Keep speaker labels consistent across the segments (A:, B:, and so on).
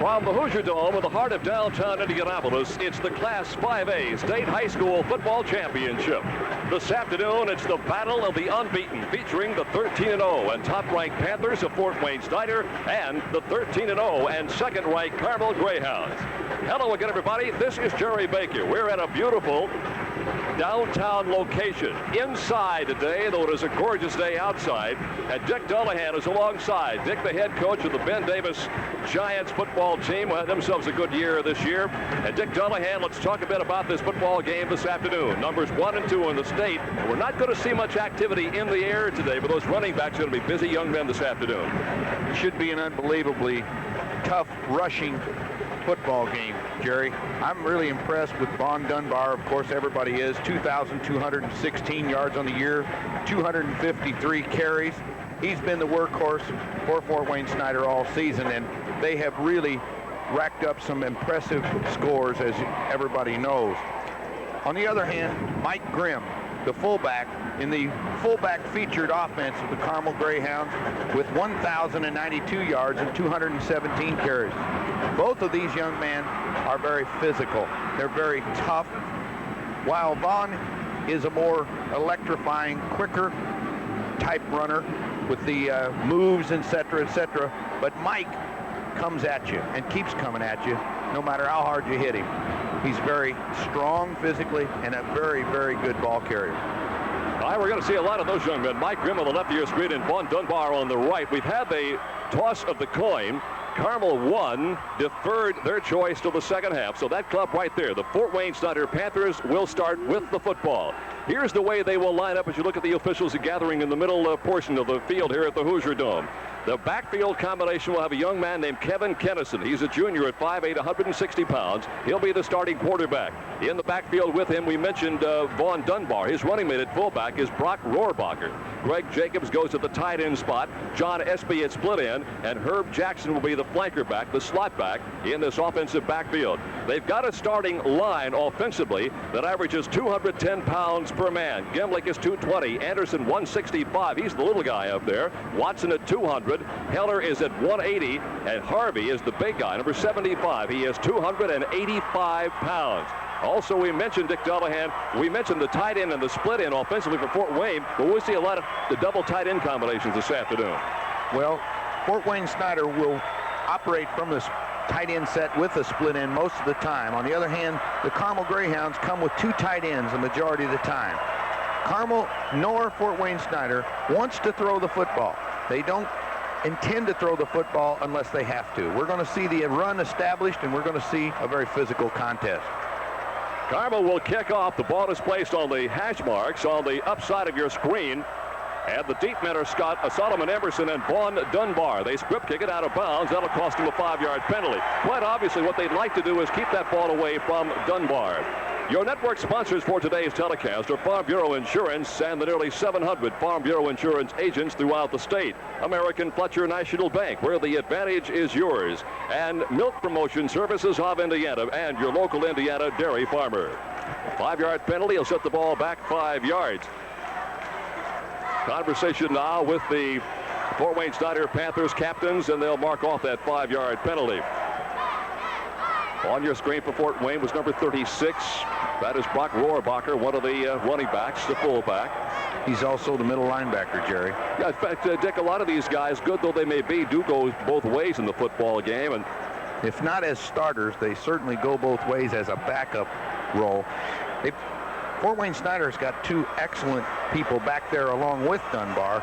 A: From the Hoosier Dome in the heart of downtown Indianapolis, it's the Class 5A State High School Football Championship. This afternoon, it's the Battle of the Unbeaten, featuring the 13-0 and top-ranked Panthers of Fort Wayne Snyder and the 13-0 and second-ranked Carmel Greyhounds. Hello again, everybody. This is Jerry Baker. We're at a beautiful downtown location. Inside today, though it is a gorgeous day outside, and Dick Dullahan is alongside. Dick, the head coach of the Ben Davis Giants football team, had themselves a good year this year. And Dick Dullahan, let's talk a bit about this football game this afternoon. Numbers 1 and 2 in the state. We're not going to see much activity in the air today, but those running backs are going to be busy young men this afternoon.
B: It should be an unbelievably tough rushing football game, Jerry. I'm really impressed with Vaughn Dunbar. Of course, everybody is. 2,216 yards on the year, 253 carries. He's been the workhorse for Fort Wayne Snyder all season, and they have really racked up some impressive scores, as everybody knows. On the other hand, Mike Grimm, the fullback, in the fullback featured offense of the Carmel Greyhounds, with 1,092 yards and 217 carries. Both of these young men are very physical. They're very tough. While Vaughn is a more electrifying, quicker type runner with the moves, etc., etc., but Mike comes at you and keeps coming at you no matter how hard you hit him. He's very strong physically and a very, very good ball carrier.
A: All right, we're going to see a lot of those young men. Mike Grimm on the left of your screen and Vaughn Dunbar on the right. We've had the toss of the coin. Carmel won, deferred their choice till the second half. So that club right there, the Fort Wayne Snyder Panthers, will start with the football. Here's the way they will line up as you look at the officials gathering in the middle portion of the field here at the Hoosier Dome. The backfield combination will have a young man named Kevin Kennison. He's a junior at 5'8", 160 pounds. He'll be the starting quarterback. In the backfield with him, we mentioned Vaughn Dunbar. His running mate at fullback is Brock Rohrbacher. Greg Jacobs goes to the tight end spot. John Espy at split end. And Herb Jackson will be the flanker back, the slot back, in this offensive backfield. They've got a starting line offensively that averages 210 pounds per man. Gemlick is 220. Anderson 165. He's the little guy up there. Watson at 200. Heller is at 180, and Harvey is the big guy, number 75. He is 285 pounds. Also, we mentioned Dick Dullahan. We mentioned the tight end and the split end offensively for Fort Wayne, but we'll see a lot of the double tight end combinations this afternoon.
B: Well, Fort Wayne Snyder will operate from this tight end set with a split end most of the time. On the other hand, the Carmel Greyhounds come with two tight ends the majority of the time. Carmel nor Fort Wayne Snyder wants to throw the football. They don't intend to throw the football unless they have to. We're going to see the run established, and we're going to see a very physical contest.
A: Carmel will kick off. The ball is placed on the hash marks on the upside of your screen. And the deep men are Solomon Emerson and Vaughn Dunbar. They script kick it out of bounds. That'll cost them a 5-yard penalty. Quite obviously, what they'd like to do is keep that ball away from Dunbar. Your network sponsors for today's telecast are Farm Bureau Insurance and the nearly 700 Farm Bureau Insurance agents throughout the state. American Fletcher National Bank, where the advantage is yours. And Milk Promotion Services of Indiana and your local Indiana dairy farmer. 5-yard penalty. He'll set the ball back 5 yards. Conversation now with the Fort Wayne Snyder Panthers captains, and they'll mark off that 5-yard penalty. On your screen for Fort Wayne was number 36. That is Brock Rohrbacher, one of the running backs, the fullback.
B: He's also the middle linebacker, Jerry.
A: Yeah, in fact, Dick, a lot of these guys, good though they may be, do go both ways in the football game. And
B: if not as starters, they certainly go both ways as a backup role. Fort Wayne Snyder's got two excellent people back there along with Dunbar.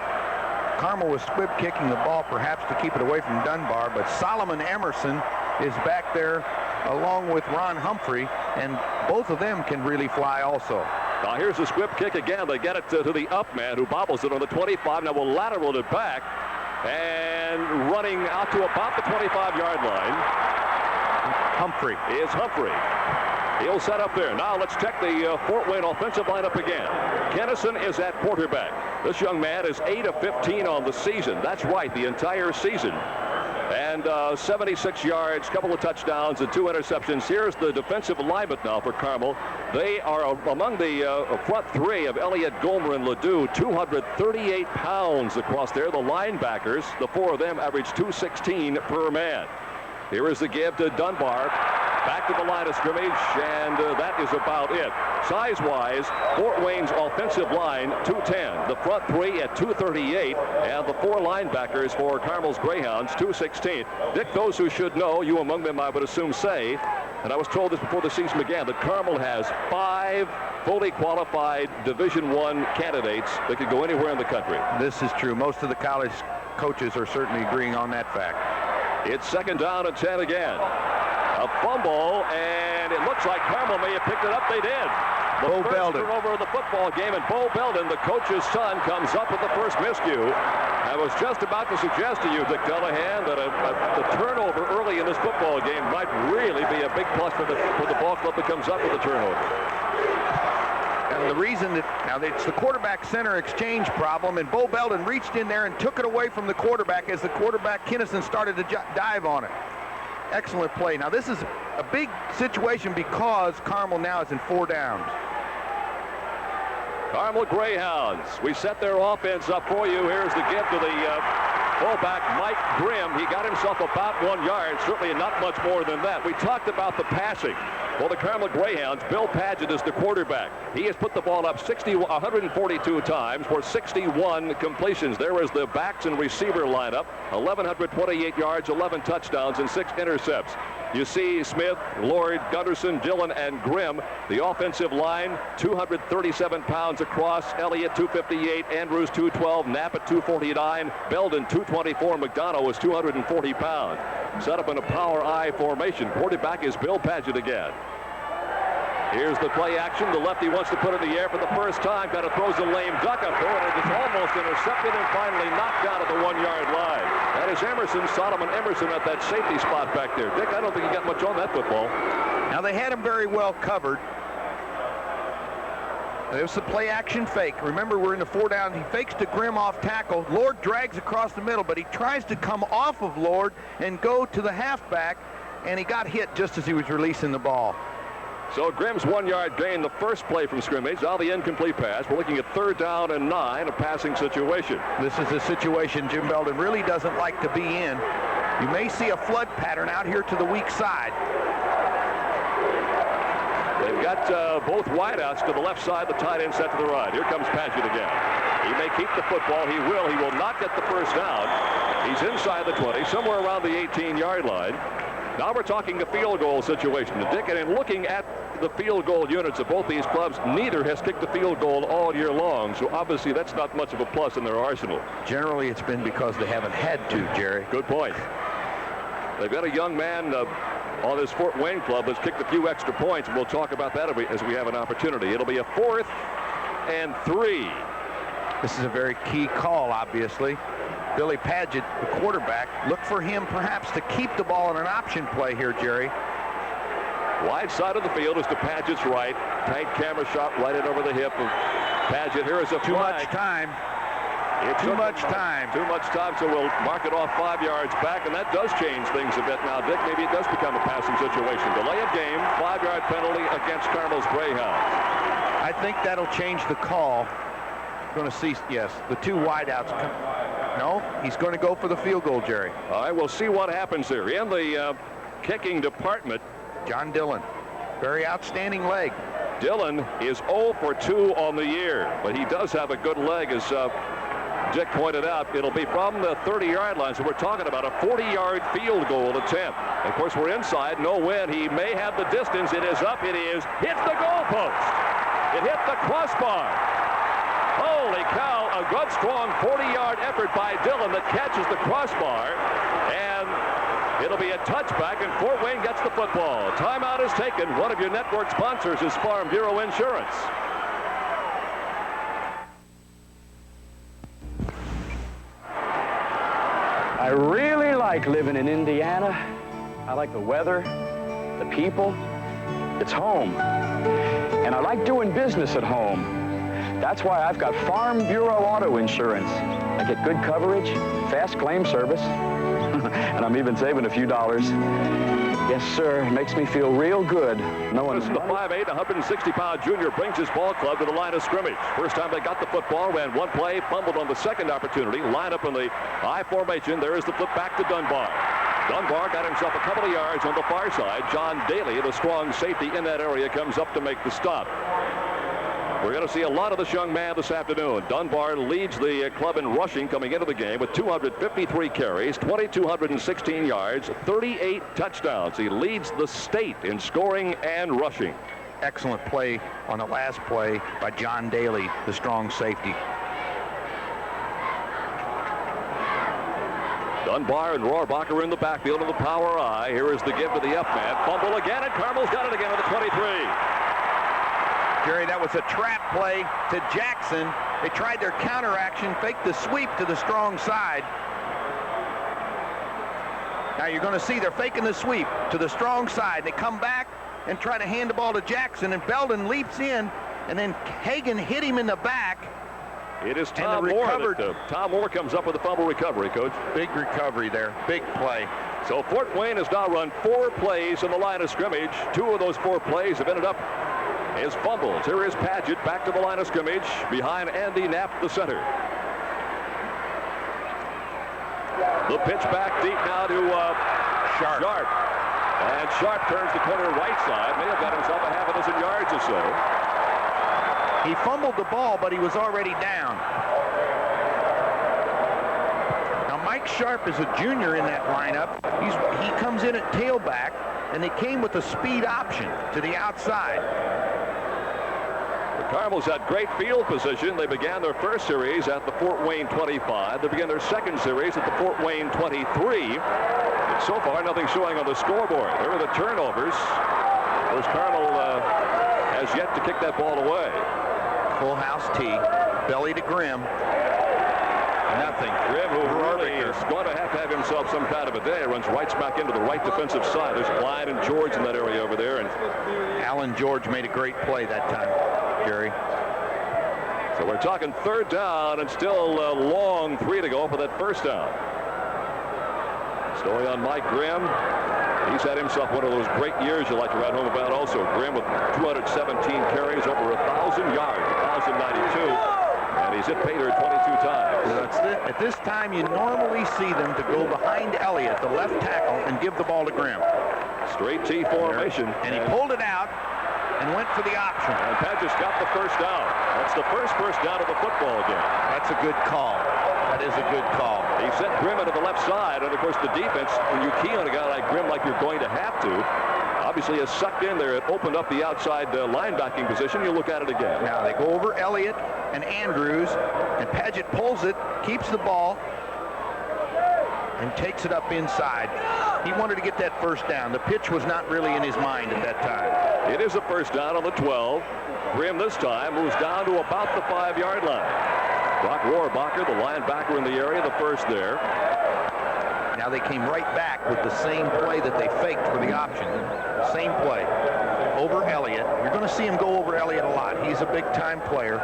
B: Carmel was squib kicking the ball perhaps to keep it away from Dunbar, but Solomon Emerson is back there along with Ron Humphrey, and both of them can really fly also.
A: Now here's the squib kick again. They get it to the up man who bobbles it on the 25. Now we'll lateral it back, and running out to about the 25-yard line.
B: Humphrey.
A: Is Humphrey. He'll set up there. Now let's check the Fort Wayne offensive lineup again. Kennison is at quarterback. This young man is 8 of 15 on the season. That's right, the entire season. And 76 yards, couple of touchdowns, and 2 interceptions. Here's the defensive alignment now for Carmel. They are among the front three of Elliott, Gomer, and Ledoux, 238 pounds across there. The linebackers, the 4 of them, average 216 per man. Here is the give to Dunbar. Back to the line of scrimmage, and that is about it. Size-wise, Fort Wayne's offensive line, 210. The front three at 238, and the four linebackers for Carmel's Greyhounds, 216. Dick, those who should know, you among them I would assume say, and I was told this before the season began, that Carmel has 5 fully qualified Division I candidates that could go anywhere in the country.
B: This is true. Most of the college coaches are certainly agreeing on that fact.
A: It's second down and 10 again. A fumble, and it looks like Carmel may have picked it up. They did.
B: Bo Belden.
A: Turnover of the football game, and Bo Belden, the coach's son, comes up with the first miscue. I was just about to suggest to you, Dick Callahan, that the turnover early in this football game might really be a big plus for the ball club that comes up with the turnover.
B: And the reason that now it's the quarterback center exchange problem, and Bo Belden reached in there and took it away from the quarterback as the quarterback Kinnison started to dive on it. Excellent play. Now this is a big situation because Carmel now is in 4 downs.
A: Carmel Greyhounds, we set their offense up for you. Here's the give to the fullback, Mike Grimm. He got himself about 1 yard, certainly not much more than that. We talked about the passing. For the Carmel Greyhounds, Bill Padgett is the quarterback. He has put the ball up 142 times for 61 completions. There is the backs and receiver lineup, 1,128 yards, 11 touchdowns, and 6 intercepts. You see Smith, Lord, Gunderson, Dillon, and Grimm. The offensive line, 237 pounds across. Elliott, 258. Andrews, 212. Knapp at 249. Belden, 224. McDonough was 240 pounds. Set up in a power I formation. Quarterback is Bill Padgett again. Here's the play action. The lefty wants to put it in the air for the first time. Kind of throws a lame duck up there, and it is almost intercepted and finally knocked out at the 1 yard line. That is Emerson, Solomon Emerson at that safety spot back there. Dick, I don't think he got much on that football.
B: Now they had him very well covered. There's the play action fake. Remember, we're in the 4 down. He fakes to Grimm off tackle. Lord drags across the middle, but he tries to come off of Lord and go to the halfback, and he got hit just as he was releasing the ball.
A: So Grimm's 1 yard gain, the first play from scrimmage. Now the incomplete pass. We're looking at 3rd down and 9, a passing situation.
B: This is a situation Jim Belden really doesn't like to be in. You may see a flood pattern out here to the weak side.
A: They've got both wideouts to the left side, the tight end set to the right. Here comes Padgett again. He may keep the football. He will. He will not get the first down. He's inside the 20, somewhere around the 18-yard line. Now we're talking a field goal situation. Dick, and in looking at the field goal units of both these clubs, neither has kicked a field goal all year long. So obviously that's not much of a plus in their arsenal.
B: Generally, it's been because they haven't had to, Jerry.
A: Good point. They've got a young man on this Fort Wayne club that's kicked a few extra points, and we'll talk about that as we have an opportunity. It'll be a 4th and 3.
B: This is a very key call, obviously. Billy Padgett, the quarterback, look for him perhaps to keep the ball in an option play here, Jerry.
A: Wide side of the field is to Padgett's right. Tight camera shot right in over the hip of Padgett. Here is a
B: Too
A: flag.
B: much time. Too much time.
A: Too much time, so we'll mark it off 5 yards back, and that does change things a bit now, Dick. Maybe it does become a passing situation. Delay of game, 5-yard penalty against Carmel's Greyhounds.
B: I think that'll change the call. Going to see, yes, the 2 wideouts. No, he's going to go for the field goal, Jerry.
A: All right, we'll see what happens here. In the kicking department,
B: John Dillon, very outstanding leg.
A: Dillon is 0 for 2 on the year, but he does have a good leg, as Dick pointed out. It'll be from the 30-yard line, so we're talking about a 40-yard field goal attempt. Of course, we're inside, no wind. He may have the distance. It is up. It is. Hits the goalpost. It hit the crossbar. Holy cow, a good, strong 40-yard effort by Dillon that catches the crossbar, and it'll be a touchback, and Fort Wayne gets the football. Timeout is taken. One of your network sponsors is Farm Bureau Insurance.
C: I really like living in Indiana. I like the weather, the people. It's home. And I like doing business at home. That's why I've got Farm Bureau Auto Insurance. I get good coverage, fast claim service, and I'm even saving a few dollars. Yes, sir. It makes me feel real good knowing
A: the 5'8", 160-pound junior brings his ball club to the line of scrimmage. First time they got the football, ran one play, fumbled on the second opportunity, line up in the I formation. There is the flip back to Dunbar. Dunbar got himself a couple of yards on the far side. John Daly, the strong safety in that area, comes up to make the stop. We're going to see a lot of this young man this afternoon. Dunbar leads the club in rushing coming into the game with 253 carries, 2,216 yards, 38 touchdowns. He leads the state in scoring and rushing.
B: Excellent play on the last play by John Daly, the strong safety.
A: Dunbar and Rohrabacher in the backfield of the power I. Here is the give to the F-man. Fumble again, and Carmel's got it again at the 23.
B: Jerry, that was a trap play to Jackson. They tried their counteraction, faked the sweep to the strong side. Now you're going to see they're faking the sweep to the strong side. They come back and try to hand the ball to Jackson, and Belden leaps in, and then Hagan hit him in the back.
A: It is Tom Moore. Tom Moore comes up with a fumble recovery, Coach.
B: Big recovery there. Big play.
A: So Fort Wayne has now run 4 plays in the line of scrimmage. 2 of those 4 plays have ended up as fumbles. Here is Paget back to the line of scrimmage behind Andy Knapp, the center. The pitch back deep now to Sharp. And Sharp turns the corner right side. May have got himself a half a dozen yards or so.
B: He fumbled the ball, but he was already down. Now Mike Sharp is a junior in that lineup. He comes in at tailback, and they came with a speed option to the outside.
A: The Carmels had great field position. They began their first series at the Fort Wayne 25. They began their second series at the Fort Wayne 23. And so far, nothing showing on the scoreboard. There are the turnovers. Of course, Carmel has yet to kick that ball away.
B: Full house tee, belly to Grimm. Nothing.
A: Grimm, who really is going to have himself some kind of a day, runs right smack into the right defensive side. There's Clyde and George in that area over there. And
B: Alan George made a great play that time, Jerry.
A: So we're talking 3rd down and still a long 3 to go for that first down. Story on Mike Grimm. He's had himself one of those great years you like to write home about also. Grimm with 217 carries, over 1,000 yards, 1,092. And he's hit Pater 22 times.
B: At this time, you normally see them to go behind Elliott, the left tackle, and give the ball to Grimm.
A: Straight T formation.
B: And he pulled it out and went for the option.
A: And Paget's got the first down. That's the first down of the football game.
B: That's a good call. That is a good call.
A: He sent Grimm into the left side, and of course the defense, when you key on a guy like Grimm like you're going to have to, obviously has sucked in there. It opened up the outside linebacking position. You look at it again.
B: Now they go over Elliott and Andrews, and Paget pulls it, keeps the ball, and takes it up inside. He wanted to get that first down. The pitch was not really in his mind at that time.
A: It is a first down on the 12. Grimm this time moves down to about the 5-yard line. Brock Rohrabacher, the linebacker in the area, the first there.
B: Now they came right back with the same play that they faked for the option. Same play. Over Elliott. You're going to see him go over Elliott a lot. He's a big-time player.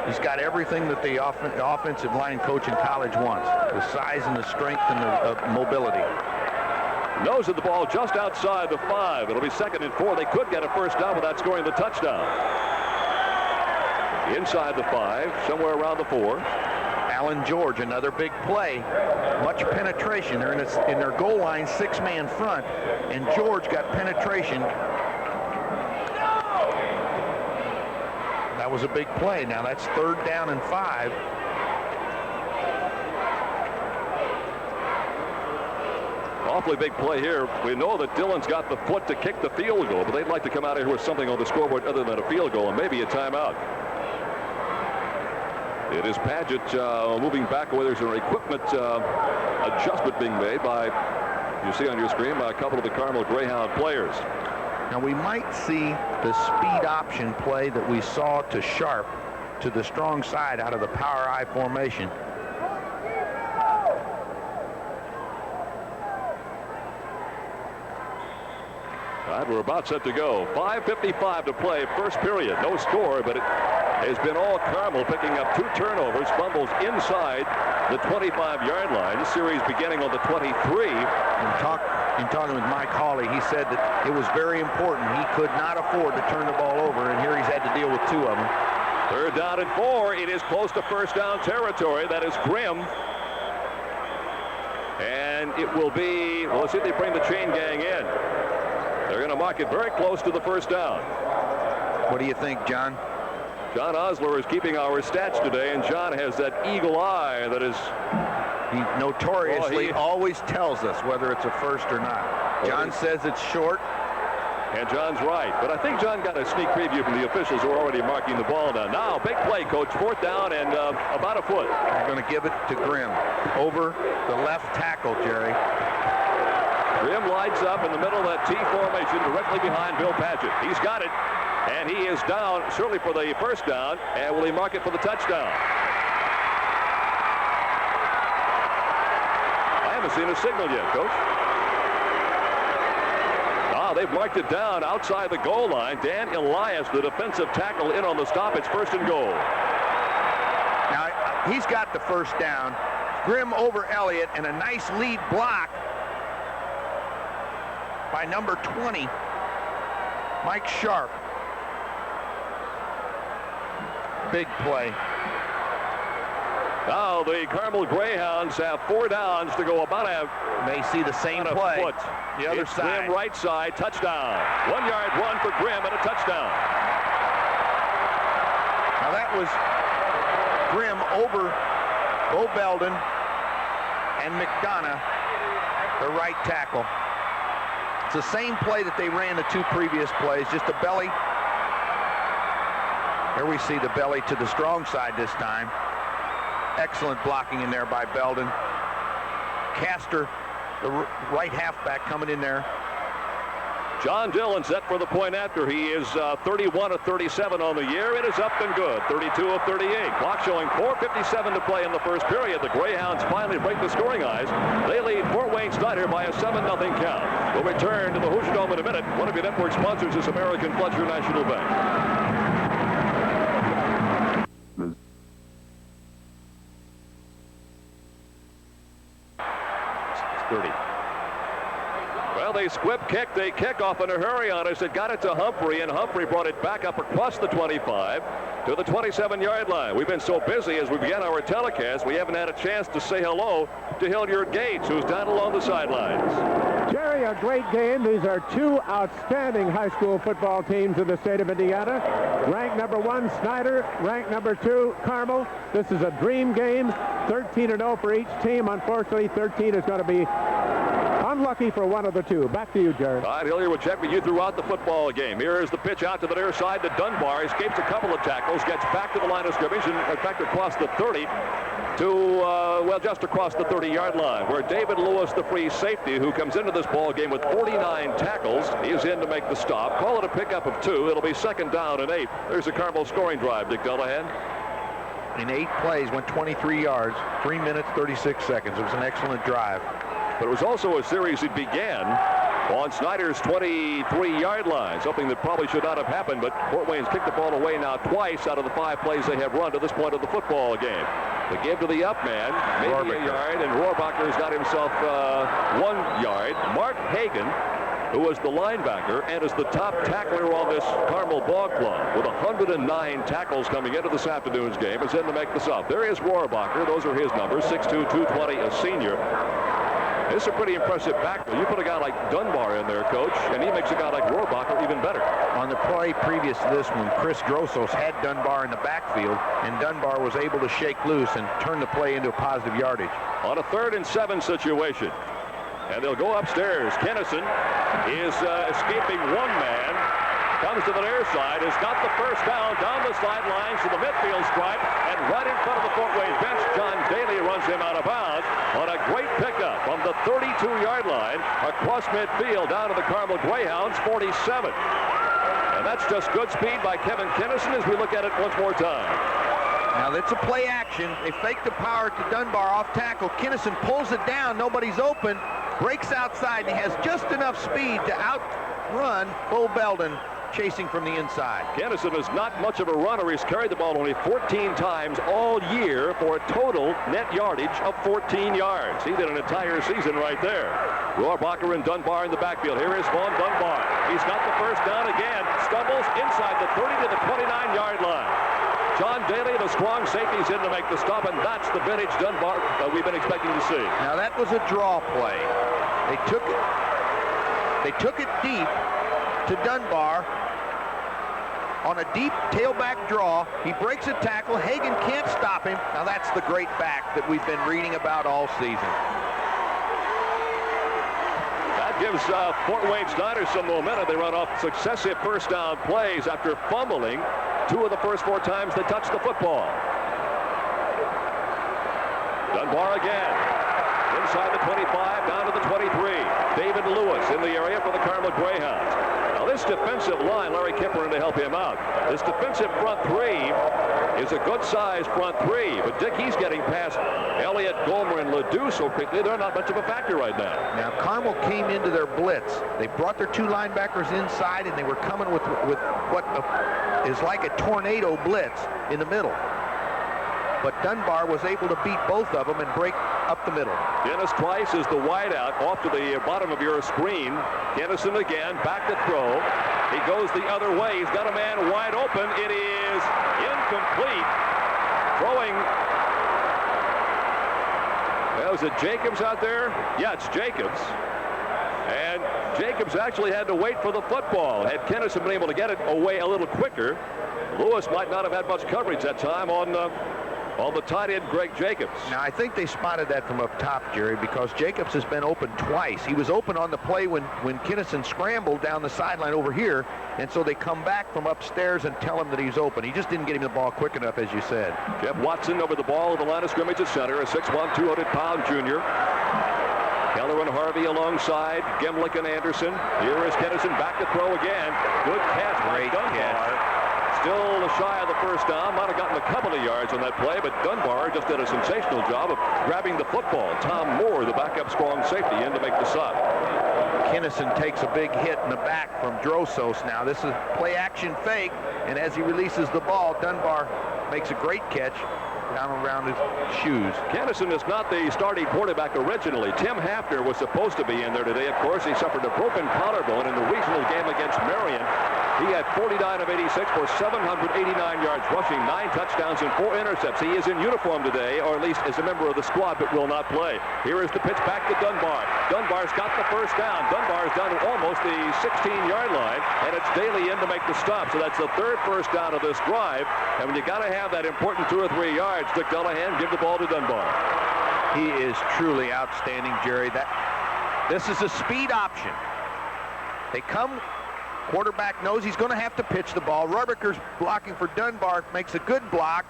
B: He's got everything that the offensive line coach in college wants. The size and the strength and the mobility.
A: Nose of the ball just outside the 5. It'll be 2nd and 4. They could get a first down without scoring the touchdown. Inside the 5, somewhere around the 4.
B: Alan George, another big play. Much penetration. They're in their goal line, 6-man front, and George got penetration. That was a big play. Now that's 3rd down and 5.
A: Awfully big play here. We know that Dillon's got the foot to kick the field goal, but they'd like to come out of here with something on the scoreboard other than a field goal and maybe a timeout. It is Paget moving back away. There's an equipment adjustment being made by, you see on your screen, by a couple of the Carmel Greyhound players.
B: Now we might see the speed option play that we saw to Sharp to the strong side out of the power I formation.
A: All right, we're about set to go. 5:55 to play, first period. No score, but it has been all Carmel, picking up 2 turnovers, fumbles inside the 25-yard line. This series beginning on the 23.
B: In talking with Mike Hawley, he said that it was very important. He could not afford to turn the ball over, and here he's had to deal with 2 of them.
A: 3rd down and 4. It is close to first down territory. That is Grimm. And it will be, well, let's see if they bring the chain gang in. They're going to mark it very close to the first down.
B: What do you think, John?
A: John Osler is keeping our stats today, and John has that eagle eye that is...
B: He notoriously always tells us whether it's a first or not. John says it's short.
A: And John's right. But I think John got a sneak preview from the officials who are already marking the ball down. Now, big play, Coach. 4th down and about a foot.
B: They're going to give it to Grimm. Over the left tackle, Jerry.
A: Grimm lights up in the middle of that T formation directly behind Bill Padgett. He's got it. And he is down, certainly for the first down. And will he mark it for the touchdown? I haven't seen a signal yet, Coach. They've marked it down outside the goal line. Dan Elias, the defensive tackle, in on the stop. It's 1st and goal.
B: Now, he's got the first down. Grimm over Elliott, and a nice lead block by number 20, Mike Sharp. Big play.
A: Now the Carmel Greyhounds have 4 downs to go about a...
B: May see the same play.
A: Foot.
B: The other
A: it's
B: side.
A: Grimm right side, touchdown. 1-yard run for Grimm and a touchdown.
B: Now that was Grimm over Bo Belden and McDonough, the right tackle. It's the same play that they ran the 2 previous plays, just a belly. Here we see the belly to the strong side this time. Excellent blocking in there by Belden. Castor, the right halfback, coming in there.
A: John Dillon set for the point after. He is 31 of 37 on the year. It is up and good. 32 of 38. Clock showing 4:57 to play in the first period. The Greyhounds finally break the scoring eyes. They lead Fort Wayne Snyder by a 7-0 count. We'll return to the Hoosier Dome in a minute. One of your network sponsors is American Fletcher National Bank. 30. Well, they squib kicked a kickoff in a hurry on us. It got it to Humphrey, and Humphrey brought it back up across the 25 to the 27-yard line. We've been so busy as we began our telecast, we haven't had a chance to say hello to Hilliard Gates, who's down along the sidelines.
D: Jerry, a great game. These are 2 outstanding high school football teams in the state of Indiana. Ranked number 1, Snyder. Ranked number 2, Carmel. This is a dream game. 13-0 for each team. Unfortunately, 13 is going to be unlucky for one of the 2. Back to you, Jerry.
A: Todd Hilliard will check with you throughout the football game. Here is the pitch out to the near side to Dunbar. Escapes a couple of tackles, gets back to the line of scrimmage, and in fact across the 30 to, well, just across the 30-yard line, where David Lewis, the free safety, who comes into this ball game with 49 tackles, is in to make the stop. Call it a pickup of 2. It'll be 2nd down and 8. There's a Carmel scoring drive, Dick Dullahan.
B: In 8 plays, went 23 yards, 3 minutes, 36 seconds. It was an excellent drive.
A: But it was also a series that began on Snyder's 23-yard line, something that probably should not have happened, but Fort Wayne's kicked the ball away now twice out of the 5 plays they have run to this point of the football game. The give to the up man, maybe a yard, and Rohrbacher's got himself 1 yard. Mark Hagan, who was the linebacker and is the top tackler on this Carmel ball club with 109 tackles coming into this afternoon's game, is in to make the stop. There is Rohrbacher. Those are his numbers, 6'2", 220, a senior. This is a pretty impressive backfield. You put a guy like Dunbar in there, Coach, and he makes a guy like Rohrbacher even better. On the play previous to this one, Chris Grossos had Dunbar in the backfield, and Dunbar was able to shake loose and turn the play into a positive yardage. On a 3rd and 7 situation, and they'll go upstairs. Kennison is escaping one man, comes to the near side, has got the first down the sidelines to the midfield stripe, and right in front of the Fort Wayne bench, John Daly runs him out of bounds on a great pickup from the 32-yard line across midfield down to the Carmel Greyhounds 47. And that's just good speed by Kevin Kennison as we look at it once more time. Now that's a play action. They fake the power to Dunbar off tackle. Kennison pulls it down. Nobody's open. Breaks outside. And he has just enough speed to outrun Bo Belden chasing from the inside. Kennison is not much of a runner. He's carried the ball only 14 times all year for a total net yardage of 14 yards. He did an entire season right there. Rohrbacher and Dunbar in the backfield. Here is Vaughn Dunbar. He's got the first down again. Stumbles inside the 30 to the 29-yard line. John Daly, the strong safety's in to make the stop, and that's the vintage Dunbar we've been expecting to see.
B: Now that was a draw play. They took it deep to Dunbar on a deep tailback draw. He breaks a tackle. Hagan can't stop him. Now that's the great fact that we've been reading about all season.
A: That gives Fort Wayne Snyder some momentum. They run off successive first down plays after fumbling 2 of the first 4 times they touched the football. Dunbar again. Inside the 25, down to the 23. David Lewis in the area for the Carmel Greyhounds. Now this defensive line, Larry Kipper in to help him out. This defensive front 3 is a good-sized front 3, but Dick, he's getting past Elliott, Gomer, and Ledoux so quickly, they're not much of a factor right now.
B: Now Carmel came into their blitz. They brought their 2 linebackers inside, and they were coming with what is like a tornado blitz in the middle. But Dunbar was able to beat both of them and break up the middle.
A: Dennis Trice is the wideout off to the bottom of your screen. Kennison again, back to throw. He goes the other way. He's got a man wide open. It is incomplete. Throwing. Well, is it Jacobs out there? Yeah, it's Jacobs. And Jacobs actually had to wait for the football. Had Kennison been able to get it away a little quicker, Lewis might not have had much coverage that time on the tight end, Greg Jacobs.
B: Now, I think they spotted that from up top, Jerry, because Jacobs has been open twice. He was open on the play when Kennison scrambled down the sideline over here, and so they come back from upstairs and tell him that he's open. He just didn't get him the ball quick enough, as you said.
A: Jeff Watson over the ball at the line of scrimmage at center, a 6'1", 200-pound junior. Keller and Harvey alongside Gimlick and Anderson. Here is Kennison back to throw again. Good catch.
B: Great catch.
A: Still shy of the first down. Might have gotten a couple of yards on that play, but Dunbar just did a sensational job of grabbing the football. Tom Moore, the backup strong safety, in to make the stop.
B: Kennison takes a big hit in the back from Drosos now. This is play action fake, and as he releases the ball, Dunbar makes a great catch down around his shoes.
A: Kennison is not the starting quarterback originally. Tim Hafner was supposed to be in there today. Of course, he suffered a broken collarbone in the regional game against Marion. He had 49 of 86 for 789 yards rushing, 9 touchdowns and 4 intercepts. He is in uniform today, or at least is a member of the squad, but will not play. Here is the pitch back to Dunbar. Dunbar's got the first down. Dunbar's down to almost the 16-yard line, and it's Daly in to make the stop. So that's the 3rd first down of this drive. And when you got to have that important 2 or 3 yards, Dick Dullahan, give the ball to Dunbar.
B: He is truly outstanding, Jerry. This is a speed option. They come. Quarterback knows he's going to have to pitch the ball. Rohrbacher's blocking for Dunbar, makes a good block.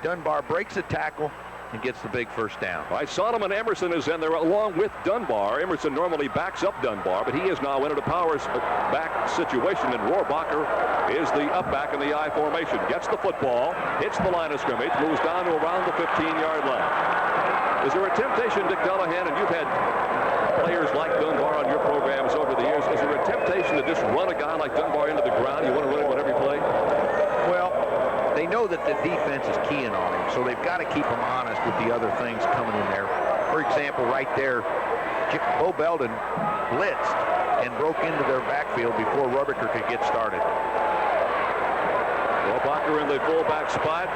B: Dunbar breaks a tackle and gets the big first down.
A: Right, Solomon Emerson is in there along with Dunbar. Emerson normally backs up Dunbar, but he is now in a powers back situation, and Rohrbacher is the up back in the I formation. Gets the football, hits the line of scrimmage, moves down to around the 15-yard line. Is there a temptation, Dick Dullahan, and you've had players like Dunbar on your programs over the years, is there a temptation to just run a guy like Dunbar into the ground? You want to run him on every play?
B: Well, they know that the defense is keying on him, so they've got to keep him honest with the other things coming in there. For example, right there, Bo Belden blitzed and broke into their backfield before Rohrbacher could get started.
A: Rohrbacher in the fullback spot,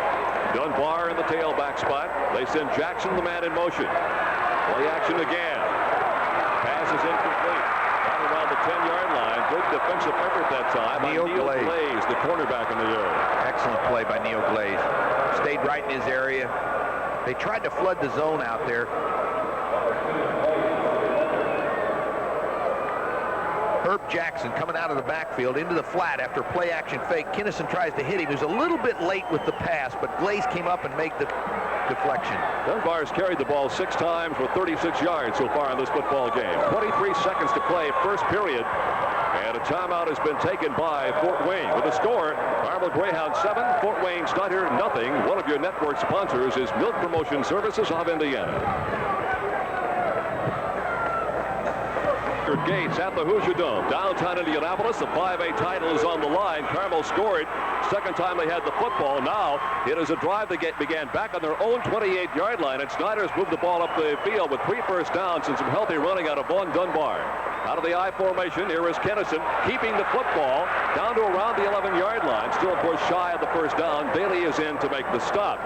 A: Dunbar in the tailback spot. They send Jackson, the man in motion. Play action again. Pass is incomplete. Down around the 10-yard line. Good defensive effort that time.
B: Neil
A: Glaze, the cornerback in the area.
B: Excellent play by Neil Glaze. Stayed right in his area. They tried to flood the zone out there. Herb Jackson coming out of the backfield into the flat after play action fake. Kennison tries to hit him. He was a little bit late with the pass, but Glaze came up and made the deflection.
A: Dunbar's carried the ball 6 times for 36 yards so far in this football game. 23 seconds to play, first period. And a timeout has been taken by Fort Wayne. With the score, Carmel Greyhound 7, Fort Wayne Snyder nothing. One of your network sponsors is Milk Promotion Services of Indiana. Gates at the Hoosier Dome. Downtown Indianapolis, the 5A title is on the line. Carmel scored. Second time they had the football. Now it is a drive that began back on their own 28-yard line, and Snyder's moved the ball up the field with 3 first downs and some healthy running out of Vaughn Dunbar. Out of the I formation, here is Kennison keeping the football down to around the 11-yard line. Still, of course, shy of the first down. Bailey is in to make the stop.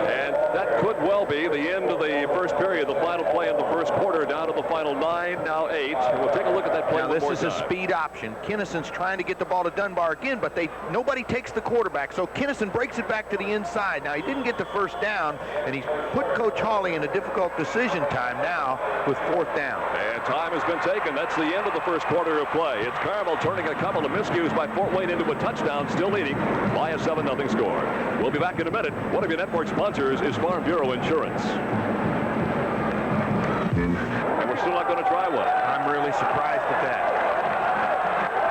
A: And that could well be the end of the first period, the final play in the first quarter, down to the final 9, now 8. We'll take a look at that play.
B: Now this is a speed option. Kinnison's trying to get the ball to Dunbar again, but nobody takes the quarterback, so Kinnison breaks it back to the inside. Now he didn't get the first down, and he's put Coach Hawley in a difficult decision time now with 4th down.
A: And time has been taken. That's the end of the first quarter of play. It's Carmel turning a couple of miscues by Fort Wayne into a touchdown, still leading by a 7-0 score. We'll be back in a minute. One of your network sponsors is Farm Bureau Insurance. And we're still not going to try one.
B: I'm really surprised at that.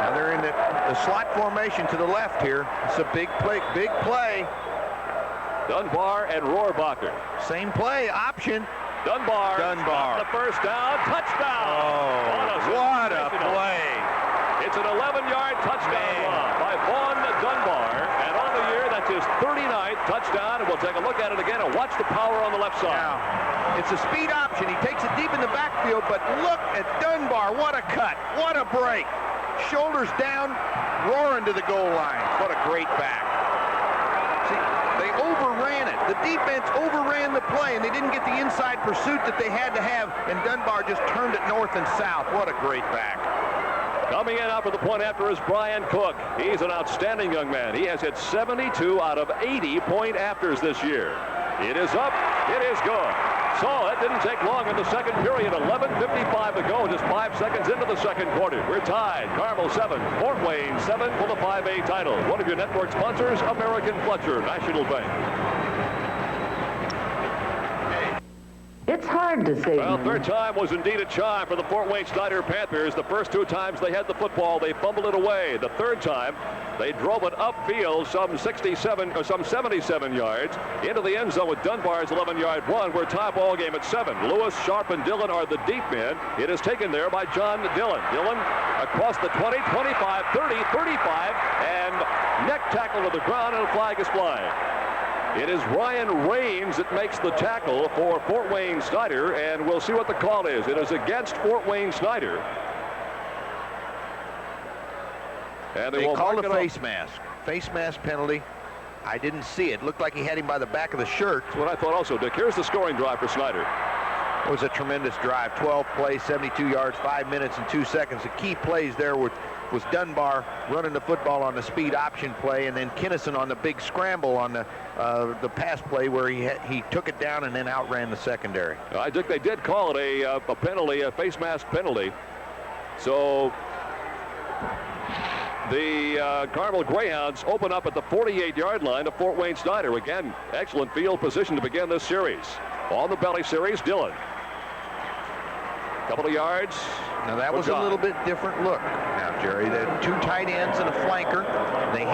B: Now they're in the slot formation to the left here. It's a big play. Big play.
A: Dunbar and Rohrbacher.
B: Same play. Option.
A: Dunbar. The first down. Touchdown.
B: Oh, what a play.
A: It's an 11-yard touchdown run by Vaughn Dunbar. And on the year, that's his 39th touchdown. And we'll take a look at it again and watch the power on the left side.
B: Now, it's a speed option. He takes it deep in the backfield, but look at Dunbar. What a cut. What a break. Shoulders down, roaring to the goal line. What a great back. See, they overran it. The defense overran the play, and they didn't get the inside pursuit that they had to have, and Dunbar just turned it north and south. What a great back.
A: Coming in after the point after is Brian Cook. He's an outstanding young man. He has hit 72 out of 80 point afters this year. It is up. It is good. So it didn't take long in the second period. 11:55 to go, just 5 seconds into the second quarter. We're tied. Carmel 7, Fort Wayne 7 for the 5A title. One of your network sponsors, American Fletcher National Bank.
E: It's hard to say.
A: Well, third time was indeed a charm for the Fort Wayne Snyder Panthers. The first 2 times they had the football, they fumbled it away. The third time, they drove it upfield some 77 yards into the end zone with Dunbar's 11-yard run. We're tie ball game at 7. Lewis, Sharp, and Dillon are the deep men. It is taken there by John Dillon. Dillon across the 20, 25, 30, 35, and neck tackle to the ground, and a flag is flying. It is Ryan Raines that makes the tackle for Fort Wayne Snyder, and we'll see what the call is. It is against Fort Wayne Snyder. And
B: they called a face mask. Face mask penalty. I didn't see it. Looked like he had him by the back of the shirt.
A: That's what I thought also, Dick. Here's the scoring drive for Snyder.
B: It was a tremendous drive. 12 plays, 72 yards, 5 minutes and 2 seconds. The key plays there was Dunbar running the football on the speed option play, and then Kinnison on the big scramble on the pass play where he took it down and then outran the secondary.
A: I think they did call it a penalty, a face mask penalty. So the Carmel Greyhounds open up at the 48-yard line to Fort Wayne Snyder. Again, excellent field position to begin this series. On the belly series, Dillon. Couple of yards.
B: Now that was a little bit different look. Now, Jerry, the 2 tight ends and a flanker. They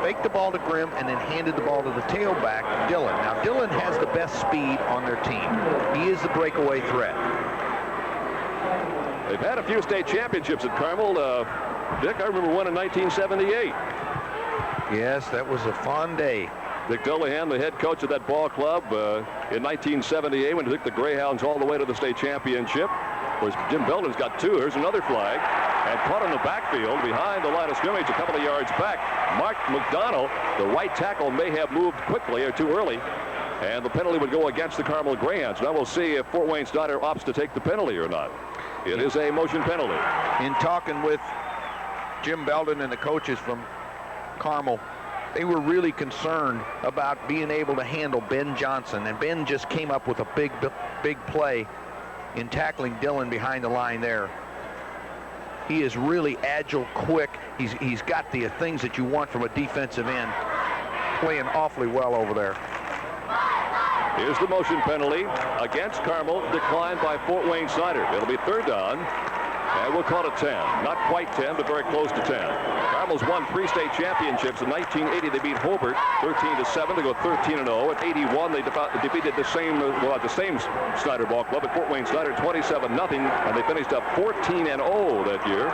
B: faked the ball to Grimm and then handed the ball to the tailback, Dillon. Now Dillon has the best speed on their team. He is the breakaway threat.
A: They've had a few state championships at Carmel. Dick, I remember one in 1978.
B: Yes, that was a fun day.
A: Dick Dillahan, the head coach of that ball club in 1978, when he took the Greyhounds all the way to the state championship. Of course, Jim Belden's got 2. Here's another flag. And caught in the backfield behind the line of scrimmage a couple of yards back. Mark McDonald, the right tackle, may have moved quickly or too early. And the penalty would go against the Carmel Greyhounds. Now we'll see if Fort Wayne Snyder opts to take the penalty or not. It is a motion penalty.
B: In talking with Jim Belden and the coaches from Carmel, they were really concerned about being able to handle Ben Johnson, and Ben just came up with a big play in tackling Dillon behind the line there. He is really agile, quick. He's got the things that you want from a defensive end, playing awfully well over there.
A: Here's the motion penalty against Carmel, declined by Fort Wayne Snyder. It'll be third down, and we'll call it 10. Not quite 10, but very close to 10. Carmel's won 3 state championships. In 1980, they beat Hobart 13-7 to go 13-0. At 81, they defeated the same Snyder ball club at Fort Wayne Snyder 27-0, and they finished up 14-0 that year.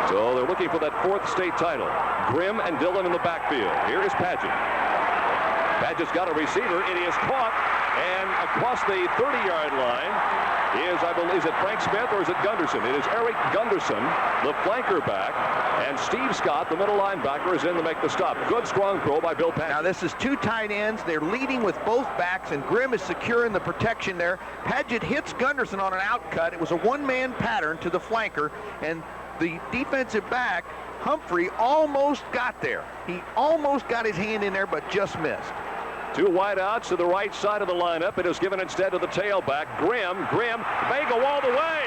A: So they're looking for that 4th state title. Grimm and Dillon in the backfield. Here is Padgett. Padgett's got a receiver. It is caught, and across the 30-yard line is, I believe, is it Frank Smith or is it Gunderson? It is Eric Gunderson, the flanker back, and Steve Scott, the middle linebacker, is in to make the stop. Good, strong throw by Bill Paget.
B: Now, this is two tight ends. They're leading with both backs, and Grimm is securing the protection there. Paget hits Gunderson on an outcut. It was a one-man pattern to the flanker, and the defensive back, Humphrey, almost got there. He almost got his hand in there, but just missed.
A: Two wideouts to the right side of the lineup. It is given instead to the tailback, Grimm. Grimm may go all the way.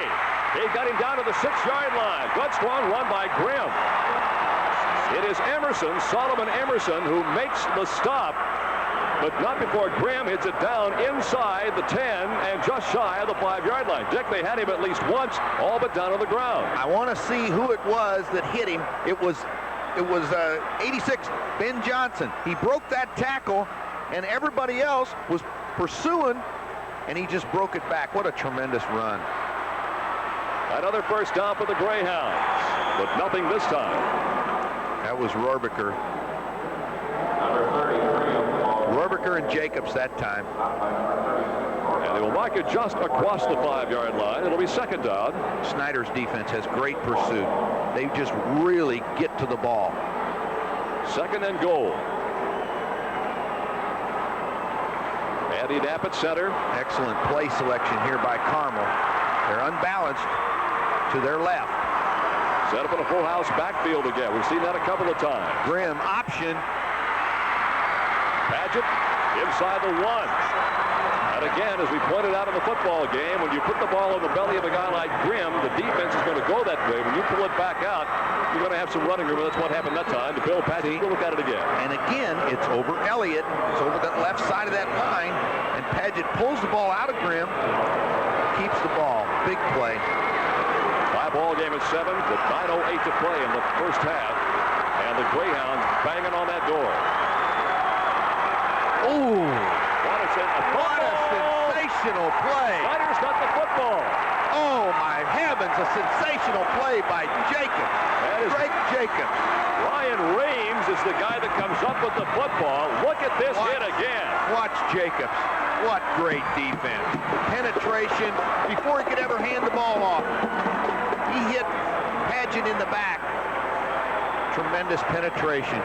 A: He got him down to the 6-yard line. Good, strong run by Grimm. It is Emerson, Solomon Emerson, who makes the stop, but not before Grimm hits it down inside the 10 and just shy of the 5-yard line. Dick, they had him at least once, all but down on the ground.
B: I want to see who it was that hit him. It was 86, Ben Johnson. He broke that tackle, and everybody else was pursuing, and he just broke it back. What a tremendous run.
A: Another first down for the Greyhounds, but nothing this time.
B: That was Rohrbacher. Rohrbacher and Jacobs that time.
A: And they will mark it just across the 5-yard line. It'll be second down.
B: Snyder's defense has great pursuit. They just really get to the ball.
A: Second and goal. Andy Knapp at center.
B: Excellent play selection here by Carmel. They're unbalanced to their left.
A: Set up in a full house backfield again. We've seen that a couple of times.
B: Grimm option.
A: Paget inside the 1. And again, as we pointed out in the football game, when you put the ball in the belly of a guy like Grimm, the defense is going to go that way. When you pull it back out, you're going to have some running room, and that's what happened that time to Bill Paget. We'll look at it again.
B: And again, it's over Elliott. It's over that left side of that line, and Paget pulls the ball out of Grimm, keeps the ball. Big play.
A: Ball game at 7 with 9:08 to play in the first half, and the Greyhounds banging on that door.
B: Ooh,
A: What a
B: sensational play.
A: Snyder's got the football.
B: Oh my heavens, a sensational play by Jacobs. Greg Jacobs.
A: Ryan Rames is the guy that comes up with the football. Look at this hit again.
B: Watch Jacobs. What great defense. Penetration before he could ever hand the ball off. He hit Paget in the back. Tremendous penetration.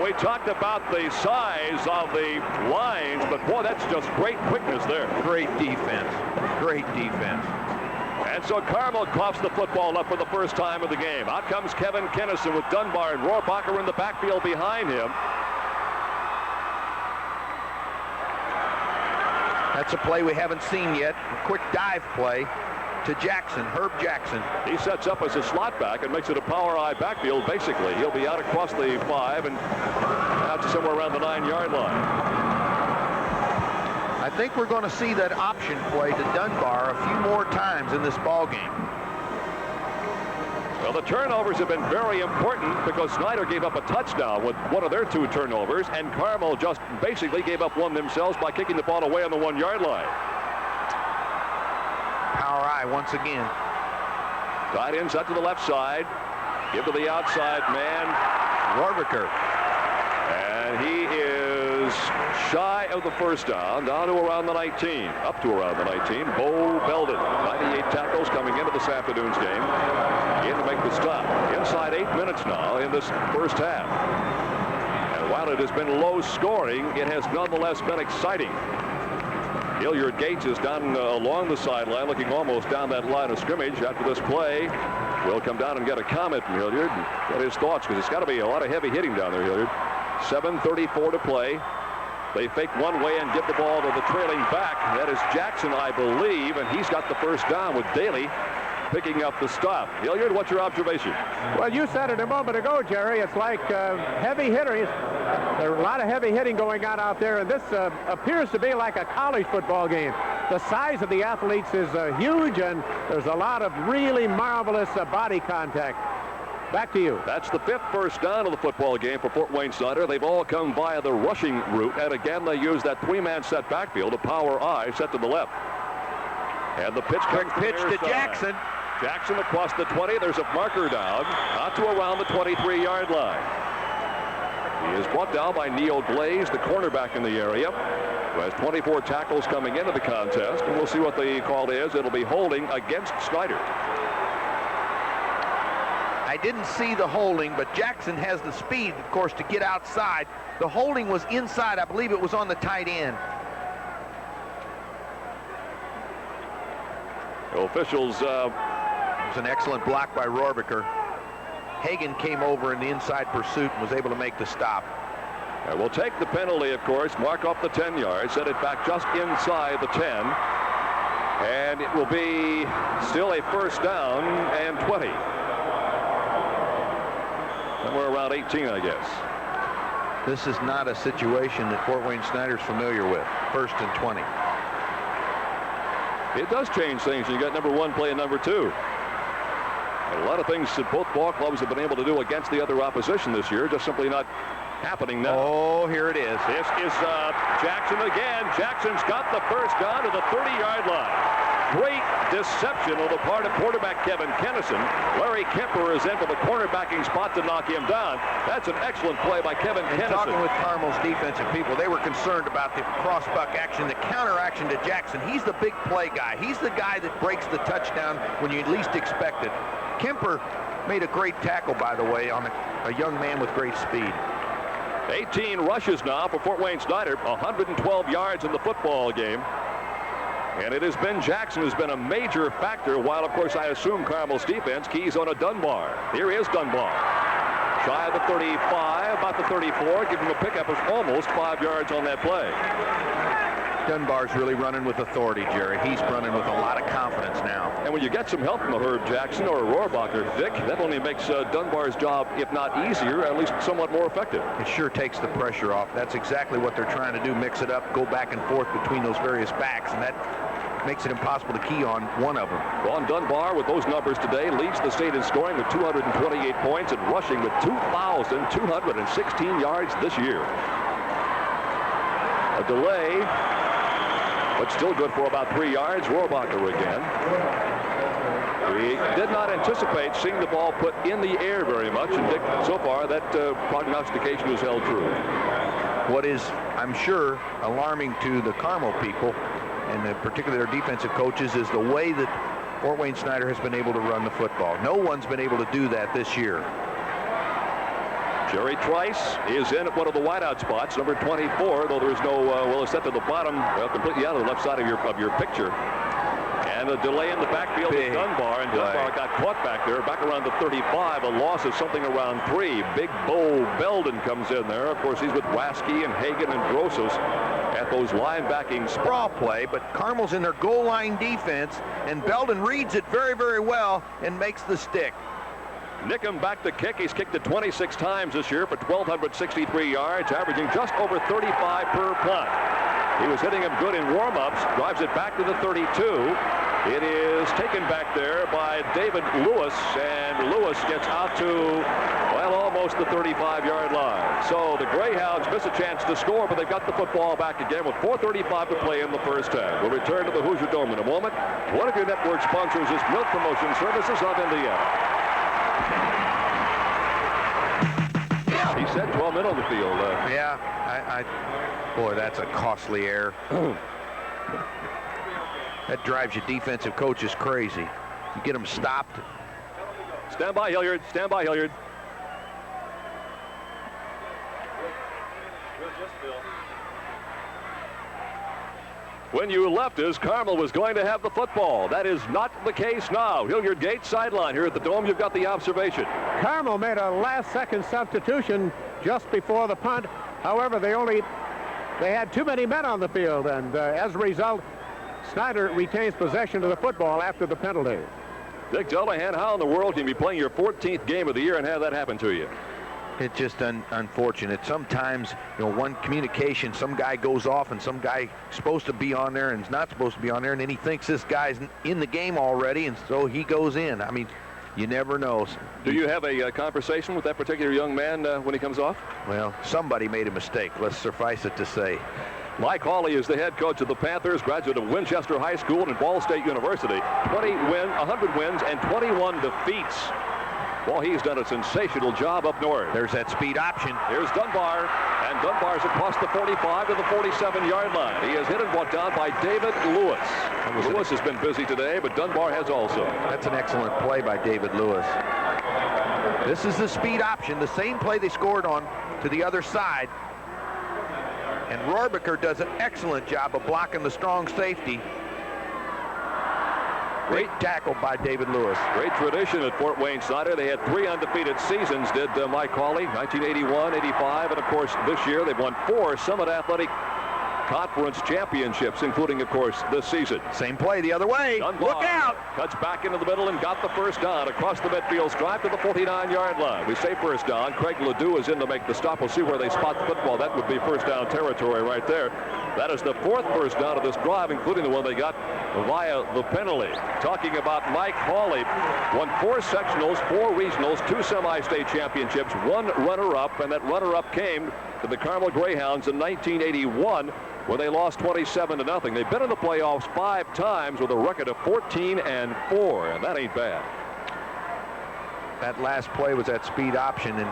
A: We talked about the size of the lines, but boy, that's just great quickness there.
B: Great defense. Great defense.
A: And so Carmel coughs the football up for the first time of the game. Out comes Kevin Kennison with Dunbar and Rohrbacher in the backfield behind him.
B: That's a play we haven't seen yet. A quick dive play to Jackson, Herb Jackson.
A: He sets up as a slot back and makes it a power I backfield, basically. He'll be out across the 5 and out to somewhere around the 9-yard line.
B: I think we're going to see that option play to Dunbar a few more times in this ball game.
A: Well, the turnovers have been very important because Snyder gave up a touchdown with one of their 2 turnovers, and Carmel just basically gave up one themselves by kicking the ball away on the 1-yard line.
B: Power I once again.
A: Tight ends up to the left side. Give to the outside man,
B: Rohrbacher.
A: And he is shy of the first down to around the 19. Up to around the 19. Bo Belden, 98 tackles coming into this afternoon's game. In to make the stop. Inside 8 minutes now in this first half. And while it has been low scoring, it has nonetheless been exciting. Hilliard Gates is down along the sideline, looking almost down that line of scrimmage. After this play, we'll come down and get a comment from Hilliard and get his thoughts, because it's got to be a lot of heavy hitting down there, Hilliard. 7:34 to play. They fake one way and give the ball to the trailing back. That is Jackson, I believe, and he's got the first down with Daly picking up the stop. Hilliard, what's your observation?
D: Well, you said it a moment ago, Jerry. It's like heavy hitters. There's a lot of heavy hitting going on out there, and this appears to be like a college football game. The size of the athletes is huge, and there's a lot of really marvelous body contact. Back to you.
A: That's the 5th first down of the football game for Fort Wayne Snyder. They've all come via the rushing route, and again they use that 3-man set backfield, a power I set to the left. And the pitch comes
B: to Jackson.
A: Jackson across the 20. There's a marker down, out to around the 23-yard line. He is brought down by Neil Glaze, the cornerback in the area. who has 24 tackles coming into the contest, and we'll see what the call is. It'll be holding against Snyder.
B: I didn't see the holding, but Jackson has the speed, of course, to get outside. The holding was inside. I believe it was on the tight end.
A: The officials.
B: It was an excellent block by Rohrbacher. Hagen came over in the inside pursuit and was able to make the stop.
A: We'll take the penalty, of course, mark off the 10 yards, set it back just inside the 10. And it will be still a first down and 20. Somewhere around 18, I guess.
B: This is not a situation that Fort Wayne Snyder's familiar with. First and 20.
A: It does change things. You got number 1 playing number 2. A lot of things that both ball clubs have been able to do against the other opposition this year, just simply not happening now.
B: Oh, here it is.
A: This is Jackson again. Jackson's got the first down to the 30-yard line. Great deception on the part of quarterback Kevin Kennison. Larry Kemper is in for the cornerbacking spot to knock him down. That's an excellent play by Kevin Kennison.
B: Talking with Carmel's defensive people, they were concerned about the cross-buck action, the counter action to Jackson. He's the big play guy. He's the guy that breaks the touchdown when you least expect it. Kemper made a great tackle, by the way, on a young man with great speed.
A: 18 rushes now for Fort Wayne Snyder, 112 yards in the football game. And it has been Jackson who's been a major factor, while, of course, I assume Carmel's defense keys on a Dunbar. Here is Dunbar. Shy of the 35, about the 34. Give him a pickup of almost 5 yards on that play.
B: Dunbar's really running with authority, Jerry. He's running with a lot of confidence now.
A: And when you get some help from a Herb Jackson or a Rohrbacher, Dick, that only makes Dunbar's job, if not easier, at least somewhat more effective.
B: It sure takes the pressure off. That's exactly what they're trying to do, mix it up, go back and forth between those various backs, and that makes it impossible to key on one of them.
A: Ron Dunbar, with those numbers today, leads the state in scoring with 228 points and rushing with 2,216 yards this year. A delay, but still good for about 3 yards. Rohrbacher again. We did not anticipate seeing the ball put in the air very much, and Dick, so far that prognostication has held true.
B: What is, I'm sure, alarming to the Carmel people, and particularly their defensive coaches, is the way that Fort Wayne Snyder has been able to run the football. No one's been able to do that this year.
A: Jerry Trice is in at one of the wideout spots, number 24, though there's no, well, it's set to the bottom, completely out of the left side of your picture. And a delay in the backfield with Dunbar, and Dunbar got caught back there, back around the 35, a loss of something around 3. Big Bo Belden comes in there. Of course, he's with Waskey and Hagen and Grossos at those linebacking
B: sprawl play, but Carmel's in their goal line defense, and Belden reads it very, very well and makes the stick.
A: Nickham back to kick. He's kicked it 26 times this year for 1,263 yards, averaging just over 35 per punt. He was hitting him good in warm-ups, drives it back to the 32. It is taken back there by David Lewis, and Lewis gets out to, well, almost the 35-yard line. So the Greyhounds miss a chance to score, but they've got the football back again with 4:35 to play in the first half. We'll return to the Hoosier Dome in a moment. One of your network sponsors is Milk Promotion Services of Indiana. He said 12 men on the field.
B: Yeah, boy, that's a costly error. That drives your defensive coaches crazy. You get them stopped.
A: Stand by, Hilliard. Stand by, Hilliard. When you left us, Carmel was going to have the football. That is not the case now. Hilliard Gate sideline here at the Dome. You've got the observation.
D: Carmel made a last-second substitution just before the punt. However, they had too many men on the field, and as a result, Snyder retains possession of the football after the penalty.
A: Dick Dullahan, how in the world can you be playing your 14th game of the year and have that happen to you?
B: It's just unfortunate. Sometimes, one communication, some guy goes off and some guy supposed to be on there and is not supposed to be on there, and then he thinks this guy's in the game already, and so he goes in. I mean, you never know.
A: Do you have a conversation with that particular young man when he comes off?
B: Well, somebody made a mistake. Let's suffice it to say.
A: Mike Hawley is the head coach of the Panthers, graduate of Winchester High School and Ball State University. 100 wins and 21 defeats. Well, he's done a sensational job up north.
B: There's that speed option.
A: Here's Dunbar, and Dunbar's across the 45 to the 47-yard line. He is hit and brought down by David Lewis. Lewis has been busy today, but Dunbar has also.
B: That's an excellent play by David Lewis. This is the speed option, the same play they scored on to the other side. And Rohrbacher does an excellent job of blocking the strong safety. Great tackle by David Lewis.
A: Great tradition at Fort Wayne Snyder. They had 3 undefeated seasons, did Mike Hawley, 1981, 85, and of course this year they've won 4 Summit Athletic Conference championships, including, of course, this season.
B: Same play the other way.
A: Dunbar
B: Look out!
A: Cuts back into the middle and got the first down across the midfield stripe to the 49-yard line. We say first down. Craig Ledoux is in to make the stop. We'll see where they spot the football. That would be first down territory right there. That is the 4th first down of this drive, including the one they got via the penalty. Talking about Mike Hawley, won 4 sectionals, 4 regionals, 2 semi-state championships, 1 runner-up, and that runner-up came to the Carmel Greyhounds in 1981, where they lost 27-0. They've been in the playoffs 5 times with a record of 14-4, and that ain't bad.
B: That last play was that speed option, and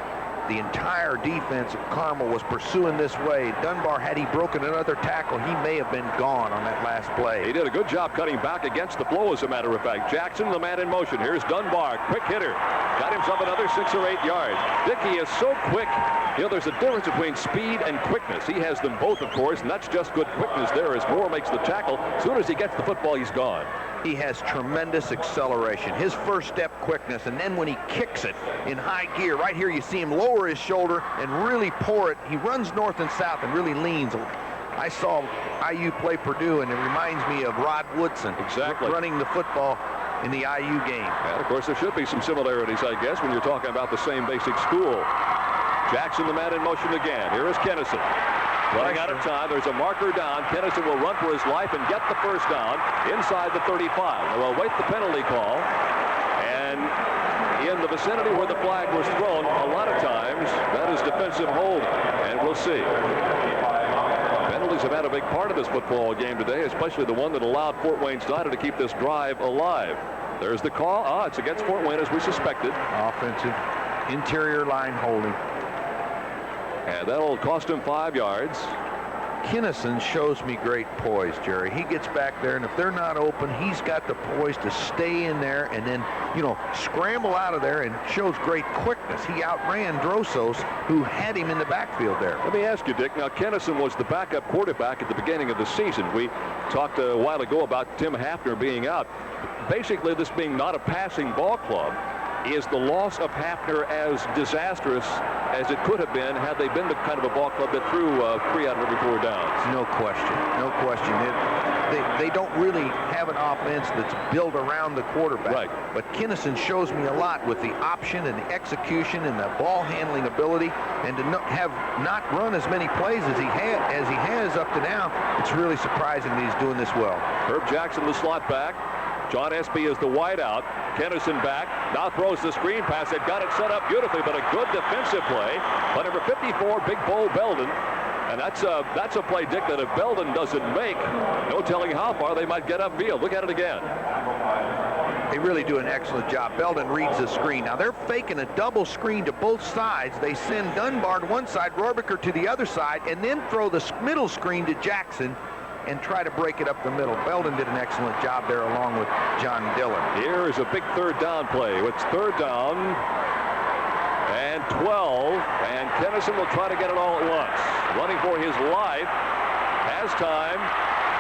B: the entire defense of Carmel was pursuing this way. Dunbar, had he broken another tackle, he may have been gone on that last play.
A: He did a good job cutting back against the flow, as a matter of fact. Jackson, the man in motion. Here's Dunbar, quick hitter. Got himself another 6 or 8 yards. Dickey is so quick. You know, there's a difference between speed and quickness. He has them both, of course, and that's just good quickness there as Moore makes the tackle. As soon as he gets the football, he's gone.
B: He has tremendous acceleration. His first step quickness, and then when he kicks it in high gear, right here you see him lower his shoulder and really pour it. He runs north and south and really leans. I saw IU play Purdue, and it reminds me of Rod Woodson.
A: Exactly.
B: Running the football in the IU game.
A: And, of course, there should be some similarities, I guess, when you're talking about the same basic school. Jackson, the man in motion again. Here is Kennison. Running out of time. There's a marker down. Kennison will run for his life and get the first down inside the 35. Now, we'll wait the penalty call. And in the vicinity where the flag was thrown, a lot of times, that is defensive hold. And we'll see. Penalties have had a big part of this football game today, especially the one that allowed Fort Wayne Snyder to keep this drive alive. There's the call. It's against Fort Wayne, as we suspected.
B: Offensive interior line holding.
A: And that'll cost him 5 yards.
B: Kennison shows me great poise, Jerry. He gets back there, and if they're not open, he's got the poise to stay in there and then, you know, scramble out of there, and shows great quickness. He outran Drosos, who had him in the backfield there.
A: Let me ask you, Dick. Now, Kennison was the backup quarterback at the beginning of the season. We talked a while ago about Tim Hafner being out. Basically, this being not a passing ball club, is the loss of Hafner as disastrous as it could have been had they been the kind of a ball club that threw 3 out of every 4 downs?
B: No question. No question. They don't really have an offense that's built around the quarterback.
A: Right.
B: But Kennison shows me a lot with the option and the execution and the ball handling ability, and to have not run as many plays as he has up to now. It's really surprising that he's doing this well.
A: Herb Jackson, the slot back. John Espy is the wideout. Kennison back. Now throws the screen pass. They've got it set up beautifully, but a good defensive play by number 54, Big Bo Belden. And that's a play, Dick, that if Belden doesn't make, no telling how far they might get upfield. Look at it again.
B: They really do an excellent job. Belden reads the screen. Now they're faking a double screen to both sides. They send Dunbar to one side, Rohrbacher to the other side, and then throw the middle screen to Jackson and try to break it up the middle. Belden did an excellent job there along with John Dillon.
A: Here is a big 3rd down play. It's 3rd down and 12, and Kennison will try to get it all at once. Running for his life, has time.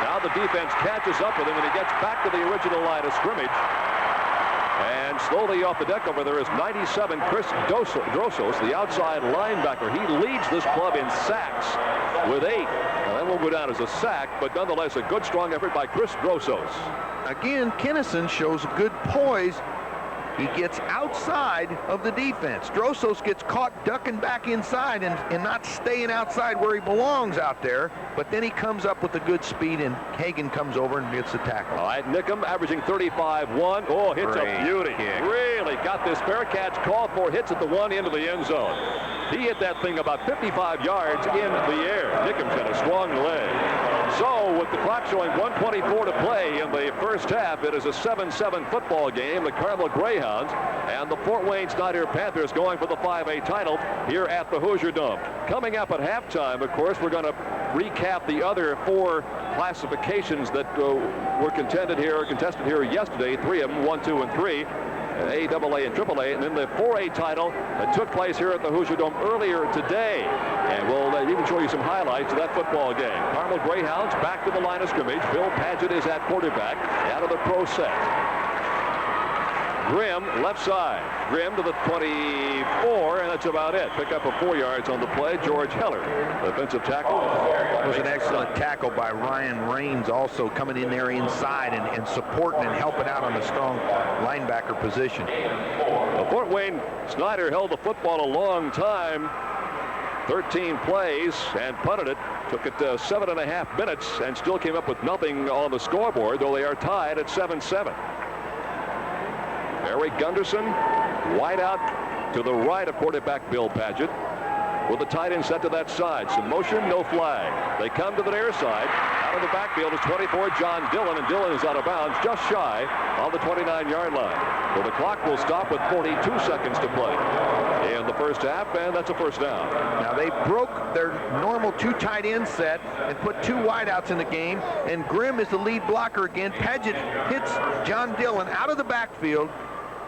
A: Now the defense catches up with him, and he gets back to the original line of scrimmage. And slowly off the deck over there is 97 Chris Drosos, the outside linebacker. He leads this club in sacks with 8. Now, that won't go down as a sack, but nonetheless a good, strong effort by Chris Drosos.
B: Again, Kennison shows good poise. He gets outside of the defense. Drosos gets caught ducking back inside and not staying outside where he belongs out there. But then he comes up with a good speed, and Hagan comes over and gets the tackle.
A: All right, Nickham averaging 35-1. Oh, hits a beauty. Really got this fair catch called for. Hits at the 1 into the end zone. He hit that thing about 55 yards in the air. Nickham's got a strong leg. So with the clock showing 1:24 to play in the first half, it is a 7-7 football game. The Carmel Greyhounds and the Fort Wayne Snyder Panthers going for the 5A title here at the Hoosier Dome. Coming up at halftime, of course, we're going to recap the other 4 classifications that were contested here yesterday. 3 of them, 1, 2, and 3. AAA and AAA, and then the 4A title that took place here at the Hoosier Dome earlier today. And we'll even show you some highlights of that football game. Carmel Greyhounds back to the line of scrimmage. Bill Padgett is at quarterback out of the pro set. Grimm left side. Grimm to the 24, and that's about it. Pick up a 4 yards on the play. George Heller, defensive tackle.
B: It was an excellent tackle by Ryan Raines, also coming in there inside and supporting and helping out on the strong linebacker position.
A: Fort Wayne Snyder held the football a long time. 13 plays and punted it. Took it 7.5 minutes and still came up with nothing on the scoreboard, though they are tied at 7-7. Eric Gunderson, wide out to the right of quarterback Bill Padgett, with the tight end set to that side. Some motion, no flag. They come to the near side. Out of the backfield is 24, John Dillon, and Dillon is out of bounds just shy on the 29-yard line. So the clock will stop with 42 seconds to play in the first half, and that's a first down.
B: Now they broke their normal 2 tight end set and put 2 wideouts in the game, and Grimm is the lead blocker again. Padgett hits John Dillon out of the backfield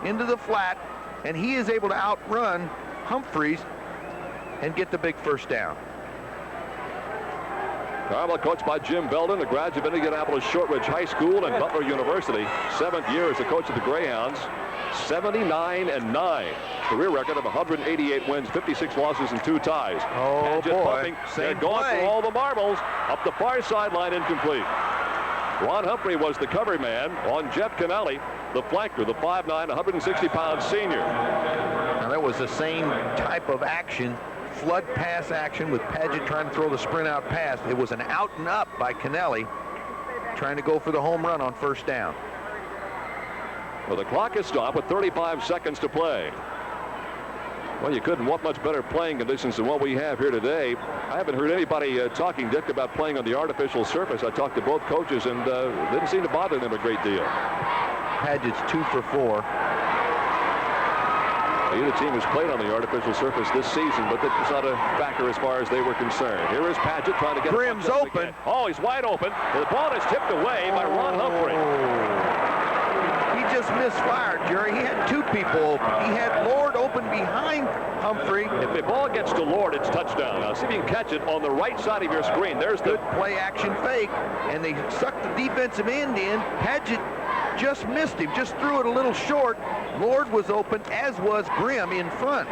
B: into the flat, and he is able to outrun Humphreys and get the big first down.
A: Carmel, coached by Jim Belden, a graduate of Indianapolis Shortridge High School and Butler University. 7th year as the coach of the Greyhounds. 79-9. Career record of 188 wins, 56 losses, and 2 ties.
B: Oh, boy.
A: Pumping. They're going for all the marbles. Up the far sideline, incomplete. Ron Humphrey was the cover man on Jeff Kennelly, the flanker, the 5'9", 160-pound senior.
B: Now that was the same type of action, flood pass action, with Padgett trying to throw the sprint out pass. It was an out and up by Kennelly, trying to go for the home run on first down.
A: Well, the clock is stopped with 35 seconds to play. Well, you couldn't want much better playing conditions than what we have here today. I haven't heard anybody talking, Dick, about playing on the artificial surface. I talked to both coaches, and it didn't seem to bother them a great deal.
B: Padgett's 2 for 4.
A: Either team has played on the artificial surface this season, but that's not a factor as far as they were concerned. Here is Padgett trying to get
B: Grimm's open.
A: Oh, he's wide open. The ball is tipped away by Ron Humphrey.
B: He just misfired, Jerry. He had 2 people open. He had Lord open behind Humphrey.
A: If the ball gets to Lord, it's touchdown. Now see if you can catch it on the right side of your screen. There's the
B: good play action fake, and they sucked the defensive end in. Padgett just missed him, just threw it a little short. Lord was open, as was Grimm in front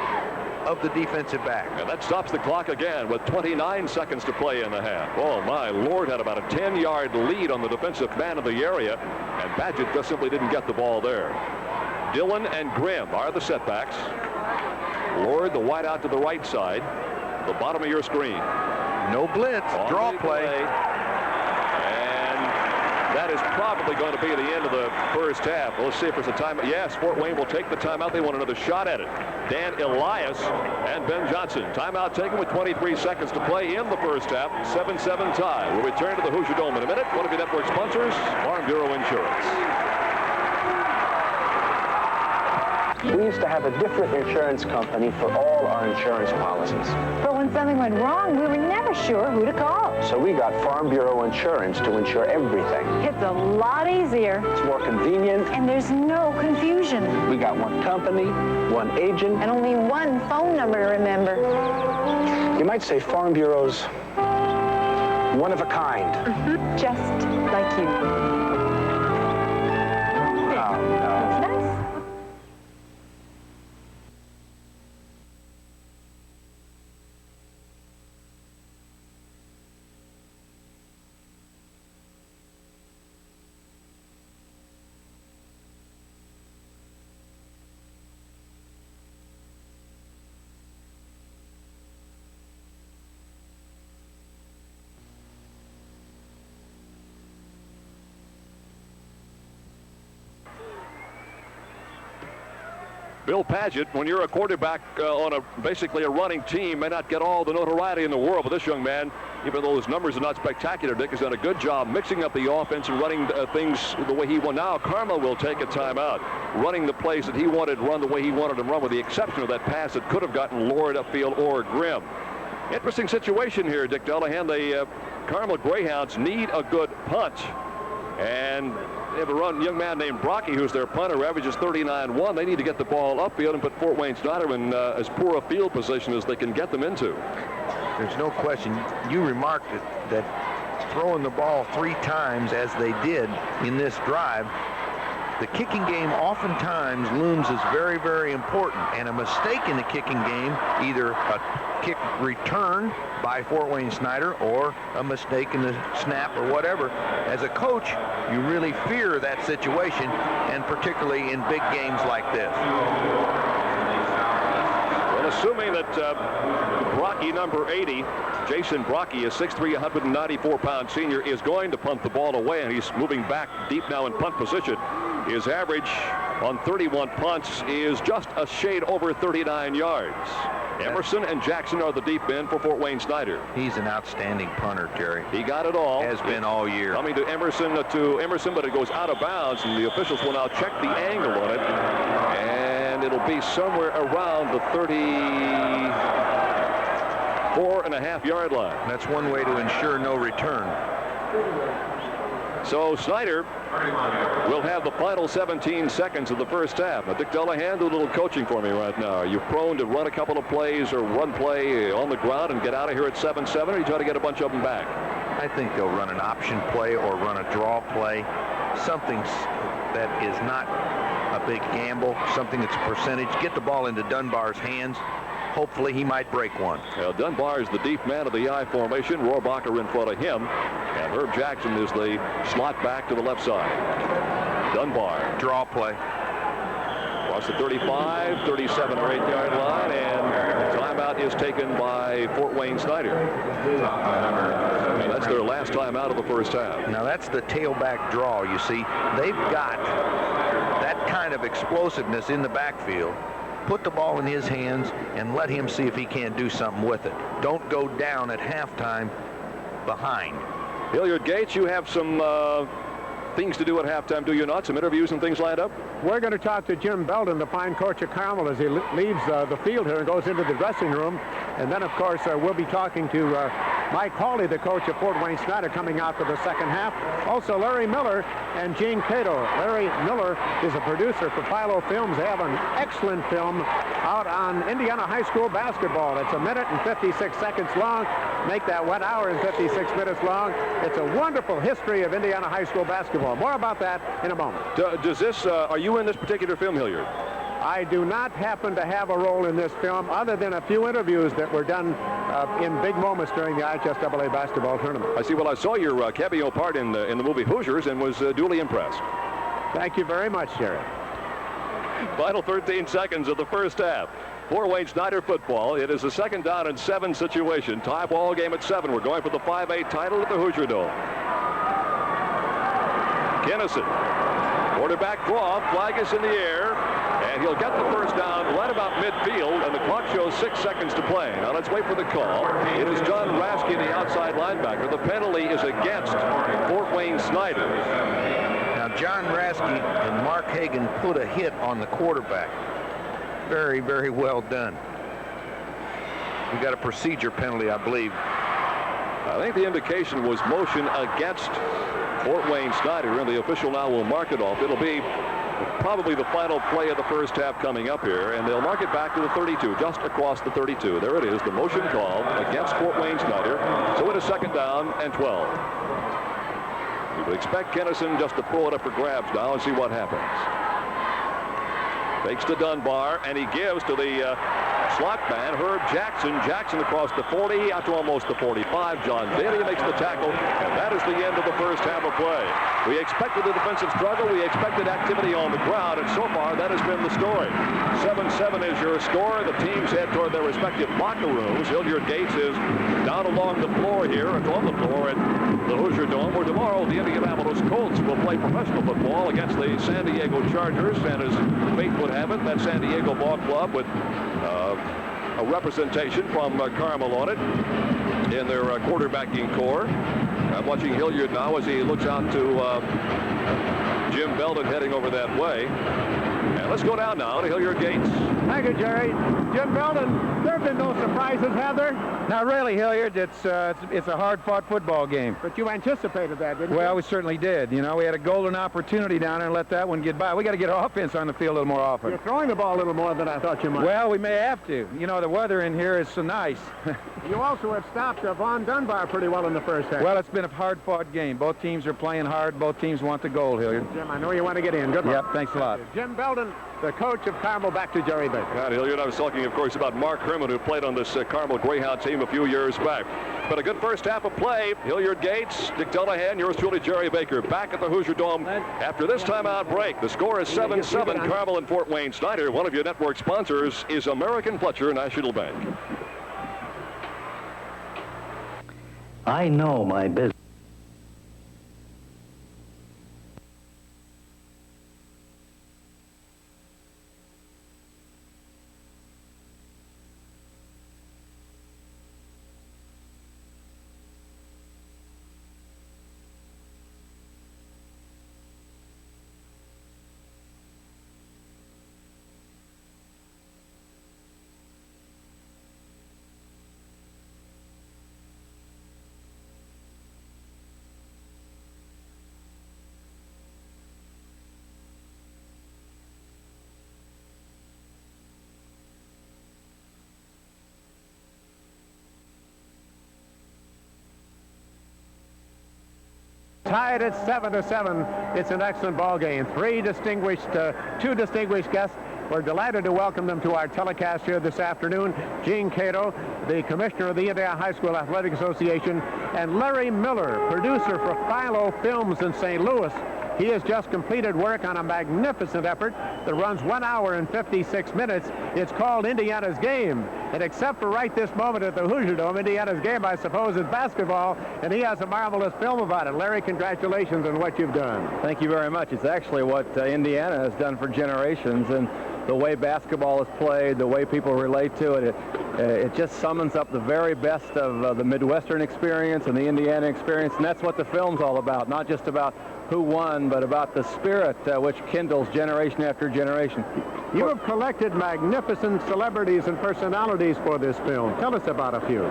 B: of the defensive back.
A: And that stops the clock again with 29 seconds to play in the half. Oh my, Lord had about a 10-yard lead on the defensive man of the area, and Padgett just simply didn't get the ball there. Dillon and Grimm are the setbacks. Lord, the wide out to the right side, the bottom of your screen.
B: No blitz, draw play.
A: And that is probably going to be the end of the first half. Let's see if there's a timeout. Yes, Fort Wayne will take the timeout. They want another shot at it. Dan Elias and Ben Johnson. Timeout taken with 23 seconds to play in the first half. 7-7 tie. We'll return to the Hoosier Dome in a minute. One of your network sponsors, Farm Bureau Insurance.
C: We used to have a different insurance company for all our insurance policies.
E: But when something went wrong, we were never sure who to call.
C: So we got Farm Bureau Insurance to insure everything.
E: It's a lot easier.
C: It's more convenient.
E: And there's no confusion.
C: We got one company, one agent.
E: And only one phone number to remember.
C: You might say Farm Bureau's one of a kind.
E: Mm-hmm. Just like you.
A: Bill Padgett, when you're a quarterback on basically a running team, may not get all the notoriety in the world, but this young man, even though his numbers are not spectacular, Dick, has done a good job mixing up the offense and running things the way he wants. Now Carmel will take a timeout, running the plays that he wanted, run the way he wanted them run, with the exception of that pass that could have gotten Lord upfield or Grimm. Interesting situation here, Dick Delahan. The Carmel Greyhounds need a good punch, and they have a young man named Brocky, who's their punter, who averages 39-1. They need to get the ball upfield and put Fort Wayne Snyder in as poor a field position as they can get them into.
B: There's no question. You remarked that throwing the ball 3 times, as they did in this drive, the kicking game oftentimes looms as very, very important. And a mistake in the kicking game, either a kick return by Fort Wayne Snyder or a mistake in the snap or whatever, as a coach, you really fear that situation, and particularly in big games like this.
A: Well, assuming that Brocky, number 80, Jason Brocky, a 6'3", 194-pound senior, is going to punt the ball away, and he's moving back deep now in punt position. His average on 31 punts is just a shade over 39 yards. Emerson and Jackson are the deep men for Fort Wayne Snyder.
B: He's an outstanding punter, Jerry.
A: He got it all.
B: Has been all year.
A: Coming to Emerson, but it goes out of bounds, and the officials will now check the angle on it, and it'll be somewhere around the 34.5-yard line.
B: That's one way to ensure no return.
A: So Snyder will have the final 17 seconds of the first half. Now, Dick Delahan, do a little coaching for me right now. Are you prone to run a couple of plays or run play on the ground and get out of here at 7-7, or you try to get a bunch of them back?
B: I think they'll run an option play or run a draw play, something that is not a big gamble, something that's a percentage. Get the ball into Dunbar's hands. Hopefully he might break one.
A: Well, Dunbar is the deep man of the I formation. Rohrbacher in front of him. And Herb Jackson is the slot back to the left side. Dunbar.
B: Draw play.
A: Across the 35, 37 or 8-yard line, and timeout is taken by Fort Wayne Snyder. And that's their last timeout of the first half.
B: Now that's the tailback draw, you see. They've got that kind of explosiveness in the backfield. Put the ball in his hands and let him see if he can't do something with it. Don't go down at halftime behind.
A: Hilliard Gates, you have some things to do at halftime, do you not? Some interviews and things lined up?
D: We're going to talk to Jim Belden, the fine coach of Carmel, as he leaves the field here and goes into the dressing room. And then, of course, we'll be talking to Mike Hawley, the coach of Fort Wayne Snyder, coming out for the second half. Also, Larry Miller and Gene Cato. Larry Miller is a producer for Philo Films. They have an excellent film out on Indiana high school basketball. It's 1 minute and 56 seconds long. Make that 1 hour and 56 minutes long. It's a wonderful history of Indiana high school basketball. More about that in a moment.
A: Does this, are you in this particular film, Hilliard?
D: I do not happen to have a role in this film, other than a few interviews that were done in big moments during the IHSAA basketball tournament.
A: I see. Well, I saw your cameo part in the movie Hoosiers and was duly impressed.
D: Thank you very much, Jerry.
A: Final 13 seconds of the first half. Fort Wayne Snyder football. It is a 2nd down and 7 situation. Tie ball game at 7. We're going for the 5A title at the Hoosier Dome. Kinnison. Quarterback draw. Flag is in the air. And he'll get the first down right about midfield, and the clock shows 6 seconds to play. Now let's wait for the call. It is John Rasky, the outside linebacker. The penalty is against Fort Wayne Snyder.
B: Now John Rasky and Mark Hagan put a hit on the quarterback. Very, very well done. We got a procedure penalty, I believe.
A: I think the indication was motion against Fort Wayne Snyder, and the official now will mark it off. It'll be probably the final play of the first half coming up here, and they'll mark it back to the 32, just across the 32. There it is, the motion call against Fort Wayne Snyder. So it is 2nd down and 12. We would expect Kinnison just to throw it up for grabs now and see what happens. Fakes to Dunbar, and he gives to the slot man, Herb Jackson. Jackson across the 40, out to almost the 45. John Daly makes the tackle, and that is the end of the first half of play. We expected a defensive struggle. We expected activity on the ground, and so far that has been the story. 7-7 7 is your score. The teams head toward their respective locker rooms. Hilliard Gates is down along the floor here, and on the floor at the Hoosier Dome, where tomorrow the Indianapolis Colts will play professional football against the San Diego Chargers. And as fate would have it, that San Diego ball club with a representation from Carmel on it in their quarterbacking core. I'm watching Hilliard now as he looks out to Jim Belden heading over that way. And let's go down now to Hilliard Gates.
D: Thank you, Jerry. Jim Belden, there have been no surprises, have there?
F: Not really, Hilliard. It's a hard-fought football game.
D: But you anticipated that, didn't you?
F: Well, we certainly did. You know, we had a golden opportunity down there and let that one get by. We got to get our offense on the field a little more often.
D: You're throwing the ball a little more than I thought you might.
F: Well, we may have to. You know, the weather in here is so nice.
D: You also have stopped Von Dunbar pretty well in the first half.
F: Well, it's been a hard-fought game. Both teams are playing hard. Both teams want the goal, Hilliard.
D: Jim, I know you want to get in. Good luck.
F: Yep, thanks a lot.
D: Jim Belden, the coach of Carmel, back to Jerry Baker.
A: God, Hilliard, I was talking, of course, about Mark Herman, who played on this Carmel Greyhound team a few years back. But a good first half of play. Hilliard Gates, Dick Delahan, yours truly, Jerry Baker, back at the Hoosier Dome after this timeout break. The score is 7-7, Carmel and Fort Wayne. Snyder, one of your network sponsors, is American Fletcher National Bank.
G: I know my business.
D: Tied at 7-7. It's an excellent ball game. Two distinguished guests. We're delighted to welcome them to our telecast here this afternoon. Gene Cato, the commissioner of the Indiana High School Athletic Association, and Larry Miller, producer for Philo Films in St. Louis. He has just completed work on a magnificent effort that runs 1 hour and 56 minutes. It's called Indiana's Game. And except for right this moment at the Hoosier Dome, Indiana's Game, I suppose, is basketball. And he has a marvelous film about it. Larry, congratulations on what you've done.
H: Thank you very much. It's actually what Indiana has done for generations. And the way basketball is played, the way people relate to it, it just summons up the very best of the Midwestern experience and the Indiana experience. And that's what the film's all about, not just about who won, but about the spirit which kindles generation after generation.
D: You have collected magnificent celebrities and personalities for this film. Tell us about a few.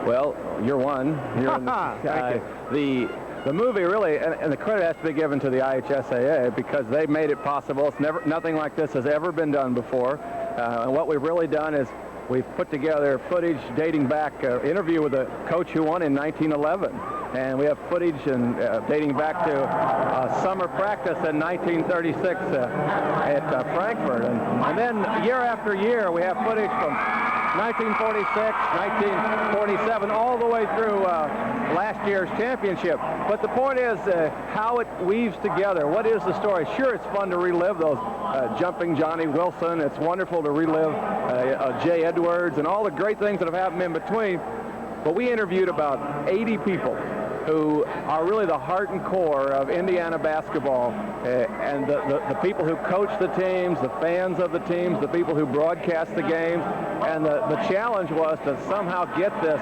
H: Well, you're one.
D: Thank you.
H: The movie really, and the credit has to be given to the IHSAA because they made it possible. It's nothing like this has ever been done before. And what we've really done is we've put together footage dating back, interview with a coach who won in 1911. And we have footage dating back to summer practice in 1936 at Frankfurt. And then year after year, we have footage from 1946, 1947, all the way through last year's championship. But the point is how it weaves together. What is the story? Sure, it's fun to relive those jumping Johnny Wilson. It's wonderful to relive Jay Edwards and all the great things that have happened in between. But we interviewed about 80 people who are really the heart and core of Indiana basketball, and the people who coach the teams, the fans of the teams, the people who broadcast the games. And the challenge was to somehow get this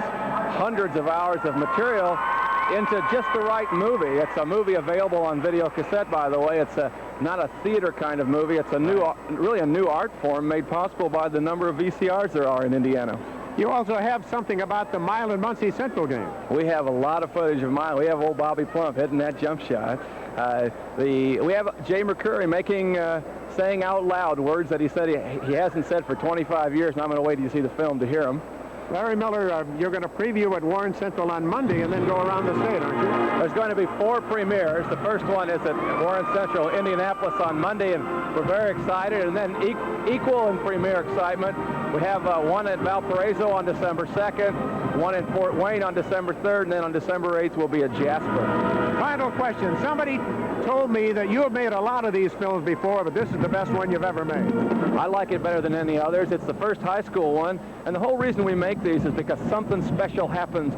H: hundreds of hours of material into just the right movie. It's a movie available on video cassette, by the way. It's not a theater kind of movie. It's really a new art form made possible by the number of VCRs there are in Indiana.
D: You also have something about the Milan Muncie Central game.
H: We have a lot of footage of Milan. We have old Bobby Plump hitting that jump shot. We have Jay McCurry saying out loud words that he said he hasn't said for 25 years, and I'm going to wait till you see the film to hear them.
D: Larry Miller, you're going to preview at Warren Central on Monday and then go around the state, aren't you?
H: There's going to be 4 premieres. The first one is at Warren Central, Indianapolis on Monday, and we're very excited. And then equal in premiere excitement, we have one at Valparaiso on December 2nd, one in Fort Wayne on December 3rd, and then on December 8th we'll be at Jasper.
D: final question. Somebody told me that you have made a lot of these films before, but this is the best one you've ever made.
H: I like it better than any others. It's the first high school one, and the whole reason we make these is because something special happens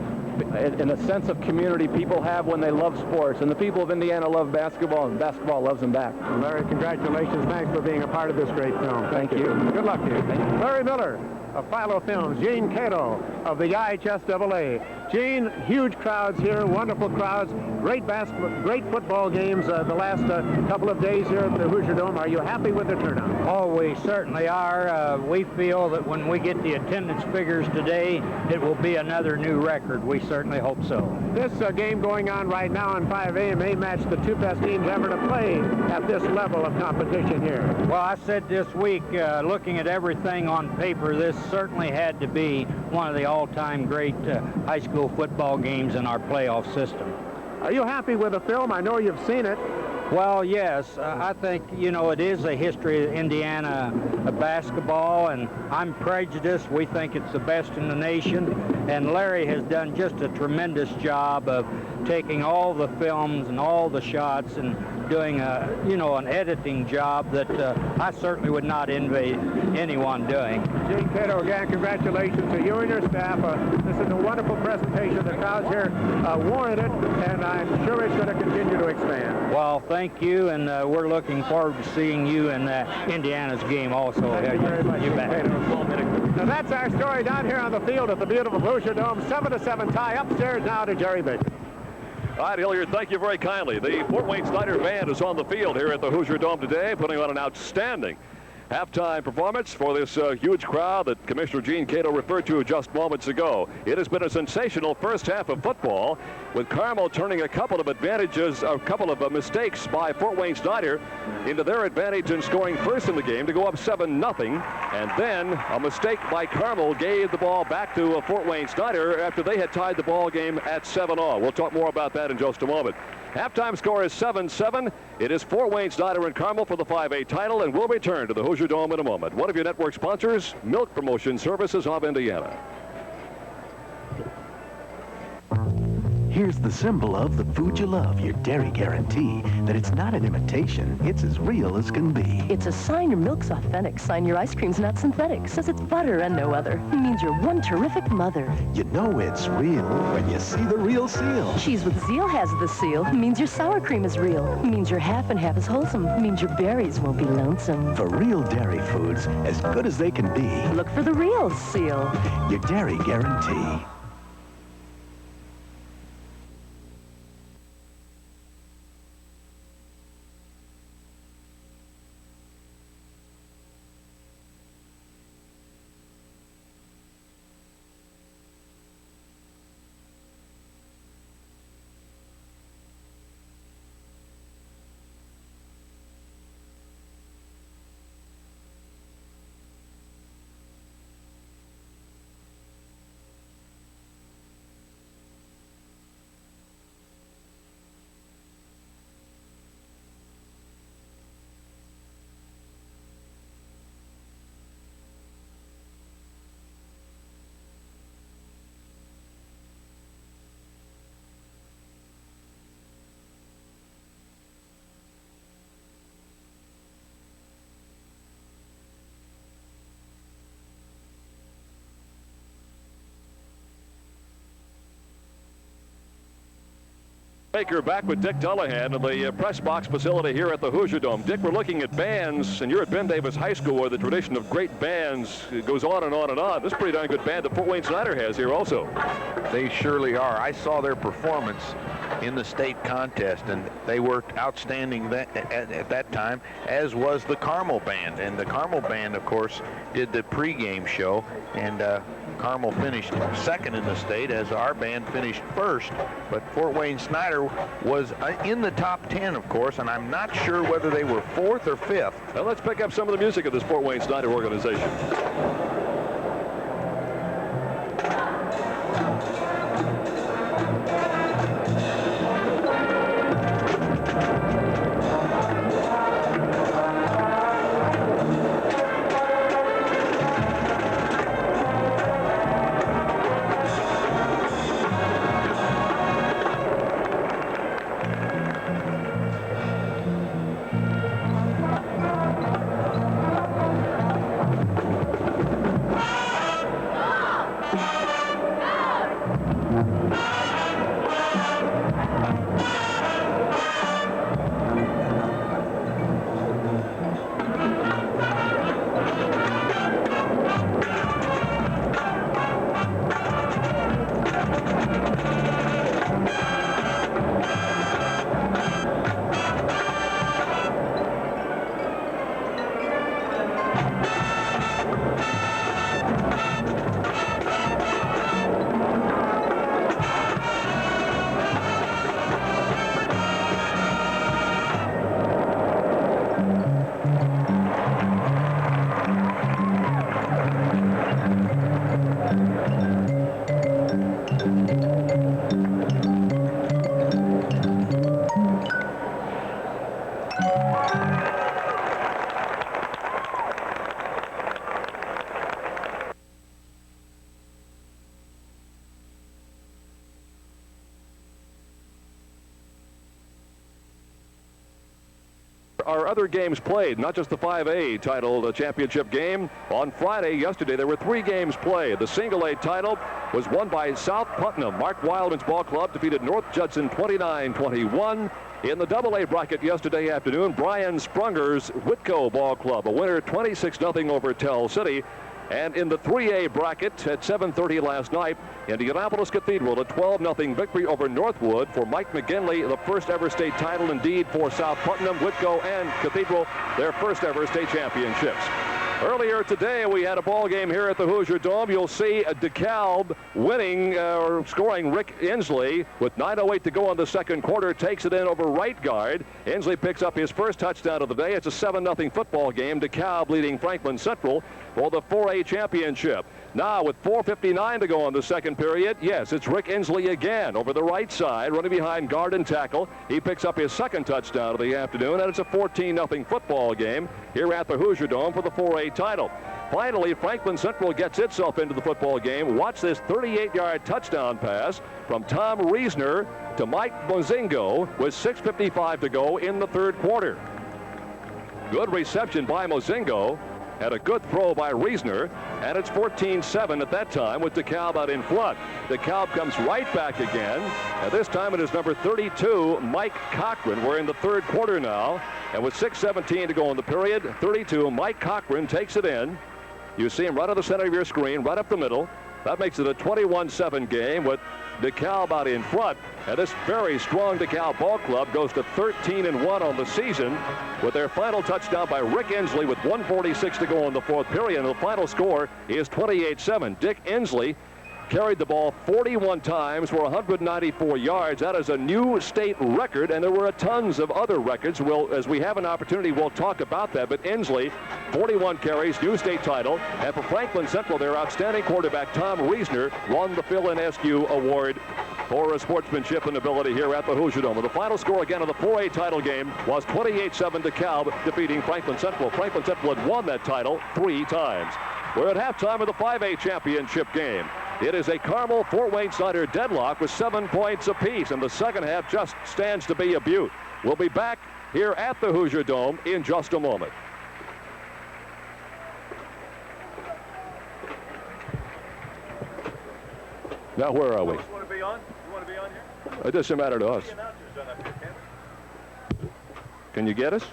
H: in a sense of community people have when they love sports, and the people of Indiana love basketball, and basketball loves them back.
D: Well, Larry, congratulations. Thanks for being a part of this great film.
H: Thank you.
D: Good luck to you. Larry Miller of Philo Films, Gene Cato of the IHSAA. Gene, huge crowds here, wonderful crowds, great basketball, great football games the last couple of days here at the Hoosier Dome. Are you happy with the turnout?
I: Oh, we certainly are. We feel that when we get the attendance figures today, it will be another new record. We certainly hope so.
D: This game going on right now in 5A may match the two best teams ever to play at this level of competition here.
I: Well, I said this week, looking at everything on paper, this certainly had to be one of the all-time great high school football games in our playoff system.
D: Are you happy with the film? I know you've seen it.
I: Well, yes. I think, you know, it is a history of Indiana basketball, and I'm prejudiced. We think it's the best in the nation, and Larry has done just a tremendous job of taking all the films and all the shots and doing an editing job that I certainly would not envy anyone doing.
D: Gene Cato, again, congratulations to you and your staff. This is a wonderful presentation. The crowds here warrant it, and I'm sure it's going to continue to expand.
I: Well, thank you, and we're looking forward to seeing you in Indiana's game also.
D: Thank you very much.
I: You bet.
D: Now that's our story down here on the field at the beautiful Hoosier Dome. 7-7 tie. Upstairs now to Jerry Bishop.
A: All right, Hilliard, thank you very kindly. The Fort Wayne Snyder Band is on the field here at the Hoosier Dome today, putting on an outstanding halftime performance for this huge crowd that Commissioner Gene Cato referred to just moments ago. It has been a sensational first half of football, with Carmel turning a couple of mistakes by Fort Wayne Snyder into their advantage and scoring first in the game to go up 7-0. And then a mistake by Carmel gave the ball back to Fort Wayne Snyder after they had tied the ball game at 7-all. We'll talk more about that in just a moment. Halftime score is 7-7. It is Fort Wayne Snyder and Carmel for the 5A title, and we'll return to the Hoosier Dome in a moment. One of your network sponsors, Milk Promotion Services of Indiana.
J: Here's the symbol of the food you love, your dairy guarantee, that it's not an imitation, it's as real as can be.
K: It's a sign your milk's authentic, sign your ice cream's not synthetic, says it's butter and no other. It means you're one terrific mother.
J: You know it's real when you see the real seal.
K: Cheese with Zeal has the seal, means your sour cream is real, means your half and half is wholesome, means your berries won't be lonesome.
J: For real dairy foods, as good as they can be,
K: look for the real seal.
J: Your dairy guarantee.
A: Baker back with Dick Dullahan in the press box facility here at the Hoosier Dome. Dick, we're looking at bands, and you're at Ben Davis High School, where the tradition of great bands goes on and on and on. This is a pretty darn good band that Fort Wayne Snyder has here also.
B: They surely are. I saw their performance in the state contest, and they worked outstanding at that time, as was the Carmel band. And the Carmel band, of course, did the pregame show, and Carmel finished second in the state, as our band finished first. But Fort Wayne Snyder was in the top 10, of course, and I'm not sure whether they were fourth or fifth.
A: Well, let's pick up some of the music of this Fort Wayne Snyder organization. are other games played, not just the 5A title championship game. On Friday, yesterday, there were 3 games played. The single A title was won by South Putnam. Mark Wildman's ball club defeated North Judson 29-21. In the AA bracket yesterday afternoon, Brian Sprunger's Whitco ball club, a winner 26-0 over Tell City. And in the 3A bracket at 7:30 last night, Indianapolis Cathedral, a 12-0 victory over Northwood for Mike McGinley, the first ever state title indeed for South Putnam. Whitco and Cathedral, their first ever state championships. Earlier today, we had a ball game here at the Hoosier Dome. You'll see DeKalb winning or scoring Rick Inslee with 9:08 to go in the second quarter. Takes it in over right guard. Inslee picks up his first touchdown of the day. It's a 7-0 football game. DeKalb leading Franklin Central for the 4A championship. Now with 4:59 to go in the second period, yes, it's Rick Inslee again over the right side, running behind guard and tackle. He picks up his second touchdown of the afternoon, and it's a 14-0 football game here at the Hoosier Dome for the 4A title. Finally, Franklin Central gets itself into the football game. Watch this 38-yard touchdown pass from Tom Reesner to Mike Mozingo with 6:55 to go in the third quarter. Good reception by Mozingo. Had a good throw by Reesner, and it's 14-7 at that time with DeKalb out in front. DeKalb comes right back again, and this time it is number 32, Mike Cochran. We're in the third quarter now, and with 6:17 to go in the period, 32, Mike Cochran takes it in. You see him right on the center of your screen, right up the middle. That makes it a 21-7 game with DeKalb out in front. And this very strong DeKalb ball club goes to 13-1 on the season with their final touchdown by Rick Inslee with 1:46 to go in the fourth period. And the final score is 28-7. Dick Inslee carried the ball 41 times for 194 yards. That is a new state record, and there were tons of other records. As we have an opportunity, we'll talk about that. But Inslee, 41 carries, new state title. And for Franklin Central, their outstanding quarterback, Tom Reesner, won the Phil Inescu Award for sportsmanship and ability here at the Hoosier Dome. The final score again of the 4A title game was 28-7 DeKalb defeating Franklin Central. Franklin Central had won that title 3 times. We're at halftime of the 5A championship game. It is a Carmel-Fort Wayne Snyder deadlock with 7 points apiece, and the second half just stands to be a beaut. We'll be back here at the Hoosier Dome in just a moment. Now, where are we?
L: You want to be on? You want to be on here?
A: It doesn't matter to us. Can you get us?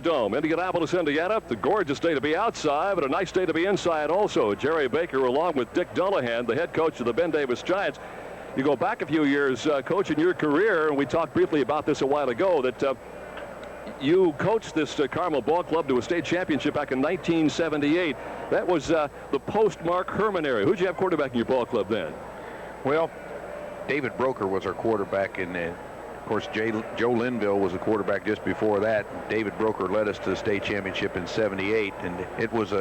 A: Dome, Indianapolis, Indiana. The gorgeous day to be outside, but a nice day to be inside also. Jerry Baker along with Dick Dullahan, the head coach of the Ben Davis Giants. You go back a few years, Coach, in your career, and we talked briefly about this a while ago, that you coached this Carmel ball club to a state championship back in 1978. That was the post-Mark Herman era. Who'd you have quarterback in your ball club then?
B: Well, David Broker was our quarterback in the Of course, Joe Linville was the quarterback just before that. David Broker led us to the state championship in '78, and it was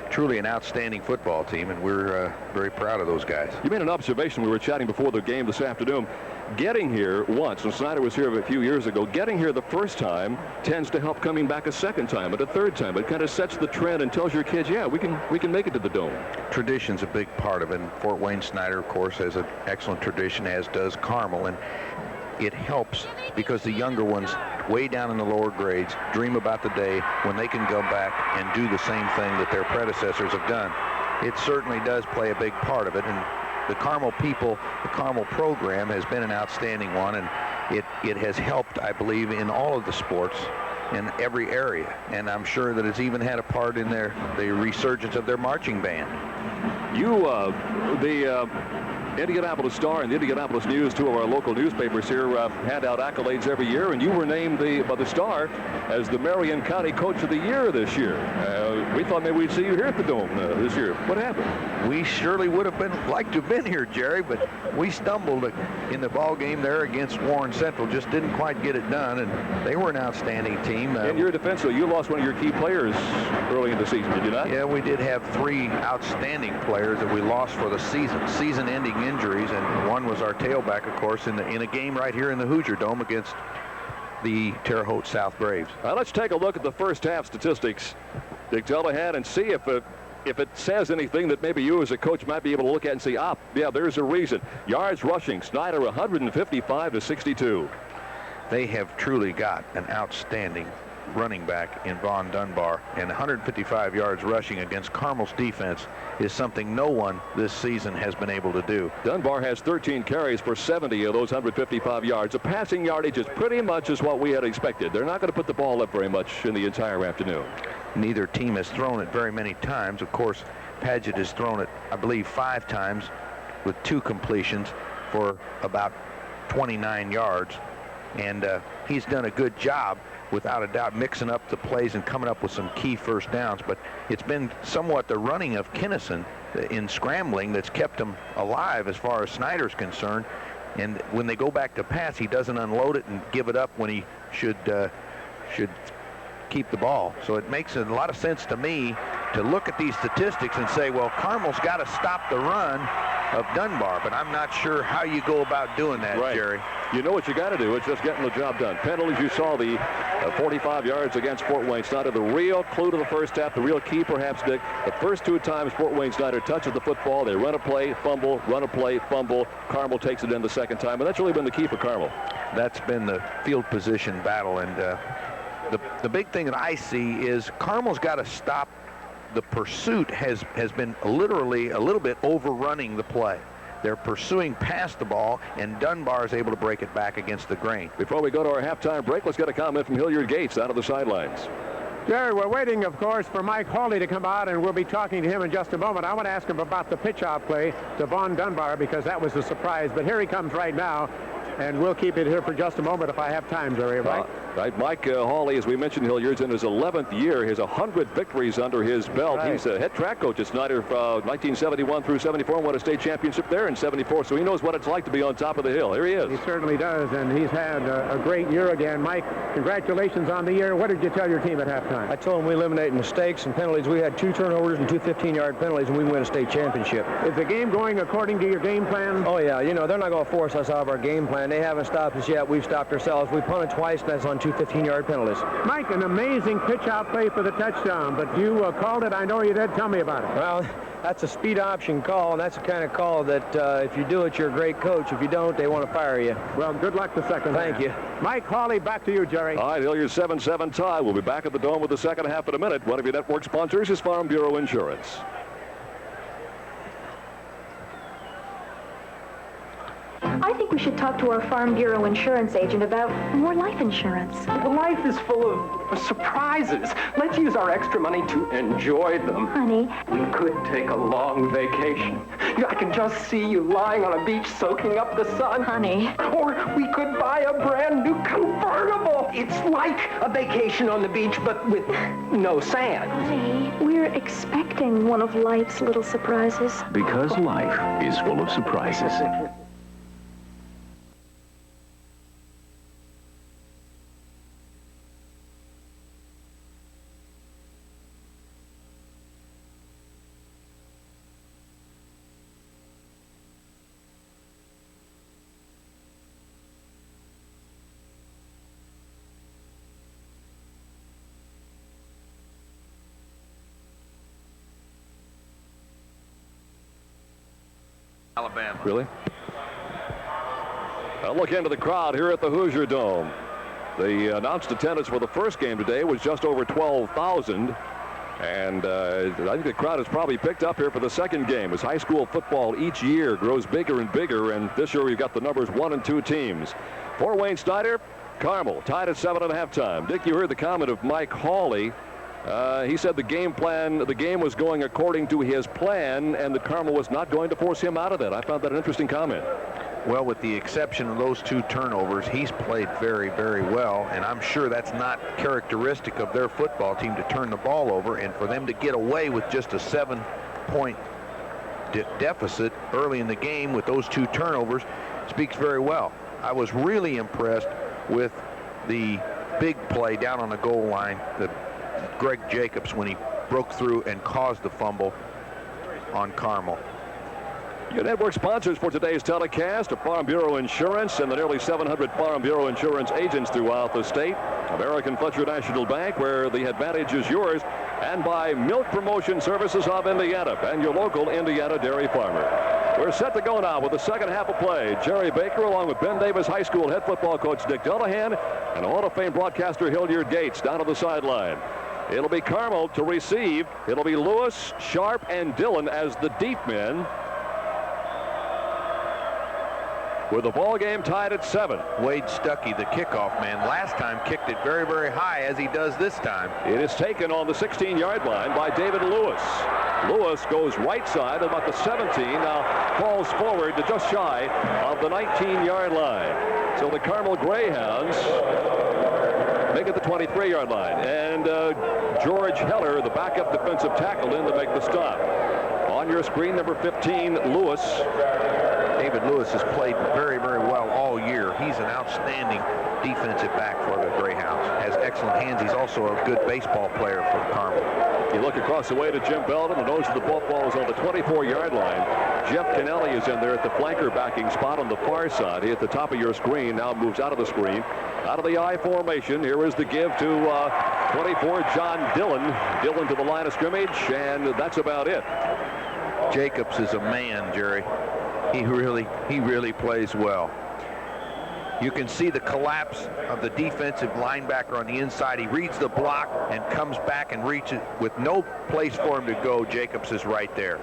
B: truly an outstanding football team, and we're very proud of those guys.
A: You made an observation. We were chatting before the game this afternoon. Getting here once, and Snyder was here a few years ago, getting here the first time tends to help coming back a second time and a third time. It kind of sets the trend and tells your kids, yeah, we can make it to the Dome.
B: Tradition's a big part of it. And Fort Wayne Snyder, of course, has an excellent tradition, as does Carmel. And it helps because the younger ones way down in the lower grades dream about the day when they can go back and do the same thing that their predecessors have done. It certainly does play a big part of it, and the Carmel people, the Carmel program has been an outstanding one, and it has helped, I believe, in all of the sports in every area, and I'm sure that it's even had a part in the resurgence of their marching band.
A: The Indianapolis Star and the Indianapolis News, two of our local newspapers here, hand out accolades every year, and you were named by the Star as the Marion County Coach of the Year this year. We thought maybe we'd see you here at the Dome this year. What happened?
B: We surely would have liked to have been here, Jerry, but we stumbled in the ball game there against Warren Central. Just didn't quite get it done, and they were an outstanding team.
A: In your defense, though, you lost one of your key players early in the season, did you not?
B: Yeah, we did have 3 outstanding players that we lost for the season-ending injuries, and one was our tailback, of course, in a game right here in the Hoosier Dome against the Terre Haute South Braves.
A: Now let's take a look at the first half statistics, Dick Telehan, and see if it says anything that maybe you as a coach might be able to look at and see, yeah, there's a reason. Yards rushing, Snyder 155 to 62.
B: They have truly got an outstanding running back in Vaughn Dunbar, and 155 yards rushing against Carmel's defense is something no one this season has been able to do.
A: Dunbar has 13 carries for 70 of those 155 yards. The passing yardage is pretty much as what we had expected. They're not going to put the ball up very much in the entire afternoon.
B: Neither team has thrown it very many times. Of course, Paget has thrown it, I believe, 5 times with 2 completions for about 29 yards, and he's done a good job, without a doubt, mixing up the plays and coming up with some key first downs. But it's been somewhat the running of Kinnison in scrambling that's kept him alive as far as Snyder's concerned. And when they go back to pass, he doesn't unload it and give it up when he should keep the ball. So it makes a lot of sense to me to look at these statistics and say, well, Carmel's got to stop the run of Dunbar, but I'm not sure how you go about doing that,
A: right,
B: Jerry.
A: You know what you got to do. It's just getting the job done. Penalties, you saw the 45 yards against Fort Wayne Snyder. The real clue to the first half, the real key perhaps, Dick, the first 2 times Fort Wayne Snyder touches the football, they run a play, fumble, run a play, fumble. Carmel takes it in the second time, and that's really been the key for Carmel.
B: That's been the field position battle, and the big thing that I see is Carmel's got to stop. The pursuit has been literally a little bit overrunning the play. They're pursuing past the ball, and Dunbar is able to break it back against the grain.
A: Before we go to our halftime break, let's get a comment from Hilliard Gates out of the sidelines.
D: Jerry, we're waiting, of course, for Mike Hawley to come out, and we'll be talking to him in just a moment. I want to ask him about the pitch-out play to Vaughn Dunbar, because that was a surprise. But here he comes right now, and we'll keep it here for just a moment if I have time, Jerry, right?
A: Right. Mike Hawley, as we mentioned, Hilliard's in his 11th year, his 100 victories under his belt.
D: Right.
A: He's a head track coach at Snyder 1971 through 74, and won a state championship there in 74, so he knows what it's like to be on top of the hill. Here he is.
D: He certainly does, and he's had a great year again. Mike, congratulations on the year. What did you tell your team at halftime?
M: I told them we eliminated mistakes and penalties. We had 2 turnovers and 2 15-yard penalties, and we win a state championship.
D: Is the game going according to your game plan?
M: Oh, yeah. You know, they're not going to force us out of our game plan. They haven't stopped us yet. We've stopped ourselves. We punted twice, and that's on 2 15-yard penalties.
D: Mike, an amazing pitch-out play for the touchdown, but you called it. I know you did. Tell me about it.
M: Well, that's a speed option call, and that's the kind of call that if you do it, you're a great coach. If you don't, they want to fire you.
D: Well, good luck the second half.
M: Thank you.
D: Mike Hawley, back to you, Jerry.
A: All right, Hilliard's 7-7 tie. We'll be back at the Dome with the second half in a minute. One of your network sponsors is Farm Bureau Insurance.
E: I think we should talk to our Farm Bureau insurance agent about more life insurance.
N: Life is full of surprises. Let's use our extra money to enjoy them.
E: Honey.
N: We could take a long vacation. I can just see you lying on a beach soaking up the sun.
E: Honey.
N: Or we could buy a brand new convertible. It's like a vacation on the beach, but with no sand.
E: Honey, we're expecting one of life's little surprises.
J: Because life is full of surprises.
B: Alabama.
A: Really? I'll look into the crowd here at the Hoosier Dome. The announced attendance for the first game today was just over 12,000. And I think the crowd has probably picked up here for the second game as high school football each year grows bigger and bigger. And this year we've got the numbers 1 and 2 teams. Fort Wayne Snyder Carmel tied at 7 at halftime. Dick, you heard the comment of Mike Hawley. He said the game was going according to his plan, and that Carmel was not going to force him out of that. I found that an interesting comment.
B: Well, with the exception of those 2 turnovers, he's played very, very well, and I'm sure that's not characteristic of their football team to turn the ball over, and for them to get away with just a 7-point deficit early in the game with those 2 turnovers speaks very well. I was really impressed with the big play down on the goal line that Greg Jacobs, when he broke through and caused the fumble on Carmel.
A: Your network sponsors for today's telecast are Farm Bureau Insurance and the nearly 700 Farm Bureau Insurance agents throughout the state. American Fletcher National Bank, where the advantage is yours. And by Milk Promotion Services of Indiana and your local Indiana dairy farmer. We're set to go now with the second half of play. Jerry Baker, along with Ben Davis High School head football coach Dick Dullahan and Hall of Fame broadcaster Hilliard Gates down on the sideline. It'll be Carmel to receive. It'll be Lewis, Sharp, and Dillon as the deep men, with the ball game tied at 7.
B: Wade Stuckey, the kickoff man, last time kicked it very, very high, as he does this time.
A: It is taken on the 16-yard line by David Lewis. Lewis goes right side about the 17, now falls forward to just shy of the 19-yard line. So the Carmel Greyhounds make it the 23-yard line. And George Heller, the backup defensive tackle, in to make the stop. On your screen, number 15, Lewis.
B: David Lewis has played very, very well all year. He's an outstanding defensive back for the Greyhounds. Has excellent hands. He's also a good baseball player for Carmel.
A: You look across the way to Jim Belden, and those are the football is on the 24-yard line. Jeff Kennelly is in there at the flanker backing spot on the far side. He at the top of your screen now moves out of the screen. Out of the I formation, here is the give to 24, John Dillon. Dillon to the line of scrimmage, and that's about it.
B: Jacobs is a man, Jerry. He really plays well. You can see the collapse of the defensive linebacker on the inside. He reads the block and comes back and reaches with no place for him to go. Jacobs is right there.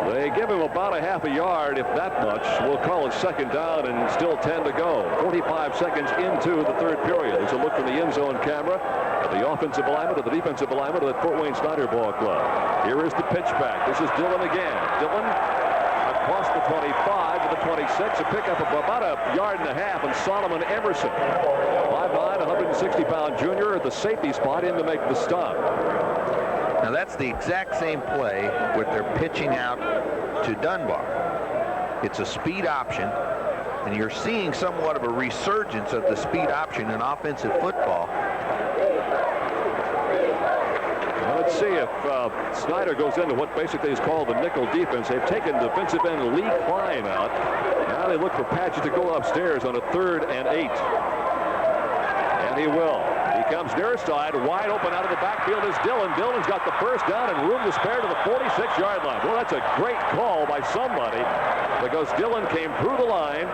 A: They give him about a half a yard, if that much. We'll call it second down and still 10 to go. 45 seconds into the third period. There's a look from the end zone camera at the offensive alignment, of the defensive alignment of the Fort Wayne Snyder Ball Club. Here is the pitch back. This is Dillon again. Dillon across the 25 to the 26. A pickup of about a yard and a half, and Solomon Emerson, 5'9", 160-pound junior, at the safety spot in to make the stop.
B: Now that's the exact same play where they're pitching out to Dunbar. It's a speed option, and you're seeing somewhat of a resurgence of the speed option in offensive football.
A: Well, let's see if Snyder goes into what basically is called the nickel defense. They've taken defensive end Lee Klein out. Now they look for Patchett to go upstairs on a 3rd and 8. And he will. He comes near side, wide open out of the backfield is Dillon. Dillon's got the first down and room to spare to the 46-yard line. Well, that's a great call by somebody, because Dillon came through the line,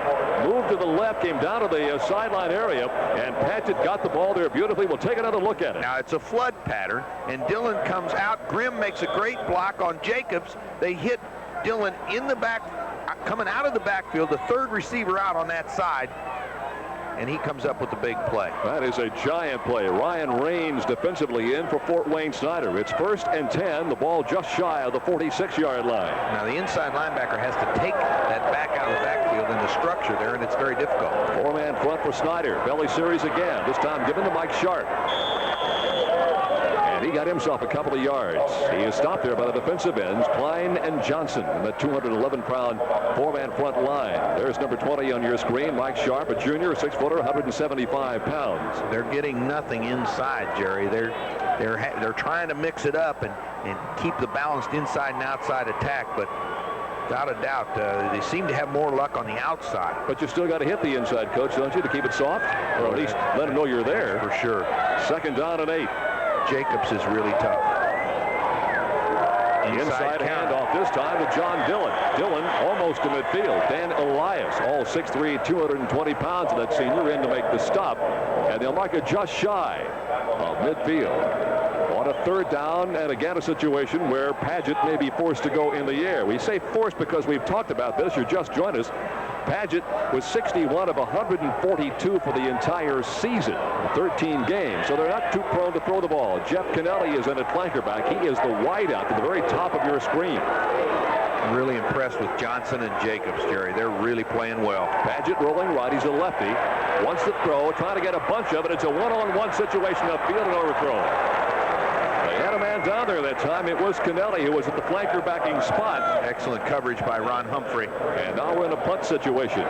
A: moved to the left, came down to the sideline area, and Patchett got the ball there beautifully. We'll take another look at it.
B: Now it's a flood pattern, and Dillon comes out. Grimm makes a great block on Jacobs. They hit Dillon in the back, coming out of the backfield, the 3rd receiver out on that side, and he comes up with the big play.
A: That is a giant play. Ryan Raines defensively in for Fort Wayne Snyder. It's 1st and 10, the ball just shy of the 46-yard line.
B: Now the inside linebacker has to take that back out of the backfield in the structure there, and it's very difficult.
A: 4-man front for Snyder. Belly series again, this time given to Mike Sharp. And he got himself a couple of yards. He is stopped there by the defensive ends, Klein and Johnson, in the 211-pound 4-man front line. There's number 20 on your screen, Mike Sharp, a junior, 6-footer, 175 pounds.
B: They're getting nothing inside, Jerry. They're trying to mix it up and keep the balanced inside and outside attack, but without a doubt, they seem to have more luck on the outside.
A: But you still got to hit the inside, Coach, don't you, to keep it soft? Or at least let them know you're there.
B: For sure.
A: 2nd down and 8.
B: Jacobs is really tough.
A: Inside handoff this time to John Dillon. Dillon almost to midfield. Dan Elias, all 6'3", 220 pounds, of that senior, in to make the stop. And they'll mark it just shy of midfield. on a 3rd down, and again a situation where Paget may be forced to go in the air. We say forced because we've talked about this. You just joined us. Paget was 61 of 142 for the entire season, 13 games, so they're not too prone to throw the ball. Jeff Kennelly is in at flanker back. He is the wideout to the very top of your screen.
B: I'm really impressed with Johnson and Jacobs, Jerry. They're really playing well.
A: Paget rolling right. He's a lefty. Wants to throw, trying to get a bunch of it. It's a one-on-one situation upfield and overthrown. They had a man down there that time. It was Kennelly who was at the flanker backing spot.
B: Excellent coverage by Ron Humphrey.
A: And now we're in a punt situation.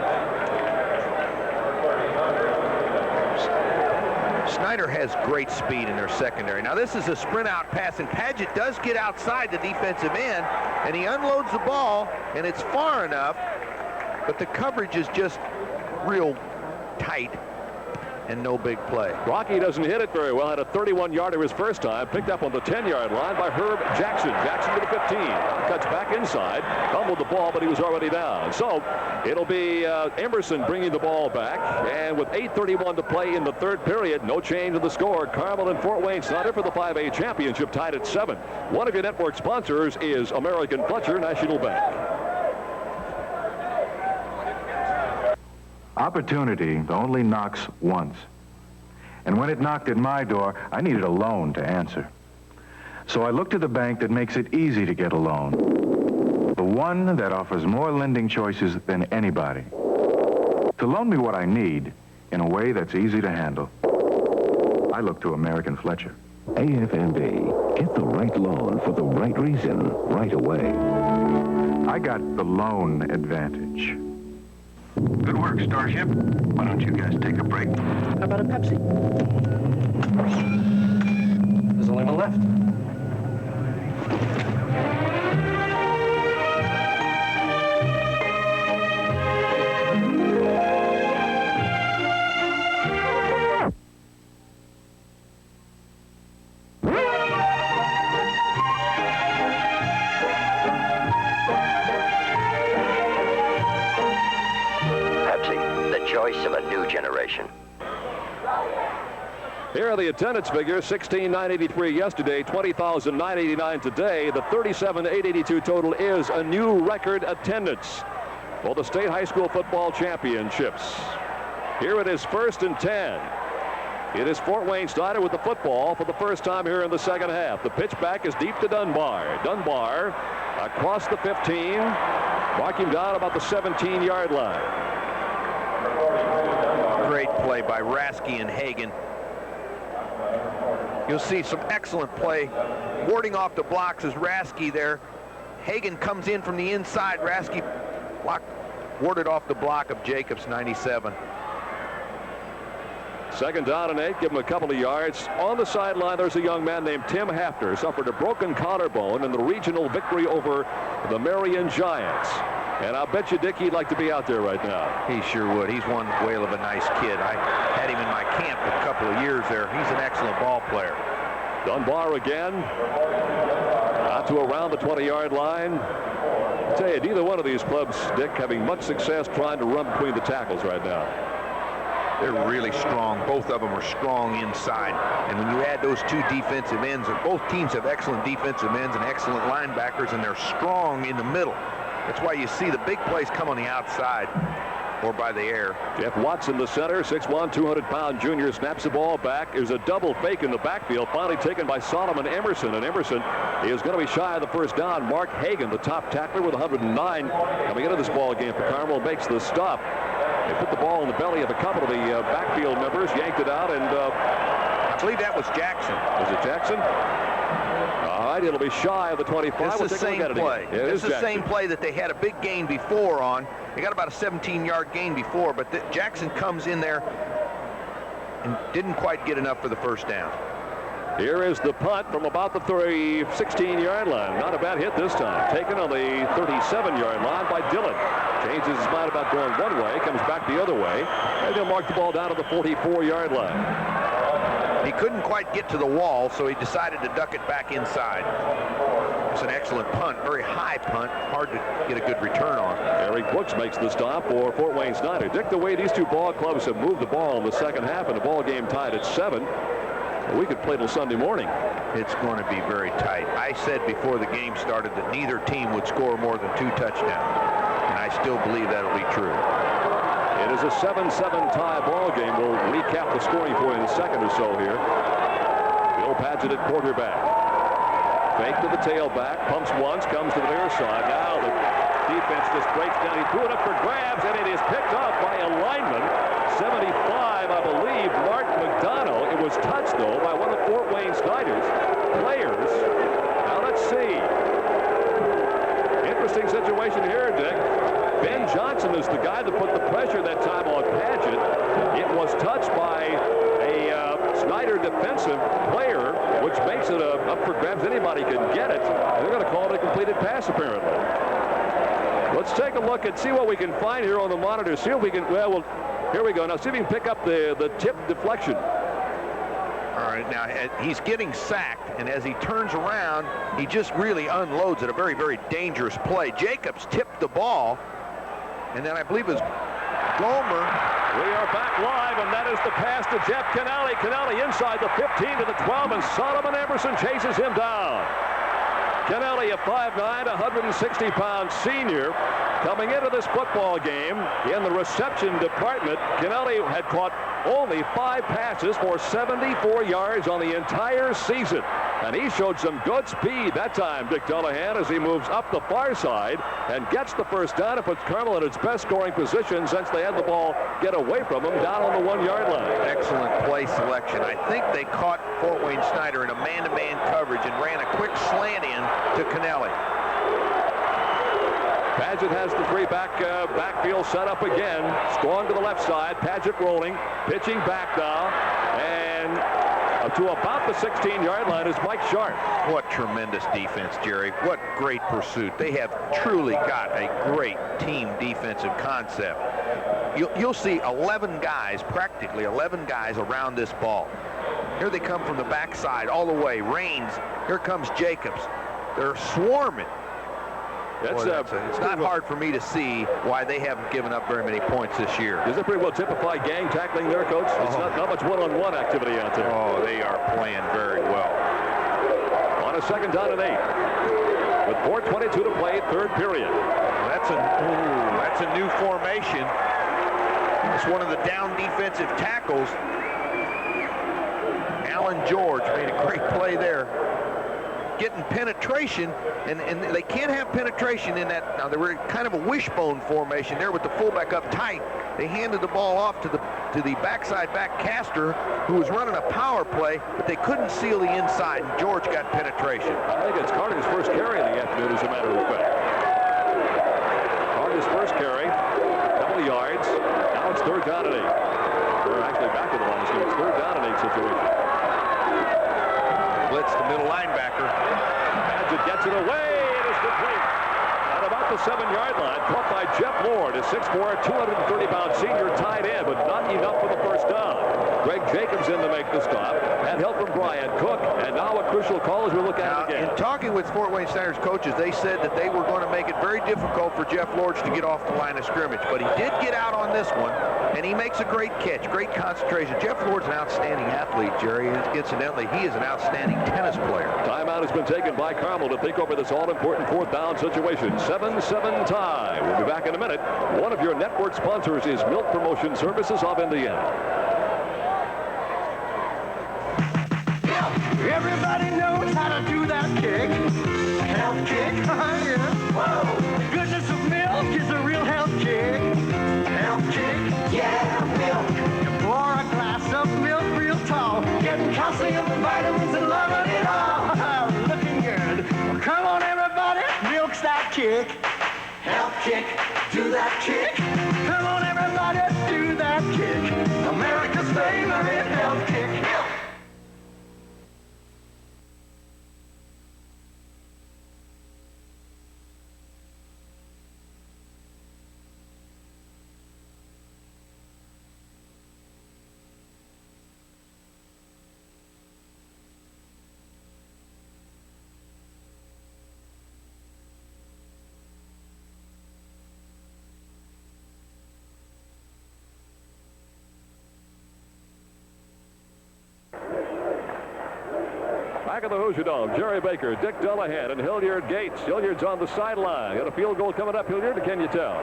B: Snyder has great speed in their secondary. Now this is a sprint out pass, and Paget does get outside the defensive end, and he unloads the ball, and it's far enough, but the coverage is just real tight and no big play.
A: Rocky doesn't hit it very well. Had a 31-yarder his first time. Picked up on the 10-yard line by Herb Jackson. Jackson to the 15. Cuts back inside. Fumbled the ball, but he was already down. So it'll be Emerson bringing the ball back. And with 8:31 to play in the 3rd period, no change in the score. Carmel and Fort Wayne Snyder for the 5A championship, tied at 7. One of your network sponsors is American Fletcher National Bank.
O: Opportunity only knocks once. And when it knocked at my door, I needed a loan to answer. So I looked to the bank that makes it easy to get a loan. The one that offers more lending choices than anybody. To loan me what I need in a way that's easy to handle. I look to American Fletcher.
J: AFNB. Get the right loan for the right reason right away.
O: I got the loan advantage.
P: Good work, Starship. Why don't you guys take a break?
Q: How about a Pepsi? There's only one left.
R: Choice of a new generation.
A: Here are the attendance figures. 16,983 yesterday, 20,989 today. The 37,882 total is a new record attendance for the state high school football championships. Here it is 1st and 10. It is Fort Wayne Snyder with the football for the first time here in the second half. The pitch back is deep to Dunbar. Dunbar across the 15. Mark him down about the 17-yard line.
B: Great play by Rasky and Hagan. You'll see some excellent play. Warding off the blocks is Rasky there. Hagan comes in from the inside. Rasky warded off the block of Jacobs, 97.
A: 2nd down and 8. Give him a couple of yards. On the sideline, there's a young man named Tim Hafner. Suffered a broken collarbone in the regional victory over the Marion Giants. And I'll bet you, Dick, he'd like to be out there right now.
B: He sure would. He's one whale of a nice kid. I had him in my camp a couple of years there. He's an excellent ball player.
A: Dunbar again. Out to around the 20-yard line. I tell you, neither one of these clubs, Dick, having much success trying to run between the tackles right now.
B: They're really strong. Both of them are strong inside. And when you add those two defensive ends, both teams have excellent defensive ends and excellent linebackers, and they're strong in the middle. That's why you see the big plays come on the outside or by the air.
A: Jeff Watson, the center, 6'1", 200-pound junior, snaps the ball back. There's a double fake in the backfield, finally taken by Solomon Emerson. And Emerson is going to be shy of the first down. Mark Hagan, the top tackler with 109, coming into this ball game for Carmel, makes the stop. They put the ball in the belly of a couple of the backfield members, yanked it out, and
B: I believe that was Jackson.
A: Was it Jackson? All right, it'll be shy of the 25.
B: This is the same play. This is the same play that they had a big gain before on. They got about a 17-yard gain before, but Jackson comes in there and didn't quite get enough for the first down.
A: Here is the punt from about the 16-yard line. Not a bad hit this time. Taken on the 37-yard line by Dillon. Changes his mind about going one way, comes back the other way, and he'll mark the ball down to the 44-yard line.
B: He couldn't quite get to the wall, so he decided to duck it back inside. It's an excellent punt, very high punt, hard to get a good return on.
A: Eric Brooks makes the stop for Fort Wayne Snyder. Dick, the way these two ball clubs have moved the ball in the second half and the ball game tied at 7, We could play till Sunday morning.
B: It's going to be very tight. I said before the game started that neither team would score more than 2 touchdowns, and I still believe that'll be true.
A: It is a 7-7 tie ball game. We'll recap the scoring for you in a second or so here. Bill Padgett at quarterback. Fake to the tailback, pumps once, comes to the near side. Now the defense just breaks down. He threw it up for grabs, and it is picked off by a lineman. 75, I believe, Mark McDonough. It was touched, though, by one of Fort Wayne Snyder's players. Now let's see. Interesting situation here, Dick. Ben Johnson is the guy that put the pressure that time on Padgett. It was touched by a Snyder defensive player, which makes it up for grabs. Anybody can get it. And they're going to call it a completed pass, apparently. Let's take a look and see what we can find here on the monitor. See if we can, well, here we go. Now see if we can pick up the tip deflection.
B: All right, now he's getting sacked, and as he turns around, he just really unloads at a very, very dangerous play. Jacobs tipped the ball, and then I believe it was Gomer.
A: We are back live, and that is the pass to Jeff Kennelly. Kennelly inside the 15 to the 12, and Solomon Emerson chases him down. Kennelly, a 5'9", 160-pound senior, coming into this football game in the reception department. Kennelly had caught only 5 passes for 74 yards on the entire season. And he showed some good speed that time, Dick Dullahan, as he moves up the far side and gets the first down. It puts Carmel in its best scoring position since they had the ball get away from him down on the 1-yard line.
B: Excellent play selection. I think they caught Fort Wayne Snyder in a man-to-man coverage and ran a quick slant in to Kennelly.
A: Padgett has the backfield set up again. Strong to the left side. Padgett rolling, pitching back now, and to about the 16-yard line is Mike Sharp.
B: What tremendous defense, Jerry. What great pursuit. They have truly got a great team defensive concept. You'll see 11 guys, practically 11 guys around this ball. Here they come from the backside all the way. Raines. Here comes Jacobs. They're swarming. It's not hard for me to see why they haven't given up very many points this year.
A: Does it pretty well typify gang tackling there, Coach? It's not much one-on-one activity out there.
B: Oh, they are playing very well.
A: On a 2nd down and 8. With 4:22 to play, 3rd period.
B: That's a new formation. It's one of the down defensive tackles. Alan George made a great play there. Getting penetration, and they can't have penetration in that. Now, they were kind of a wishbone formation there with the fullback up tight. They handed the ball off to the backside back Castor, who was running a power play, but they couldn't seal the inside, and George got penetration.
A: I think it's Carter's first carry of the afternoon, as a matter of fact. Carter's first carry, a couple of yards. Now it's 3rd down and 8. We're actually back to the line. It's 3rd down and 8 situation.
B: Blitz the middle linebacker.
A: Padgett gets it away. It is complete. At about the 7-yard line, caught by Jeff Lord, a 6'4", 230-pound senior tight end, but not enough for the first down. Greg Jacobs in to make the stop. Had help from Brian Cook, and now a crucial call as we look at it again.
B: In talking with Fort Wayne Snyder's coaches, they said that they were going to make it very difficult for Jeff Lords to get off the line of scrimmage, but he did get out on this one, and he makes a great catch, great concentration. Jeff Lord's an outstanding athlete, Jerry. Incidentally, he is an outstanding tennis player.
A: Timeout has been taken by Carmel to think over this all-important 4th down situation. 7-7 tie. We'll be back in a minute. One of your network sponsors is Milk Promotion Services of Indiana.
S: Everybody knows how to do that kick. Health kick. Yeah. Whoa. The goodness of milk is a real health kick. Health kick. Yeah, milk. You pour a glass of milk real tall, getting calcium and vitamins and loving it all. Looking good. Well, come on, everybody. Milk's that kick. Health kick. Do that kick. Come on, everybody. Do that kick. America's favorite health kick. Milk.
A: Back of the Hoosier Dome, Jerry Baker, Dick Dullahan, and Hilliard Gates. Hilliard's on the sideline. Got a field goal coming up, Hilliard, or can you tell?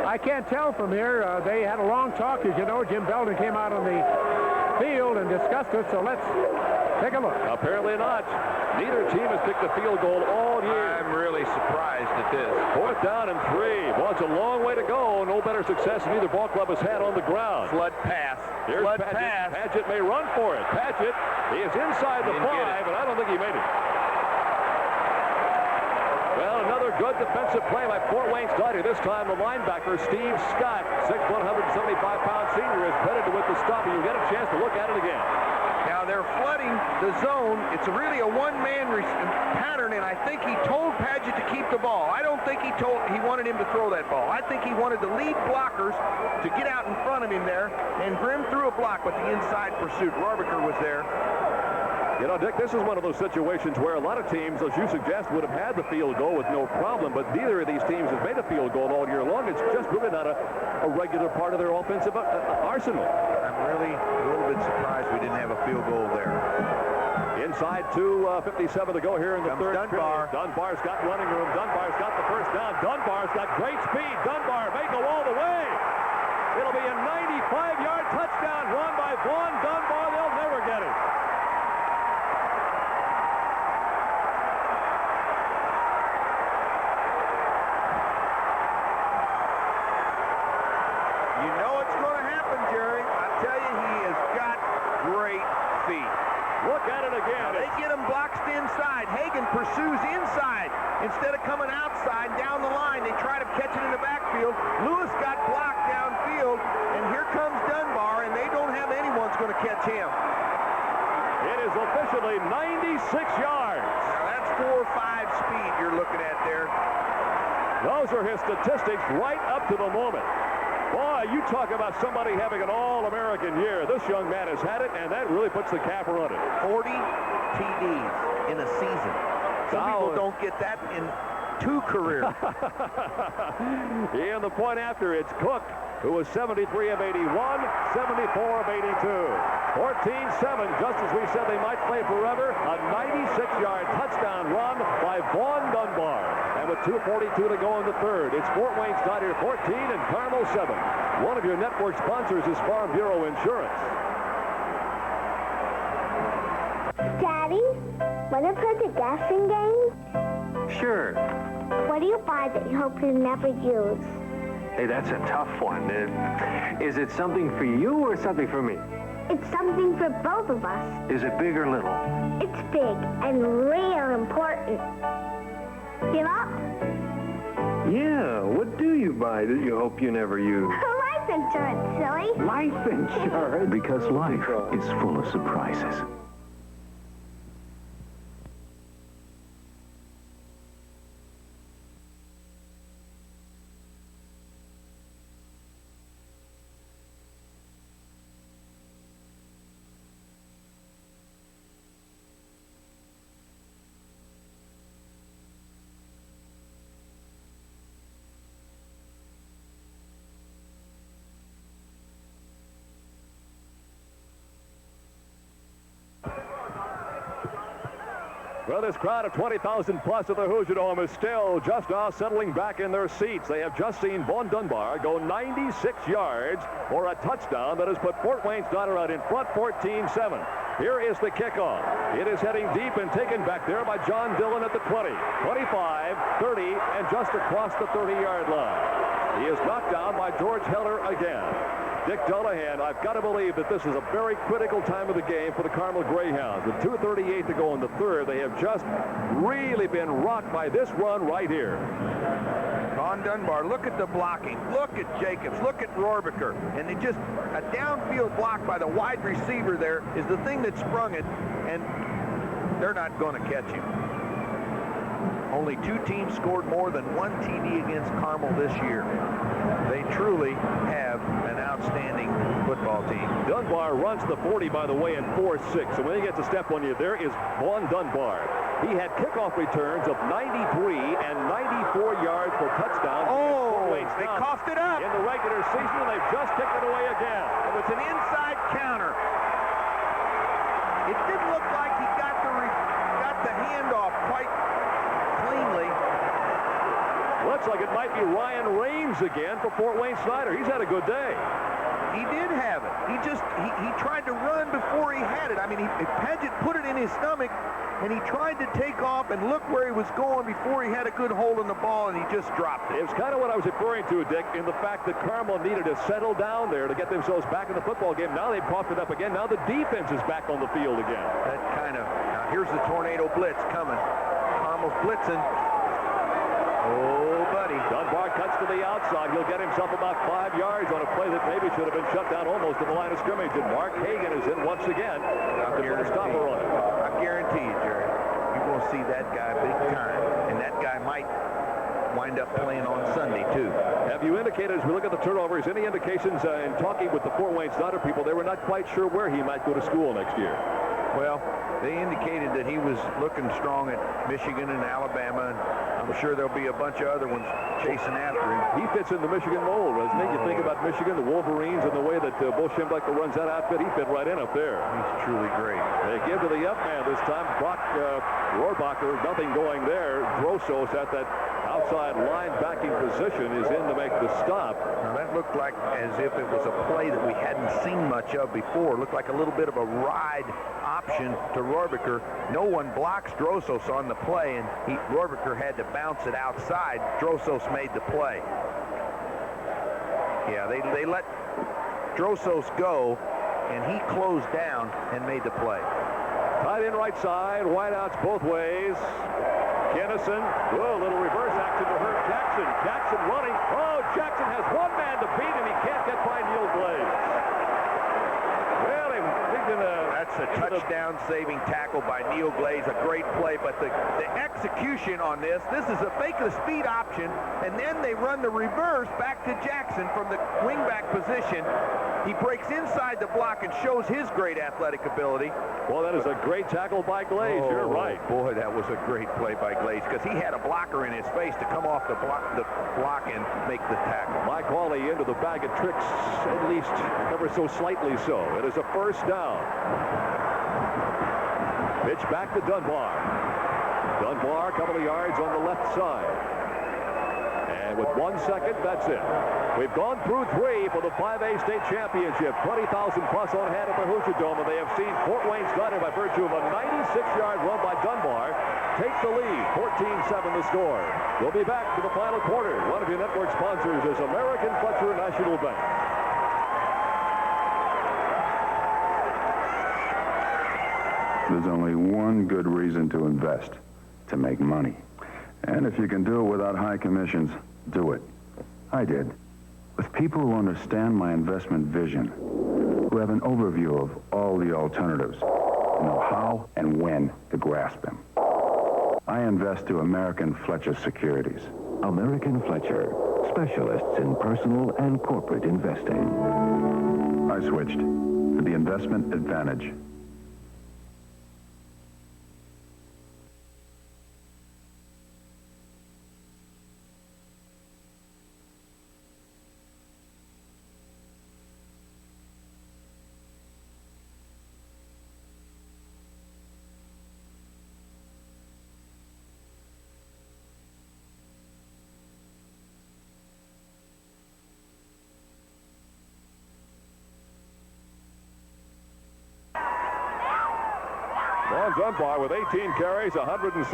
D: I can't tell from here. They had a long talk. As you know, Jim Belden came out on the field and discussed it, so let's take a look.
A: Apparently not. Neither team has kicked a field goal all year.
B: I'm really surprised at this.
A: 4th down and 3. Well, it's a long way to go. No better success than either ball club has had on the ground.
B: Flood pass.
A: Here's
B: Flood
A: Padgett.
B: pass.
A: Padgett may run for it. Padgett is inside the 5, but I don't think he made it. Well, another good defensive play by Fort Wayne Snyder. This time the linebacker, Steve Scott, 6'1", 175-pound senior, is credited with the stop. You'll get a chance to look at it again.
B: Now they're flooding the zone. It's really a one-man pattern, and I think he told Padgett to keep the ball. I don't think he wanted him to throw that ball. I think he wanted the lead blockers to get out in front of him there, and Grimm threw a block with the inside pursuit. Rohrbacher was there.
A: You know, Dick, this is one of those situations where a lot of teams, as you suggest, would have had the field goal with no problem, but neither of these teams has made a field goal all year long. It's just really not a regular part of their offensive arsenal.
B: I'm really a little bit surprised we didn't have a field goal there.
A: Inside 2:57 to go here in the third
B: Dunbar.
A: period. Dunbar's got running room. Dunbar's got the first down. Dunbar's got great speed. Dunbar may go all the way. It'll be a 95-yard touchdown run by Vaughn Dunbar. They'll never get it.
B: You know it's going to happen, Jerry. I tell you, he has got great feet.
A: Look at it again.
B: Now, they get him blocked inside. Hagan pursues inside. Instead of coming outside down the line, they try to catch it in the backfield. Lewis got blocked downfield, and here comes Dunbar, and they don't have anyone's going to catch him.
A: It is officially 96 yards.
B: Now, that's 4 or 5 speed you're looking at there.
A: Those are his statistics right up to the moment. Boy, you talk about somebody having an all-American year. This young man has had it, and that really puts the capper on it.
B: 40 TDs in a season. Some people don't get that in 2 careers.
A: And the point after, it's Cook, who was 73 of 81, 74 of 82. 14-7, just as we said they might play forever. A 96-yard touchdown run by Vaughn Dunbar. And with 2:42 to go in the third, it's Fort Wayne Snyder 14 and Carmel 7. One of your network sponsors is Farm Bureau Insurance.
T: Daddy, wanna play the guessing game?
G: Sure.
T: What do you buy that you hope you never use?
G: Hey, that's a tough one. Is it something for you or something for me?
T: It's something for both of us.
G: Is it big or little?
T: It's big and real important. Give up?
G: Yeah, what do you buy that you hope you never use?
T: Life insurance, silly.
G: Life insurance?
J: Because life is full of surprises.
A: Well, this crowd of 20,000 plus at the Hoosier Dome is still just now settling back in their seats. They have just seen Vaughn Dunbar go 96 yards for a touchdown that has put Fort Wayne Snyder out in front 14-7. Here is the kickoff. It is heading deep and taken back there by John Dillon at the 20, 25, 30, and just across the 30-yard line. He is knocked down by George Heller again. Dick Dullahan, I've got to believe that this is a very critical time of the game for the Carmel Greyhounds. With 2:38 to go in the third, they have just really been rocked by this run right here.
B: Vaughn Dunbar, look at the blocking. Look at Jacobs. Look at Rohrbacher. And they just, a downfield block by the wide receiver there is the thing that sprung it, and they're not going to catch him. Only 2 teams scored more than 1 TD against Carmel this year. They truly have an outstanding football team.
A: Dunbar runs the 40, by the way, in 4.6. So when he gets a step on you, there is Vaughn Dunbar. He had kickoff returns of 93 and 94 yards for touchdowns.
B: Oh, they coughed it up.
A: In the regular season, they've just kicked it away again.
B: It was an inside counter. It didn't look like he got the handoff quite cleanly.
A: Looks like it might be Ryan Raines again for Fort Wayne Snyder. He's had a good day.
B: He did have it. He tried to run before he had it. I mean, Paget put it in his stomach, and he tried to take off and look where he was going before he had a good hold on the ball, and he just dropped it.
A: It was kind of what I was referring to, Dick, in the fact that Carmel needed to settle down there to get themselves back in the football game. Now they've popped it up again. Now the defense is back on the field again.
B: That kind of... Now here's the tornado blitz coming. Carmel's blitzing. Oh, buddy.
A: Dunbar cuts to the outside. He'll get himself about 5 yards on a play that maybe should have been shut down almost at the line of scrimmage. And Mark Hagan is in once again to put a stopper on it.
B: I guarantee you, Jerry, you're going to see that guy big time. And that guy might wind up playing on Sunday, too.
A: Have you indicated, as we look at the turnovers, any indications in talking with the Fort Wayne Snyder people, they were not quite sure where he might go to school next year?
B: Well, they indicated that he was looking strong at Michigan and Alabama, and I'm sure there'll be a bunch of other ones chasing after him.
A: He fits in the Michigan mold, doesn't he? You think about Michigan, the Wolverines, and the way that Bo Schembechler runs that outfit, he fit right in up there.
B: He's truly great.
A: They give to the up man this time. Brock Rohrbacher, nothing going there. Grossos at that outside linebacking position is in to make the stop.
B: Now that looked like as if it was a play that we hadn't seen much of before. It looked like a little bit of a ride option to Rohrbacher. No one blocks Grossos on the play, and Rohrbacher had to bounce it outside. Grossos made the play. Yeah, they let Grossos go, and he closed down and made the play.
A: Tight end right side, wideouts both ways. Kinnison, a little reverse action to hurt Jackson. Jackson running. Oh, Jackson has one man to beat, and he can't get by Neil Glaze. Well,
B: that's a touchdown-saving tackle by Neil Glaze. A great play, but the execution on this is a fake the speed option, and then they run the reverse back to Jackson from the wingback position. He breaks inside the block and shows his great athletic ability.
A: Well, that is a great tackle by Glaze. You're right.
B: Boy, that was a great play by Glaze, because he had a blocker in his face to come off the block and make the tackle.
A: Mike Hawley into the bag of tricks, at least ever so slightly so. It is a first down. Pitch back to Dunbar. Dunbar, a couple of yards on the left side. And with 1 second, that's it. We've gone through 3 for the 5A state championship. 20,000 plus on hand at the Hoosier Dome, and they have seen Fort Wayne Snyder, by virtue of a 96-yard run by Dunbar, take the lead. 14-7 the score. We'll be back to the final quarter. One of your network sponsors is American Fletcher National Bank.
O: There's only one good reason to invest: to make money. And if you can do it without high commissions, do it. I did. With people who understand my investment vision, who have an overview of all the alternatives, and know how and when to grasp them. I invest through American Fletcher Securities.
J: American Fletcher, specialists in personal and corporate investing.
O: I switched to the investment advantage.
A: Dunbar with 18 carries, 176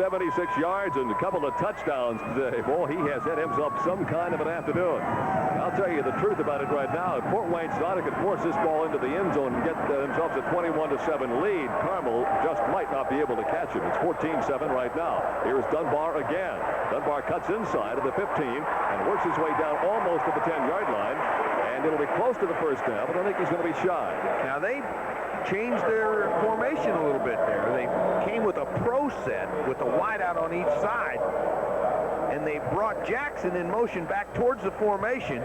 A: yards, and a couple of touchdowns today. Boy, he has had himself some kind of an afternoon. I'll tell you the truth about it right now. If Fort Wayne Snyder could force this ball into the end zone and get themselves a 21-7 lead, Carmel just might not be able to catch him. It's 14-7 right now. Here's Dunbar again. Dunbar cuts inside of the 15 and works his way down almost to the 10-yard line. And it'll be close to the first down, but I think he's going to be shy.
B: Now, they changed their formation a little bit there. They came with a pro set with a wideout on each side, and they brought Jackson in motion back towards the formation.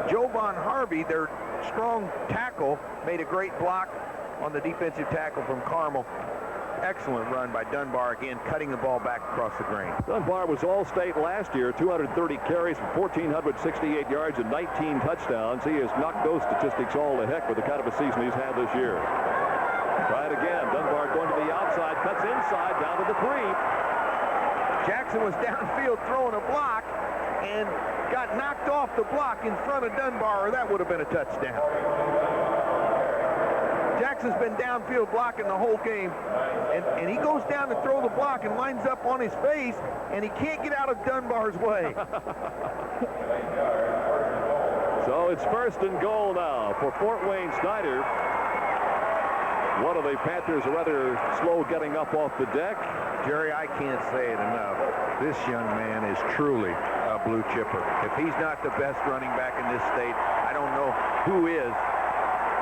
B: Jovan Harvey, their strong tackle, made a great block on the defensive tackle from Carmel. Excellent run by Dunbar again, cutting the ball back across the grain.
A: Dunbar was All-State last year, 230 carries for 1,468 yards and 19 touchdowns. He has knocked those statistics all to heck with the kind of a season he's had this year. Try it again. Dunbar going to the outside, cuts inside. side down to the 3.
B: Jackson was downfield throwing a block and got knocked off the block in front of Dunbar, or that would have been a touchdown. Jackson's been downfield blocking the whole game, and he goes down to throw the block and lines up on his face, and he can't get out of Dunbar's way.
A: So it's 1st and goal now for Fort Wayne Snyder. One of the Panthers rather slow getting up off the deck.
B: Jerry, I can't say it enough. This young man is truly a blue chipper. If he's not the best running back in this state, I don't know who is.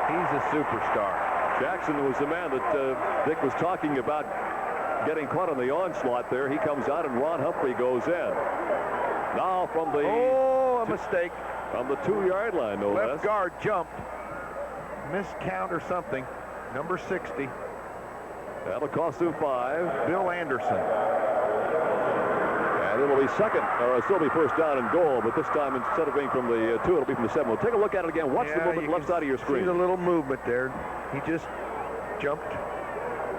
B: He's a superstar.
A: Jackson was the man that Dick was talking about getting caught on the onslaught there. He comes out and Ron Humphrey goes in. Now from the...
B: Oh, a mistake.
A: From the 2-yard line, no less.
B: Left guard jumped. Missed count or something. Number 60.
A: That'll cost him 5.
B: Bill Anderson.
A: And it'll be second, or it'll still be 1st down and goal, but this time instead of being from the 2, it'll be from the 7. We'll take a look at it again. Watch the movement left side of your screen.
B: See the little movement there. He just jumped.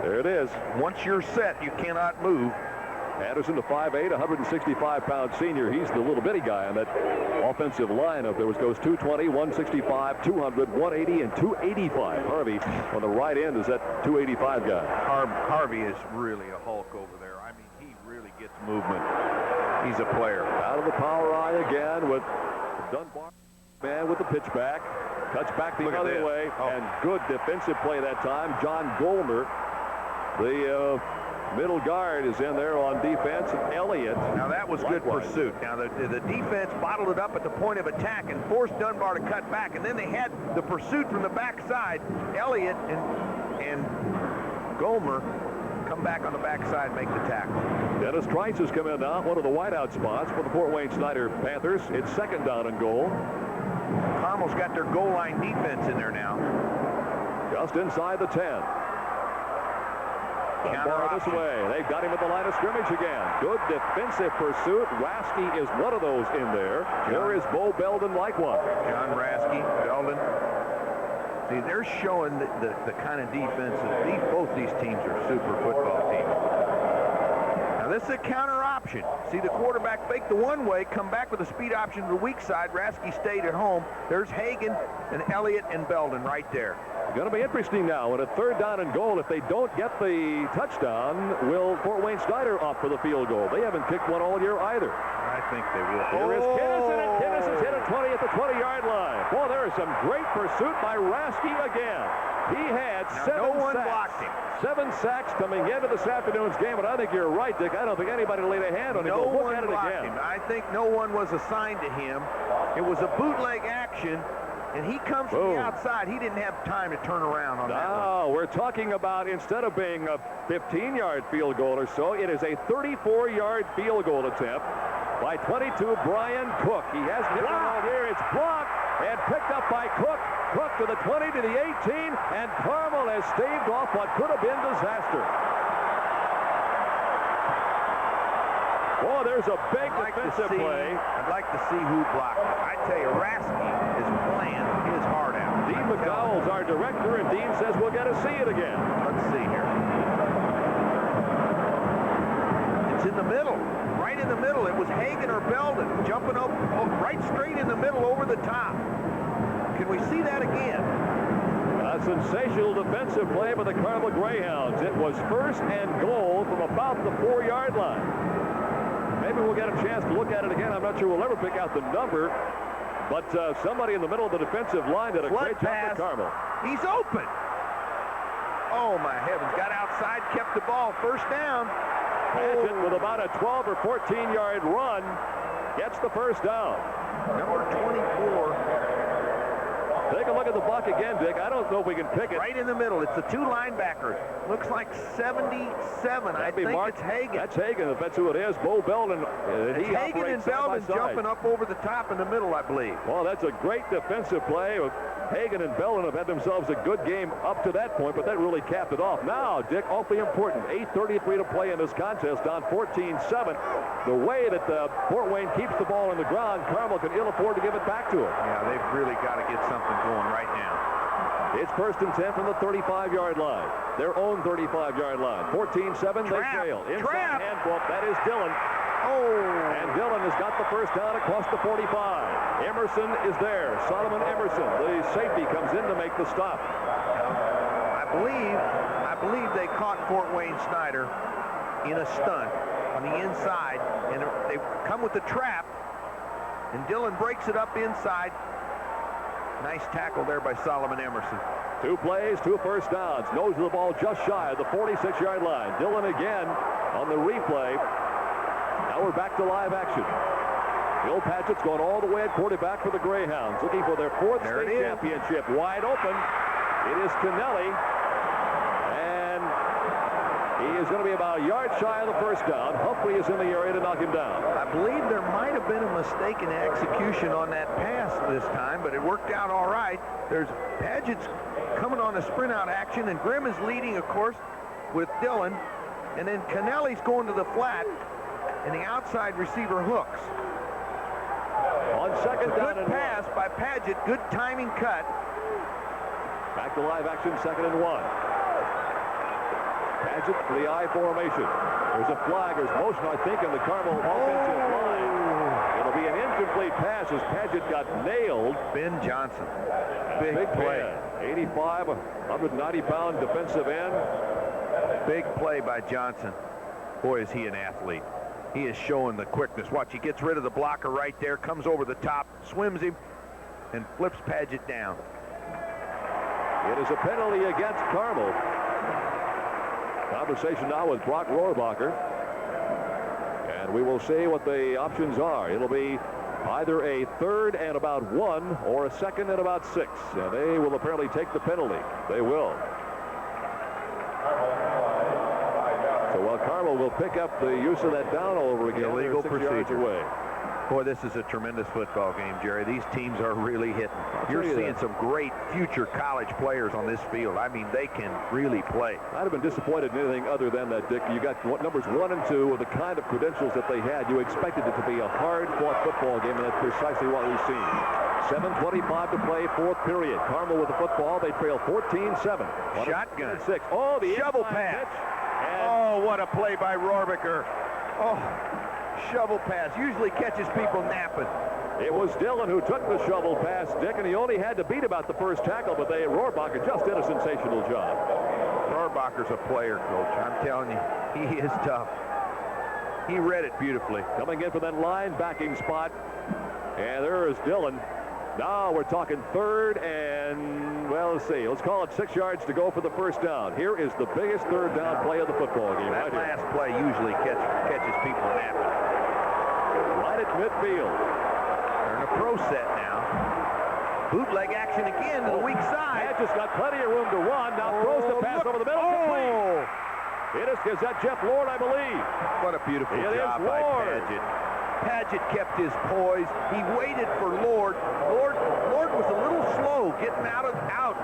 A: There it is.
B: Once you're set, you cannot move.
A: Anderson, the 5'8", 165-pound senior. He's the little bitty guy on that offensive line. Up there goes 220, 165, 200, 180, and 285. Harvey on the right end is that 285 guy.
B: Harvey is really a Hulk over there. I mean, he really gets movement. He's a player.
A: Out of the power eye again with Dunbar. Man with the pitch back. Cuts back the other way. And good defensive play that time. John Goldner, the middle guard, is in there on defense, and Elliott.
B: Now that was good pursuit. Now the defense bottled it up at the point of attack and forced Dunbar to cut back, and then they had the pursuit from the backside. Elliott and Gomer come back on the backside and make the tackle.
A: Dennis Trice has come in now, one of the wideout spots for the Fort Wayne Snyder Panthers. It's 2nd down and goal.
B: Carmel's got their goal line defense in there now.
A: Just inside the 10. Dunbar this way. They've got him at the line of scrimmage again. Good defensive pursuit. Rasky is one of those in there. There is Bo Belden likewise.
B: John Rasky, Belden. See, they're showing the kind of defenses. Both these teams are super football teams. Now this is a counter option. See the quarterback fake the one way, come back with a speed option to the weak side. Rasky stayed at home. There's Hagan and Elliott and Belden right there.
A: Going to be interesting now. And a 3rd down and goal, if they don't get the touchdown, will Fort Wayne Snyder opt for the field goal? They haven't kicked one all year either.
B: I think they will.
A: Here is Kinnison, and Kinnison's hit a 20 at the 20-yard line. Well, there is some great pursuit by Rasky again. He had 7 sacks.
B: Blocked him.
A: 7 sacks coming into this afternoon's game, and I think you're right, Dick. I don't think anybody laid a hand on him.
B: No
A: look
B: one
A: at it
B: blocked
A: again.
B: him. I think no one was assigned to him. It was a bootleg action. And he comes from the outside. He didn't have time to turn around on that one.
A: No, we're talking about, instead of being a 15-yard field goal or so, it is a 34-yard field goal attempt by 22 Brian Cook. He hasn't hit one all year. It's blocked and picked up by Cook. Cook to the 20, to the 18, and Carmel has staved off what could have been disaster. Oh, there's a big defensive play.
B: I'd like to see who blocked it. I tell you, Rasky is playing his heart out.
A: Dean McDowell's our director, and Dean says we'll get to see it again.
B: Let's see here. It's in the middle. Right in the middle. It was Hagan or Belden jumping up right straight in the middle over the top. Can we see that again?
A: A sensational defensive play by the Carmel Greyhounds. It was 1st and goal from about the 4-yard line. Maybe we'll get a chance to look at it again. I'm not sure we'll ever pick out the number, but somebody in the middle of the defensive line did a great job for Carmel.
B: He's open. Oh, my heavens. Got outside, kept the ball. 1st down.
A: Paget with about a 12 or 14-yard run gets the 1st down.
B: Number 24.
A: Take a look at the block again, Dick. I don't know if we can pick it.
B: Right in the middle. It's the 2 linebackers. Looks like 77. I think it's Hagan.
A: That's Hagan, if that's who it is. Bo Belden.
B: It's Hagan and Belden jumping up over the top in the middle, I believe.
A: Well, that's a great defensive play. Hagan and Belden have had themselves a good game up to that point, but that really capped it off. Now, Dick, awfully important. 8:33 to play in this contest, down 14-7. The way that Fort Wayne keeps the ball on the ground, Carmel can ill afford to give it back to him.
B: Yeah, they've really got to get something going right now.
A: It's first and 10 from the 35-yard line. Their own 35-yard line. 14-7, they trail. Inside handball, that is Dillon. Oh! And Dillon has got the first down across the 45. Emerson is there. Solomon Emerson, the safety, comes in to make the stop.
B: I believe they caught Fort Wayne Snyder in a stunt on the inside, and they come with the trap, and Dillon breaks it up inside. Nice tackle there by Solomon Emerson.
A: 2 plays, 2 first downs. Nose of the ball just shy of the 46-yard line. Dillon again on the replay. Now we're back to live action. Bill Padgett's going all the way at quarterback for the Greyhounds, looking for their 4th state championship. Wide open. It is Kennelly. And he is going to be about a yard shy of the first down. Humphrey is in the area to knock him down.
B: I believe there might have been a mistake in execution on that pass this time, but it worked out all right. There's Padgett's coming on a sprint out action, and Grimm is leading, of course, with Dillon. And then Kennelly's going to the flat, and the outside receiver hooks.
A: On second down
B: and pass by Padgett. Good timing cut.
A: Back to live action, 2nd and 1. Padgett for the I formation. There's a flag. There's motion, I think, in the Carmel offensive line. It'll be an incomplete pass as Padgett got nailed.
B: Ben Johnson.
A: Big play. 85, 190-pound defensive end.
B: Big play by Johnson. Boy, is he an athlete. He is showing the quickness. Watch, he gets rid of the blocker right there, comes over the top, swims him, and flips Padgett down.
A: It is a penalty against Carmel. Conversation now with Brock Rohrbacher. And we will see what the options are. It'll be either a 3rd and about 1 or a 2nd and about 6. And they will apparently take the penalty. They will. So while Carmel will pick up the use of that down all over again,
B: illegal
A: 6 yards
B: procedure.
A: away.
B: Boy, this is a tremendous football game, Jerry. These teams are really hitting. You're seeing some great future college players on this field. I mean, they can really play.
A: I'd have been disappointed in anything other than that, Dick. You got numbers 1 and 2 with the kind of credentials that they had. You expected it to be a hard-fought football game, and that's precisely what we've seen. 7:25 to play, 4th period. Carmel with the football. They trail 14-7.
B: Shotgun.
A: 6. Oh, the
B: shovel pass. Oh, what a play by Rohrbacher. Oh, shovel pass. Usually catches people napping.
A: It was Dillon who took the shovel pass, Dick, and he only had to beat about the first tackle, but Rohrbacher just did a sensational job.
B: Rohrbacher's a player, Coach. I'm telling you, he is tough. He read it beautifully.
A: Coming in for that linebacking spot, and there is Dillon. Now we're talking 3rd and, well, let's see. Let's call it 6 yards to go for the first down. Here is the biggest 3rd down play of the football game.
B: That
A: right
B: last play usually catches people napping.
A: Right at midfield.
B: They're in a pro set now. Bootleg action again to the weak side.
A: Padgett's got plenty of room to run. Now throws the pass over the middle.
B: Oh!
A: Is that Jeff Lord, I believe?
B: What a beautiful job by Padgett. Padgett kept his poise. He waited for Lord. Lord was a little slow getting out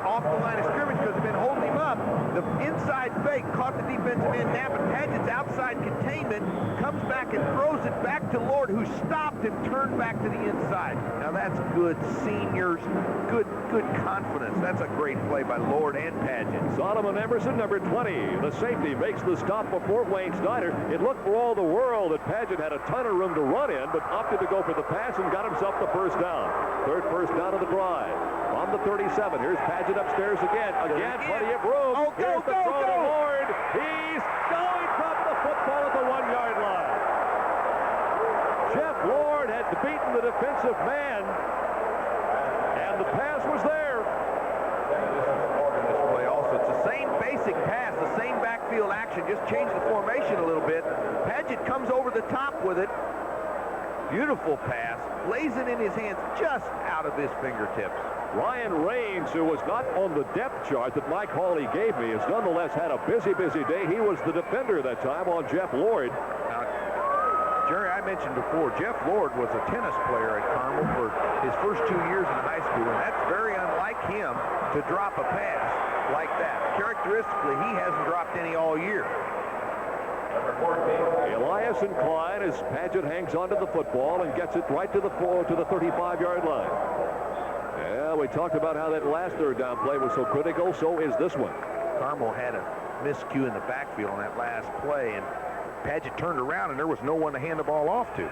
B: off the line of scrimmage because they've been holding him up. The inside fake caught the defensive end napping. Padgett's outside containment comes back and throws it back to Lord, who stopped and turned back to the inside. Now that's good seniors, good confidence. That's a great play by Lord and Padgett.
A: Solomon Emerson, number 20, the safety, makes the stop for Fort Wayne Snyder. It looked for all the world that Padgett had a ton of room to run in, but opted to go for the pass and got himself the first down. 3rd first down of the drive. On the 37, here's Padgett upstairs again. Plenty of room.
B: Oh,
A: here's the throw to Lord. He's going to drop the football at the 1-yard line. Jeff Lord had beaten the defensive man, and the pass was there.
B: This play also, it's the same basic pass, the same backfield action, just change the formation a little bit. Padgett comes over the top with it. Beautiful pass, lays it in his hands just out of his fingertips.
A: Ryan Raines, who was not on the depth chart that Mike Hawley gave me, has nonetheless had a busy day. He was the defender that time on Jeff Lord.
B: Now, Jerry, I mentioned before, Jeff Lord was a tennis player at Carmel for his first 2 years in high school, and that's very unlike him to drop a pass like that. Characteristically, he hasn't dropped any all year.
A: Elias and Klein as Padgett hangs onto the football and gets it right to the 35-yard line. Yeah, we talked about how that last third down play was so critical. So is this one.
B: Carmel had a miscue in the backfield on that last play, and Padgett turned around, and there was no one to hand the ball off to.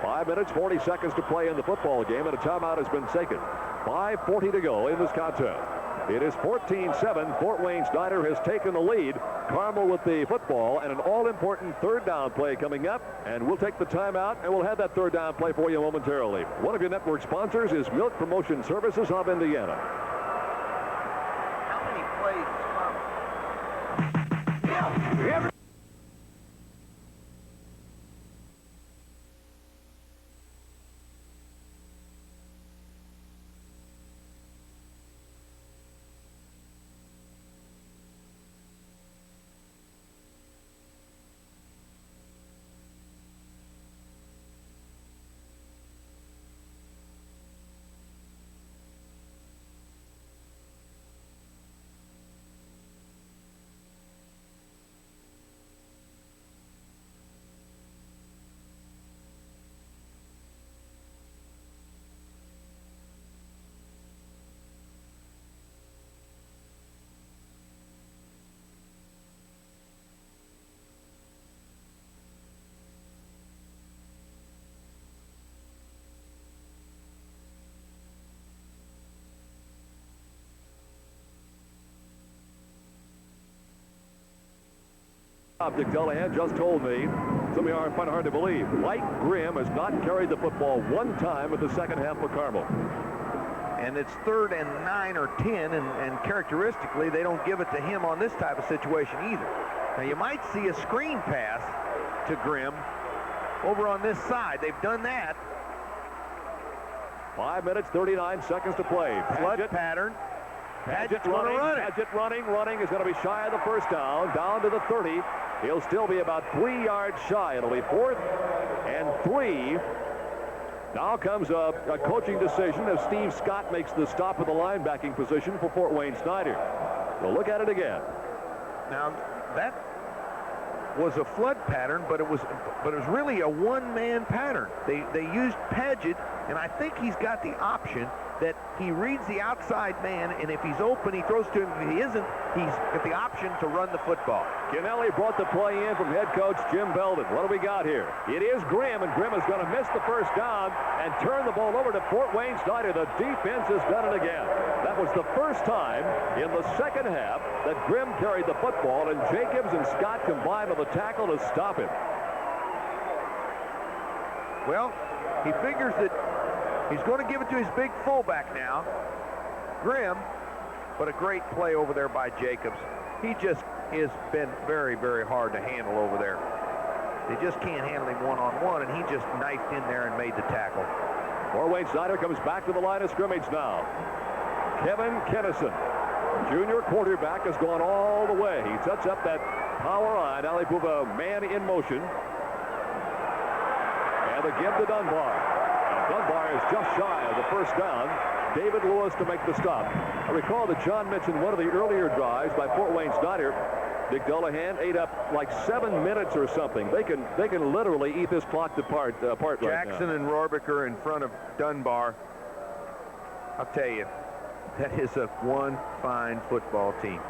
A: 5 minutes, 40 seconds to play in the football game, and a timeout has been taken. 5:40 to go in this contest. It is 14-7. Fort Wayne Snyder has taken the lead. Carmel with the football and an all-important third down play coming up. And we'll take the timeout, and we'll have that third down play for you momentarily. One of your network sponsors is Milk Promotion Services of Indiana.
B: How many plays?
A: Dick Dullahan just told me, some of you find it hard to believe, Mike Grimm has not carried the football one time in the second half for Carmel.
B: And it's 3rd and 9 or 10, and characteristically, they don't give it to him on this type of situation either. Now, you might see a screen pass to Grimm over on this side. They've done that.
A: 5 minutes, 39 seconds to play.
B: Flood pattern. Padgett's
A: running.
B: Run it.
A: Padgett running is going to be shy of the first down to the 30. He'll still be about 3 yards shy. It'll be 4th and 3. Now comes a coaching decision as Steve Scott makes the stop at the linebacking position for Fort Wayne Snyder. We'll look at it again.
B: Now that was a flood pattern, but it was really a one-man pattern. They used Padgett, and I think he's got the option that he reads the outside man, and if he's open, he throws to him. If he isn't, he's got the option to run the football.
A: Kennelly brought the play in from head coach Jim Belden. What do we got here? It is Grimm, and Grimm is going to miss the first down and turn the ball over to Fort Wayne Snyder. The defense has done it again. That was the first time in the second half that Grimm carried the football, and Jacobs and Scott combined on the tackle to stop him.
B: Well, he figures that he's going to give it to his big fullback now, Grimm, but a great play over there by Jacobs. He just has been very, very hard to handle over there. They just can't handle him one-on-one, and he just knifed in there and made the tackle.
A: Fort Wayne Snyder comes back to the line of scrimmage now. Kevin Kennison, junior quarterback, has gone all the way. He sets up that power line. Now they move a man in motion. And they give to Dunbar. Dunbar is just shy of the first down. David Lewis to make the stop. I recall that John mentioned one of the earlier drives by Fort Wayne Snyder. Dick Dullahan ate up like 7 minutes or something. They can literally eat this clock apart right now.
B: Jackson and Rohrbacher in front of Dunbar. I'll tell you, that is one fine football team.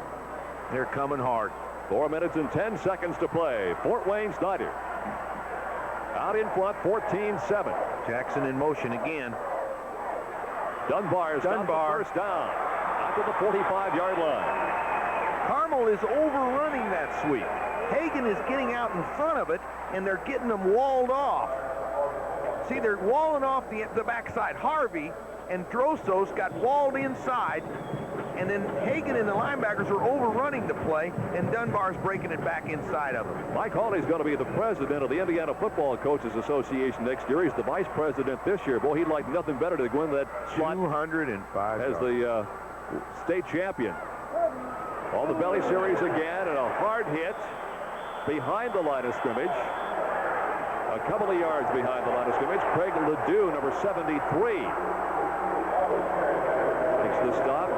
B: They're coming hard.
A: 4 minutes and 10 seconds to play. Fort Wayne Snyder out in front, 14-7.
B: Jackson in motion again.
A: Dunbar stopped the first down after the 45-yard line.
B: Carmel is overrunning that sweep. Hagan is getting out in front of it, and they're getting them walled off. See, they're walling off the backside. Harvey and Drosos got walled inside, and then Hagan and the linebackers are overrunning the play, and Dunbar's breaking it back inside of them.
A: Mike Hawley's going to be the president of the Indiana Football Coaches Association next year. He's the vice president this year. Boy, he'd like nothing better to go into that slot
B: 205
A: as the state champion. On the belly series again, and a hard hit behind the line of scrimmage. A couple of yards behind the line of scrimmage. Craig Ledoux, number 73. Makes the stop.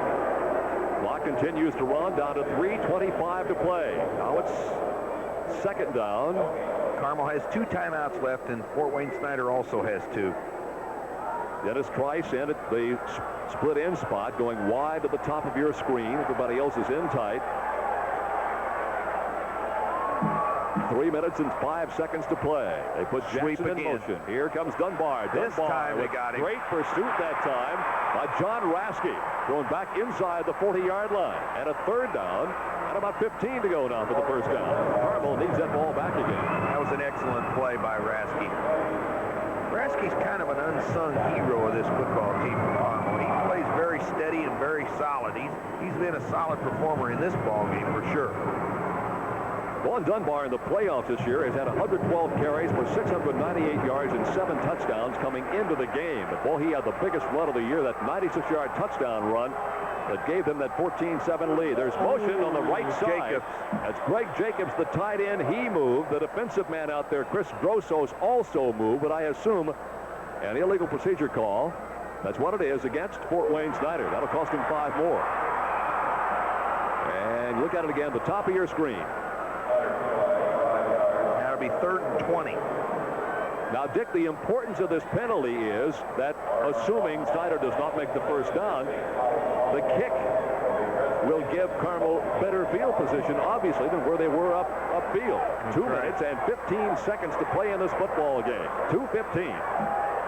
A: Clock continues to run down to 3:25 to play. Now it's second down.
B: Carmel has 2 timeouts left, and Fort Wayne Snyder also has 2.
A: Dennis Trice in at the split end spot, going wide to the top of your screen. Everybody else is in tight. 3 minutes and 5 seconds to play. They put Jackson in motion. Here comes Dunbar.
B: This time they
A: with
B: got him.
A: Great pursuit that time by John Rasky, going back inside the 40-yard line. And a third down, and about 15 to go now for the first down. Carmel needs that ball back again.
B: That was an excellent play by Rasky. Rasky's kind of an unsung hero of this football team for Carmel. He plays very steady and very solid. He's been a solid performer in this ball game for sure.
A: Vaughn Dunbar in the playoffs this year has had 112 carries for 698 yards and 7 touchdowns coming into the game. But, boy, he had the biggest run of the year, that 96-yard touchdown run that gave them that 14-7 lead. There's motion on the right side. That's Greg Jacobs, the tight end. He moved. The defensive man out there, Chris Grossos, also moved, but I assume an illegal procedure call. That's what it is against Fort Wayne Snyder. That'll cost him 5 more. And look at it again, the top of your screen.
B: That'll be 3rd and 20.
A: Now, Dick, the importance of this penalty is that assuming Snyder does not make the first down, the kick will give Carmel better field position, obviously, than where they were upfield. 2 minutes and 15 seconds to play in this football game. 2:15.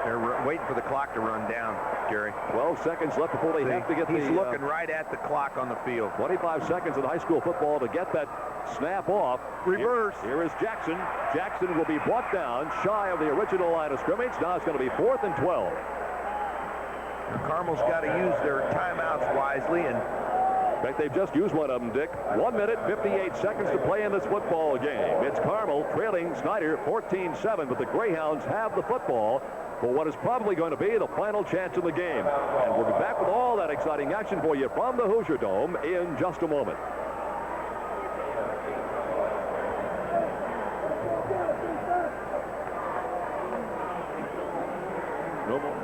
B: They're waiting for the clock to run down, Jerry.
A: 12 seconds left before they have to get
B: He's looking right at the clock on the field.
A: 25 seconds in high school football to get that snap off.
B: Reverse.
A: Here is Jackson. Jackson will be brought down shy of the original line of scrimmage. Now it's going to be 4th and 12.
B: Now, Carmel's got to use their timeouts wisely, and
A: in fact, they've just used one of them, Dick. 1 minute, 58 seconds to play in this football game. It's Carmel trailing Snyder 14-7, but the Greyhounds have the football for what is probably going to be the final chance in the game. And we'll be back with all that exciting action for you from the Hoosier Dome in just a moment. No more.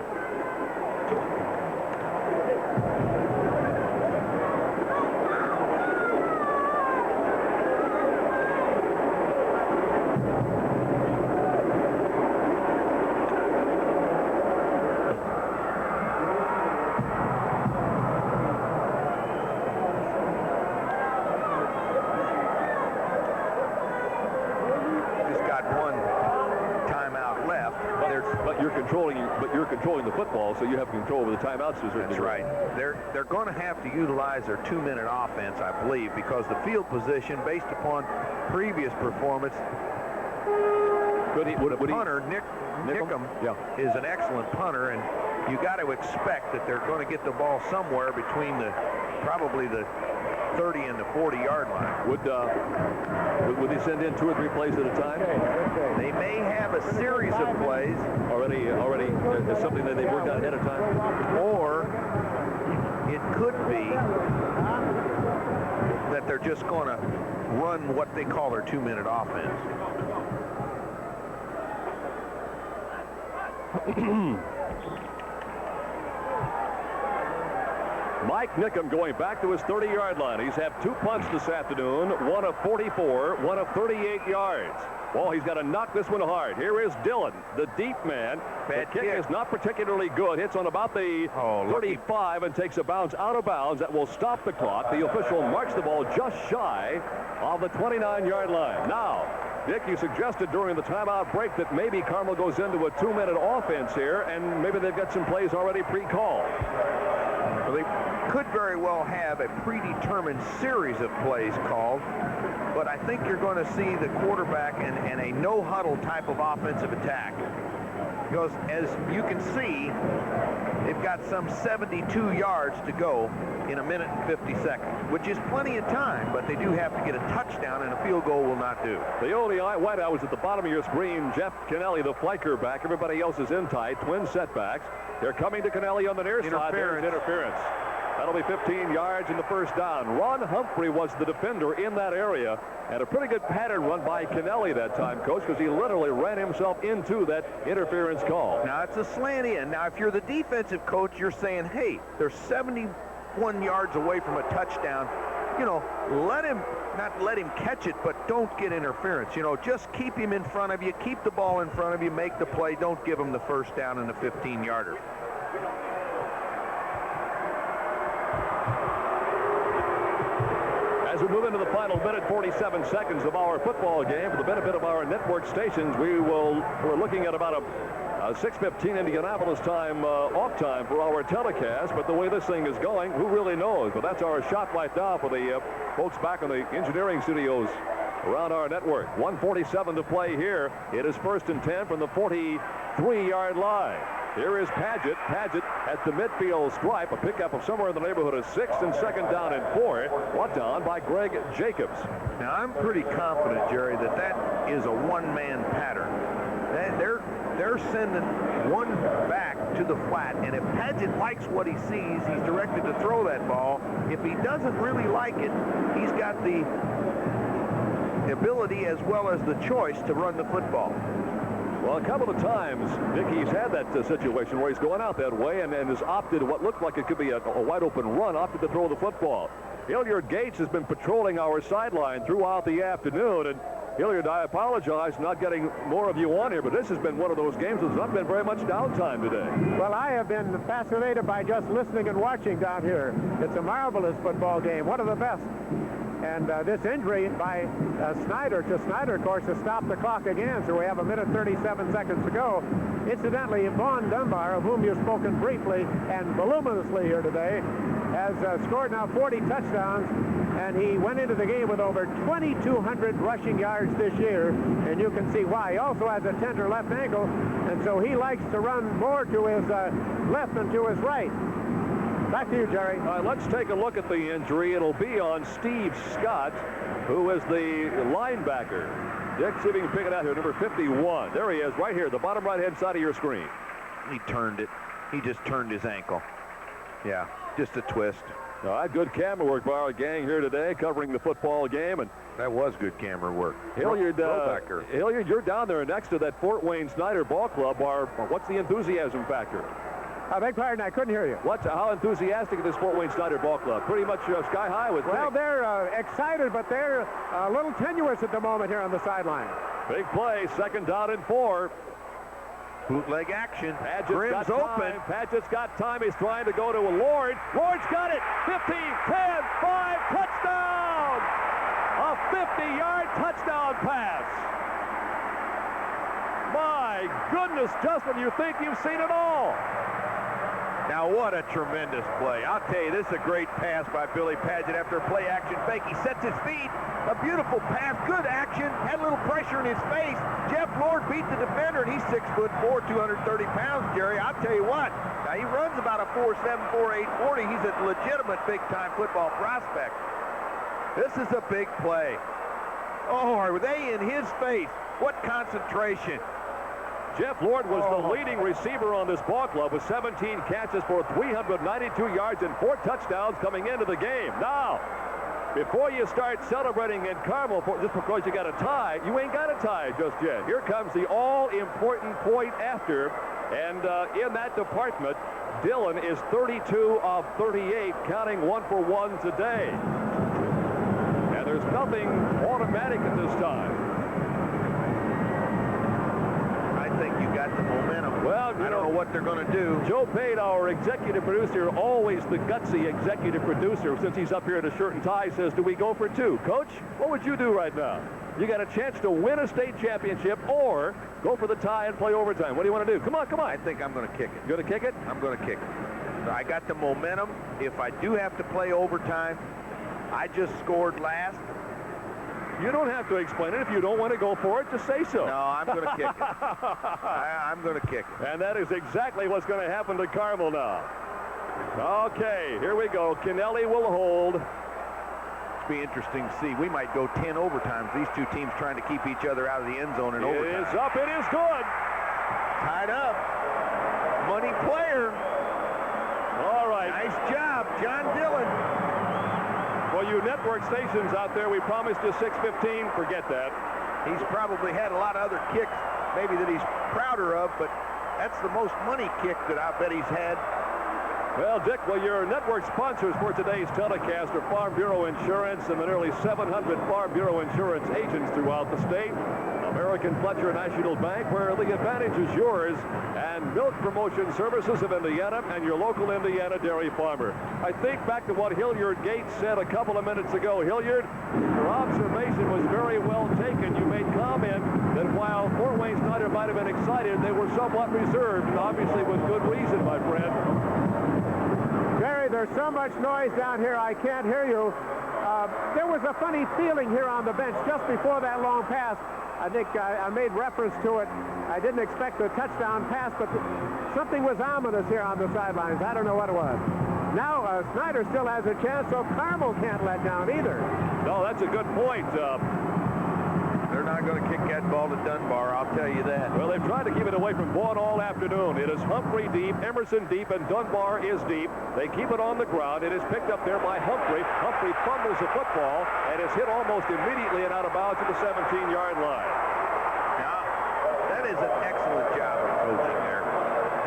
A: Controlling the football, so you have control over the timeouts.
B: That's right. They're going to have to utilize their 2-minute offense, I believe, because the field position, based upon previous performance, the punter, Nickum, is an excellent punter, and you got to expect that they're going to get the ball somewhere between probably the 30 and the 40-yard line.
A: Would they send in 2 or 3 plays at a time?
B: They may have a series of plays
A: already something that they worked out ahead of time,
B: or it could be that they're just going to run what they call their 2-minute offense.
A: Mike Nickum going back to his 30-yard line. He's had 2 punts this afternoon, one of 44, one of 38 yards. Well, he's got to knock this one hard. Here is Dillon, the deep man. The kick is not particularly good. Hits on about the 35 and takes a bounce out of bounds. That will stop the clock. The official marks the ball just shy of the 29-yard line. Now, Dick, you suggested during the timeout break that maybe Carmel goes into a 2-minute offense here, and maybe they've got some plays already pre-called.
B: Well, they could very well have a predetermined series of plays called, but I think you're going to see the quarterback in a no-huddle type of offensive attack. Because as you can see, they've got some 72 yards to go in 1 minute and 50 seconds, which is plenty of time, but they do have to get a touchdown, and a field goal will not do.
A: The only whiteout was at the bottom of your screen. Jeff Kennelly, the flanker back. Everybody else is in tight. Twin setbacks. They're coming to Kennelly on the near side. There's interference. That'll be 15 yards in the first down. Ron Humphrey was the defender in that area, and a pretty good pattern run by Kennelly that time, Coach, because he literally ran himself into that interference call.
B: Now, it's a slant in. Now, if you're the defensive coach, you're saying, hey, they're 71 yards away from a touchdown. You know, not let him catch it, but don't get interference. You know, just keep him in front of you, keep the ball in front of you, make the play. Don't give him the first down and the 15-yarder.
A: as we move into the final minute, 47 seconds of our football game, for the benefit of our network stations, we're looking at about a 6:15 Indianapolis time off time for our telecast. But the way this thing is going, who really knows? But that's our shot right now for the folks back in the engineering studios around our network. 1:47 to play here. It is 1st and 10 from the 43-yard line. Here is Paget. Paget at the midfield stripe. A pickup of somewhere in the neighborhood of 6 and 2nd down and 4. Brought down by Greg Jacobs.
B: Now, I'm pretty confident, Jerry, that is a one-man pattern. They're sending one back to the flat, and if Paget likes what he sees, he's directed to throw that ball. If he doesn't really like it, he's got the ability as well as the choice to run the football.
A: Well, a couple of times, Dick, he's had that situation where he's going out that way and has opted what looked like it could be a wide open run, opted to throw the football. Hilliard Gates has been patrolling our sideline throughout the afternoon, and Hilliard, I apologize for not getting more of you on here, but this has been one of those games that's not been very much downtime today.
D: Well, I have been fascinated by just listening and watching down here. It's a marvelous football game, one of the best. And this injury by Snyder to Snyder, of course, has stopped the clock again, so we have 1:37 seconds to go. Incidentally, Vaughn Dunbar, of whom you've spoken briefly and voluminously here today, has scored now 40 touchdowns, and he went into the game with over 2,200 rushing yards this year, and you can see why. He also has a tender left ankle, and so he likes to run more to his left than to his right. Back to you, Jerry.
A: All right, let's take a look at the injury. It'll be on Steve Scott, who is the linebacker. Dick, see if you can pick it out here, number 51. There he is, right here, the bottom right-hand side of your screen.
B: He turned it. He just turned his ankle. Yeah, just a twist.
A: All right, good camera work by our gang here today, covering the football game. And
B: that was good camera work.
A: Hilliard, Hilliard, you're down there next to that Fort Wayne Snyder Ball Club. What's the enthusiasm factor?
D: I beg pardon, I couldn't hear you.
A: How enthusiastic is this Fort Wayne Snyder Ball Club? Pretty much sky high with
D: Well, they're excited, but they're a little tenuous at the moment here on the sideline.
A: Big play, 2nd down and 4.
B: Bootleg action.
A: Paget's open. Paget's got time. He's trying to go to Lord. Lord's got it. 15, 10, 5, touchdown! A 50-yard touchdown pass. My goodness, just when you think you've seen it all.
B: Now, what a tremendous play. I'll tell you, this is a great pass by Billy Paget after a play-action fake. He sets his feet. A beautiful pass. Good action. Had a little pressure in his face. Jeff Lord beat the defender, and he's 6'4", 230 pounds, Jerry. I'll tell you what. Now, he runs about a 4.7, 4.8 40. He's a legitimate big-time football prospect. This is a big play. Oh, are they in his face? What concentration.
A: Jeff Lord was the leading receiver on this ball club with 17 catches for 392 yards and 4 touchdowns coming into the game. Now, before you start celebrating in Carmel just because you got a tie, you ain't got a tie just yet. Here comes the all-important point after, and in that department, Dillon is 32 of 38, counting 1-for-1 today. And there's nothing automatic at this time.
B: Got the momentum.
A: Well,
B: I don't know what they're going to do.
A: Joe Pate, our executive producer, always the gutsy executive producer, since he's up here in a shirt and tie, says, do we go for 2? Coach, what would you do right now? You got a chance to win a state championship or go for the tie and play overtime. What do you want to do? Come on, come on.
B: I think I'm going to kick it.
A: You're going to kick it?
B: I'm going to kick it. I got the momentum. If I do have to play overtime, I just scored last.
A: You don't have to explain it. If you don't want to go for it, just say so.
B: No, I'm going to kick it. I'm going to kick it.
A: And that is exactly what's going to happen to Carmel now. Okay, here we go. Kennelly will hold.
B: It'll be interesting to see. We might go 10 overtimes. These two teams trying to keep each other out of the end zone in overtime.
A: It is up. It is good.
B: Tied up. Money player.
A: All right.
B: Nice job, John Dillon.
A: For you network stations out there, we promised you 6:15. Forget that.
B: He's probably had a lot of other kicks, maybe that he's prouder of, but that's the most money kick that I bet he's had.
A: Well, Dick, your network sponsors for today's telecast are Farm Bureau Insurance and the nearly 700 Farm Bureau Insurance agents throughout the state. American Fletcher National Bank, where the advantage is yours, and Milk Promotion Services of Indiana and your local Indiana dairy farmer. I think back to what Hilliard Gates said a couple of minutes ago. Hilliard, your observation was very well taken. You made comment that while Fort Wayne Snyder might have been excited, they were somewhat reserved, and obviously with good reason, my friend.
D: Jerry, there's so much noise down here, I can't hear you. There was a funny feeling here on the bench just before that long pass. I think I made reference to it. I didn't expect a touchdown pass, but something was ominous here on the sidelines. I don't know what it was. Now, Snyder still has a chance, so Carmel can't let down either.
A: No, that's a good point.
B: They're not going to kick that ball to Dunbar, I'll tell you that.
A: Well, they've tried to keep it away from Vaughn all afternoon. It is Humphrey deep, Emerson deep, and Dunbar is deep. They keep it on the ground. It is picked up there by Humphrey. Humphrey fumbles the football and is hit almost immediately and out of bounds at the 17-yard line.
B: Now, that is an excellent job of coaching there,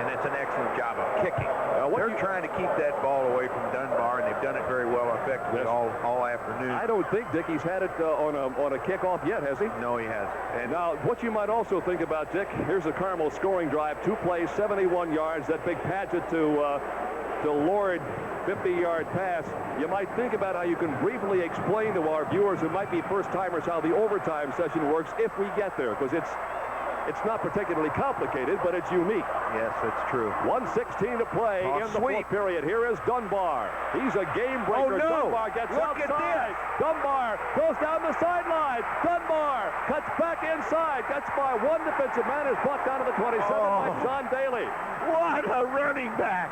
B: and it's an excellent job of kicking. They're trying to keep that ball away from Dunbar, and they've done it very well effectively all afternoon.
A: I don't think Dickey's had it on a kickoff yet, has he?
B: No, he hasn't.
A: And now, what you might also think about, Dick, here's a Carmel scoring drive, 2 plays, 71 yards, that big Padgett to Lord 50-yard pass. You might think about how you can briefly explain to our viewers who might be first-timers how the overtime session works if we get there, because it's not particularly complicated, but it's unique.
B: Yes, that's true.
A: 1:16 to play in the fourth period. Here is Dunbar. He's a game breaker.
B: Oh, no.
A: Dunbar gets
B: Look
A: outside.
B: at this.
A: Dunbar goes down the sideline. Dunbar cuts back inside. Gets by one defensive man. Is brought down to the 27 by John Daly.
B: What a running back.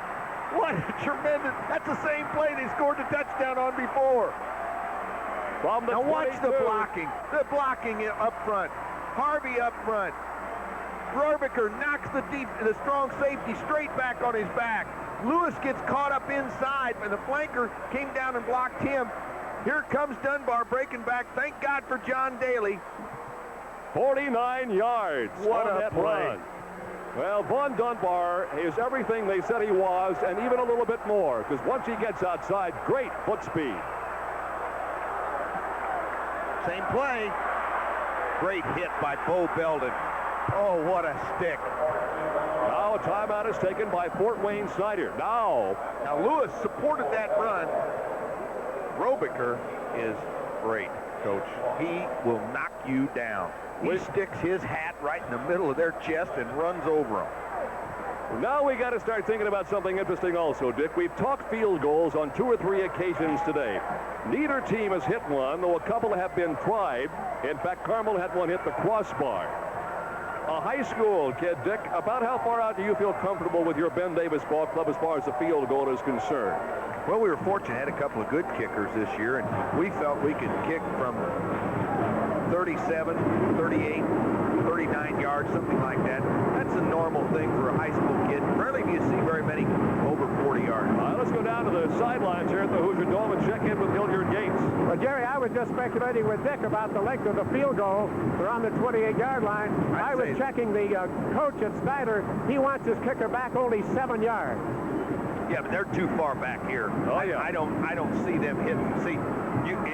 B: What a tremendous. That's the same play they scored the touchdown on before.
A: From the
B: now watch
A: 22.
B: the blocking. The blocking up front. Harvey up front. Rohrbacher knocks the strong safety straight back on his back. Lewis gets caught up inside, and the flanker came down and blocked him. Here comes Dunbar breaking back. Thank God for John Daly.
A: 49 yards.
B: What
A: on
B: a
A: that
B: play.
A: run. Well, Vaughn Dunbar is everything they said he was, and even a little bit more, because once he gets outside, great foot speed.
B: Same play. Great hit by Bo Belden. Oh, what a stick.
A: Now a timeout is taken by Fort Wayne Snyder. Now
B: Lewis supported that run. Rohrbacher is great, Coach. He will knock you down. He sticks his hat right in the middle of their chest and runs over them.
A: Now we got to start thinking about something interesting also, Dick. We've talked field goals on 2 or 3 occasions today. Neither team has hit one, though a couple have been tried. In fact, Carmel had one hit the crossbar. A high school kid, Dick, about how far out do you feel comfortable with your Ben Davis ball club as far as the field goal is concerned?
B: Well, we were fortunate, had a couple of good kickers this year, and we felt we could kick from 37, 38, 39 yards, something like that. That's a normal thing for a high school kid. Rarely do you see very many over 40 yards.
A: Let's go down to the sidelines here at the Hoosier Dome and check in with Hilliard Gates.
D: Well, Jerry, I was just speculating with Dick about the length of the field goal. They're on the 28-yard line. I was checking the coach at Snyder. He wants his kicker back only 7 yards.
B: Yeah, but they're too far back here. I don't see them hitting. See,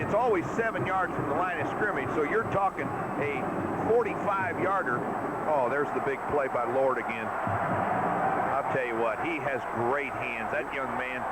B: it's always 7 yards from the line of scrimmage, so you're talking a 45-yarder. Oh, there's the big play by Lord again. I'll tell you what, he has great hands. That young man.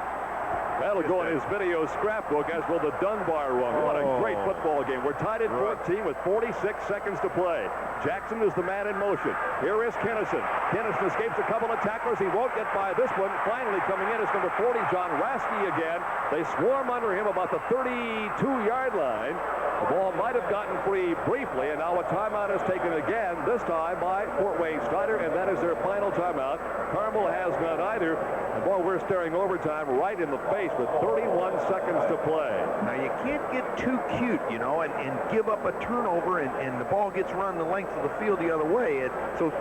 A: That'll go in his video scrapbook, as will the Dunbar run. What a great football game. We're tied at 14 with 46 seconds to play. Jackson is the man in motion. Here is Kennison. Kennison escapes a couple of tacklers. He won't get by this one. Finally coming in is number 40, John Raskey again. They swarm under him about the 32-yard line. The ball might have gotten free briefly, and now a timeout is taken again, this time by Fort Wayne Snyder, and that is their final timeout. Carmel has none either. And boy, we're staring overtime right in the face with 31 seconds to play.
B: Now, you can't get too cute, you know, and give up a turnover, and the ball gets run the length of the field the other way. So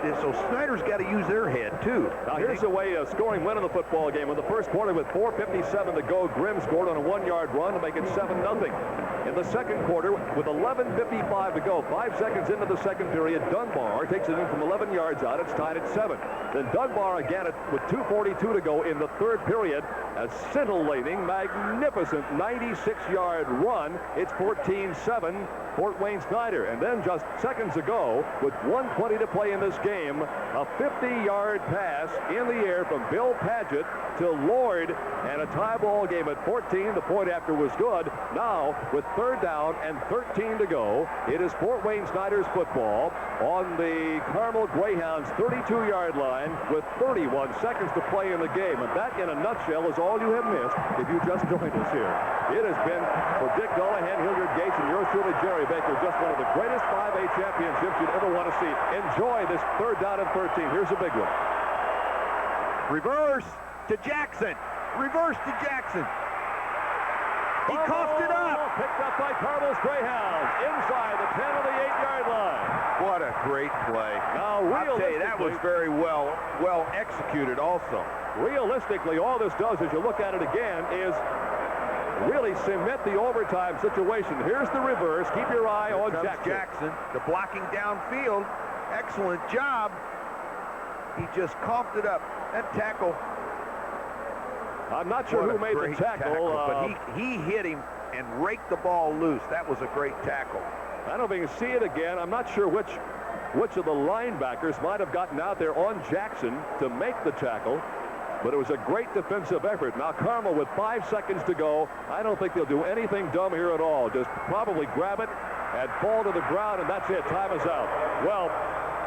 B: Snyder's got to use their head, too.
A: Now, here's the way scoring went in the football game. In the first quarter with 4:57 to go, Grimm scored on a 1-yard run to make it 7-0. In the second quarter, quarter with 11:55 to go. 5 seconds into the second period, Dunbar takes it in from 11 yards out. It's tied at 7. Then Dunbar again with 2:42 to go in the third period. A scintillating, magnificent 96-yard run. It's 14-7. Fort Wayne Snyder. And then just seconds ago, with 1:20 to play in this game, a 50-yard pass in the air from Bill Padgett to Lord, and a tie ball game at 14. The point after was good. Now, with 3rd down and 13 to go, it is Fort Wayne Snyder's football on the Carmel Greyhounds 32-yard line with 31 seconds to play in the game. And that, in a nutshell, is all you have missed if you just joined us here. It has been, for Dick Dullahan, Hilliard Gates, and yours truly, Jerry Baker, just one of the greatest 5A championships you'd ever want to see. Enjoy this 3rd down and 13. Here's a big one.
B: Reverse to Jackson. Reverse to Jackson. He coughed it up.
A: Picked up by Carmel's Greyhounds inside the 10 of the 8-yard line.
B: What a great play.
A: Now,
B: I'll tell you, that was very well executed also.
A: Realistically, all this does, as you look at it again, is really cement the overtime situation. Here's the reverse. Keep your eye on
B: Jackson. The blocking downfield. Excellent job. He just coughed it up. That tackle.
A: I'm not sure who made the tackle.
B: But he hit him and raked the ball loose. That was a great tackle.
A: I don't know if you can see it again. I'm not sure which of the linebackers might have gotten out there on Jackson to make the tackle. But it was a great defensive effort. Now Carmel with 5 seconds to go. I don't think they'll do anything dumb here at all. Just probably grab it and fall to the ground, and that's it. Time is out. Well,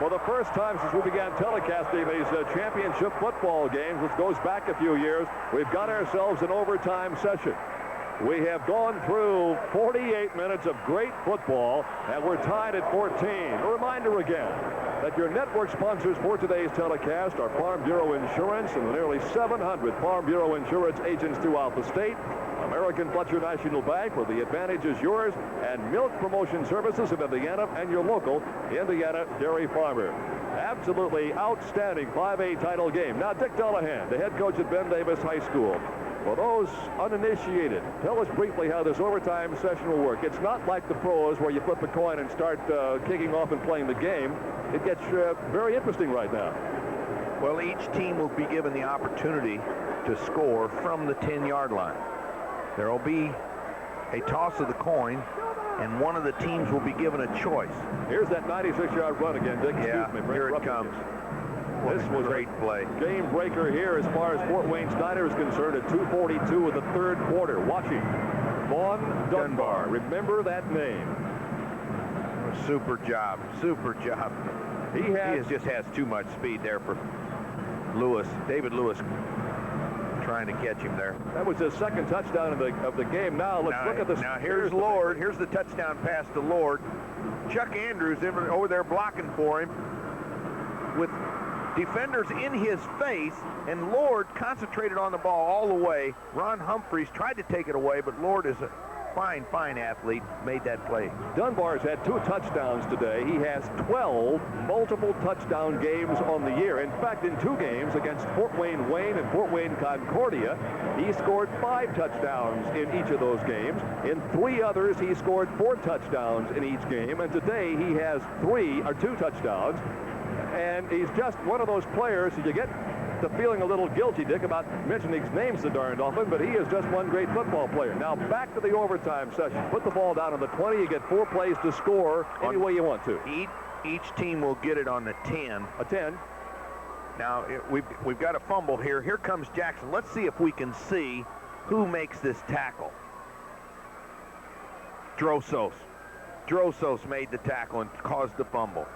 A: for the first time since we began telecasting these championship football games, which goes back a few years, we've got ourselves an overtime session. We have gone through 48 minutes of great football, and we're tied at 14. A reminder again that your network sponsors for today's telecast are Farm Bureau Insurance and the nearly 700 Farm Bureau Insurance agents throughout the state, American Fletcher National Bank, where the advantage is yours, and Milk Promotion Services of Indiana and your local Indiana dairy farmer. Absolutely outstanding 5A title game. Now, Dick Dullahan, the head coach at Ben Davis High School. For those uninitiated, tell us briefly how this overtime session will work. It's not like the pros where you flip a coin and start kicking off and playing the game. It gets very interesting right now.
B: Well, each team will be given the opportunity to score from the 10-yard line. There will be a toss of the coin, and one of the teams will be given a choice.
A: Here's that 96-yard run again, Dick.
B: Yeah, here it comes.
A: This was a great play. Game breaker here as far as Fort Wayne Snyder is concerned at 2:42 of the third quarter. Watching Vaughn Dunbar. Remember that name.
B: Super job. Super job. He just has too much speed there for Lewis. David Lewis trying to catch him there.
A: That was his second touchdown of the game. Now let's look at this.
B: Now here's Lord. Here's the touchdown pass to Lord. Chuck Andrews over there blocking for him with defenders in his face, and Lord concentrated on the ball all the way. Ron Humphreys tried to take it away, but Lord is a fine athlete, made that play.
A: Dunbar's had 2 touchdowns today. He has 12 multiple touchdown games on the year. In fact, in 2 games against Fort Wayne and Fort Wayne Concordia, he scored 5 touchdowns in each of those games. In 3 others, he scored 4 touchdowns in each game, and today he has 2 touchdowns. And he's just one of those players who you get to feeling a little guilty, Dick, about mentioning his name so darned often, but he is just one great football player. Now, back to the overtime session. Put the ball down on the 20. You get 4 plays to score any way you want to.
B: Each team will get it on the 10.
A: A 10.
B: Now, we've got a fumble here. Here comes Jackson. Let's see if we can see who makes this tackle. Drosos. Drosos made the tackle and caused the fumble.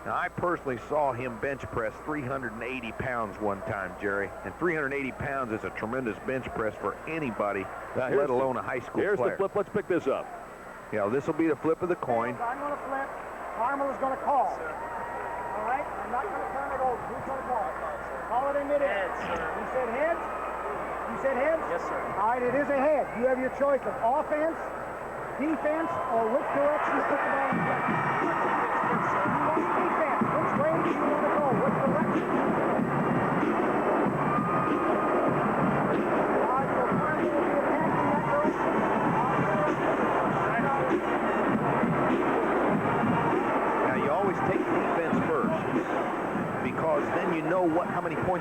B: Now, I personally saw him bench press 380 pounds one time, Jerry. And 380 pounds is a tremendous bench press for anybody, let alone a high school player.
A: Here's the flip. Let's pick this up.
B: Yeah, this will be the flip of the coin.
U: I'm going to flip. Carmel is going to call. All right? I'm not going to turn it over. Who's going to call? Call it in midair. You said heads? You said heads? Yes, sir. All right, it is a head. You have your choice of offense, defense, or which direction you put the ball in play. Which way do you want to go? What direction? All right, so Carmel will be attacking that direction.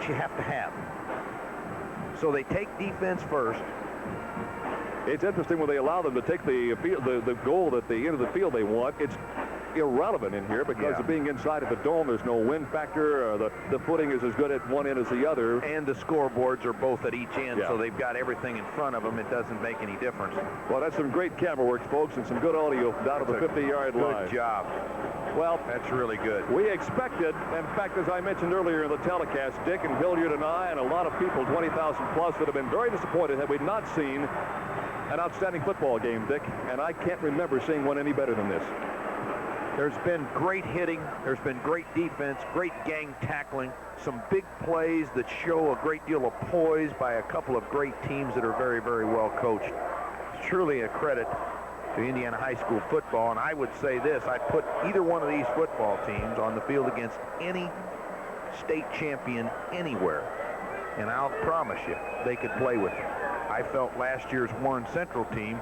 B: defense you have to have. So they take defense first.
A: It's interesting when they allow them to take the goal at the end of the field they want. It's irrelevant in here because of being inside of the dome. There's no wind factor. The footing is as good at one end as the other.
B: And the scoreboards are both at each end, so they've got everything in front of them. It doesn't make any difference.
A: Well, that's some great camera work, folks, and some good audio down to the 50-yard line.
B: Good job.
A: Well,
B: that's really good.
A: We expected, in fact, as I mentioned earlier in the telecast, Dick and Hilliard and I and a lot of people, 20,000 plus, would have been very disappointed had we not seen an outstanding football game, Dick, and I can't remember seeing one any better than this.
B: There's been great hitting. There's been great defense, great gang tackling, some big plays that show a great deal of poise by a couple of great teams that are very, very well coached. It's truly a credit to Indiana high school football, and I would say this, I'd put either one of these football teams on the field against any state champion anywhere, and I'll promise you, they could play with you. I felt last year's Warren Central team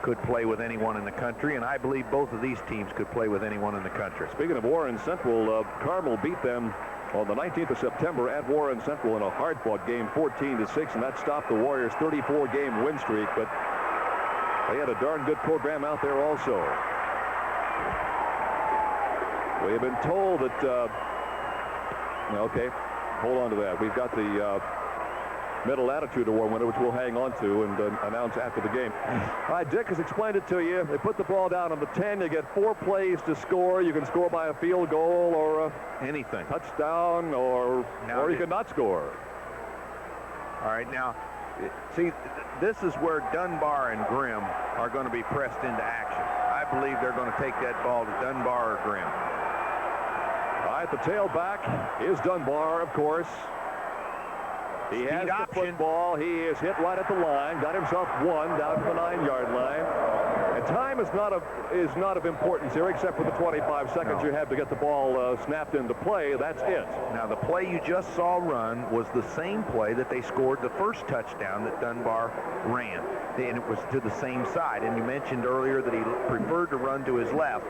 B: could play with anyone in the country, and I believe both of these teams could play with anyone in the country.
A: Speaking of Warren Central, Carmel beat them on the 19th of September at Warren Central in a hard-fought game, 14-6, and that stopped the Warriors' 34-game win streak, but they had a darn good program out there also. We have been told that, okay, hold on to that. We've got the Middle Attitude Award winner, which we'll hang on to and announce after the game. All right, Dick has explained it to you. They put the ball down on the 10. You get 4 plays to score. You can score by a field goal or
B: anything,
A: touchdown, or you can not score.
B: All right, now, see, this is where Dunbar and Grimm are going to be pressed into action. I believe they're going to take that ball to Dunbar or Grimm.
A: All right, the tailback is Dunbar, of course. He has the football. He is hit right at the line. Got himself one down to the 9-yard line. And time is not of importance here, except for the 25 seconds you have to get the ball snapped into play. That's it.
B: Now, the play you just saw run was the same play that they scored the first touchdown that Dunbar ran. And it was to the same side. And you mentioned earlier that he preferred to run to his left.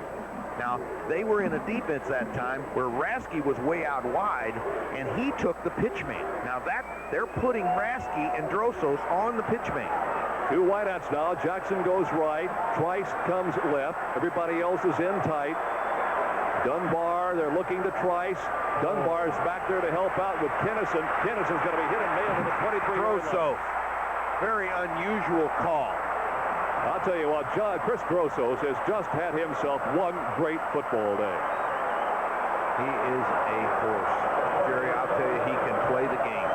B: Now, they were in a defense that time where Rasky was way out wide, and he took the pitch man. Now, they're putting Rasky and Drosos on the pitch man.
A: 2 wideouts now. Jackson goes right. Trice comes left. Everybody else is in tight. Dunbar, they're looking to Trice. Dunbar's back there to help out with Kennison. Kennison's going to be hit and nailed in the 23-yard line.
B: Drosos. Very unusual call.
A: I'll tell you what, Chris Drosos has just had himself one great football day.
B: He is a horse. Jerry, I'll tell you, he can play the game.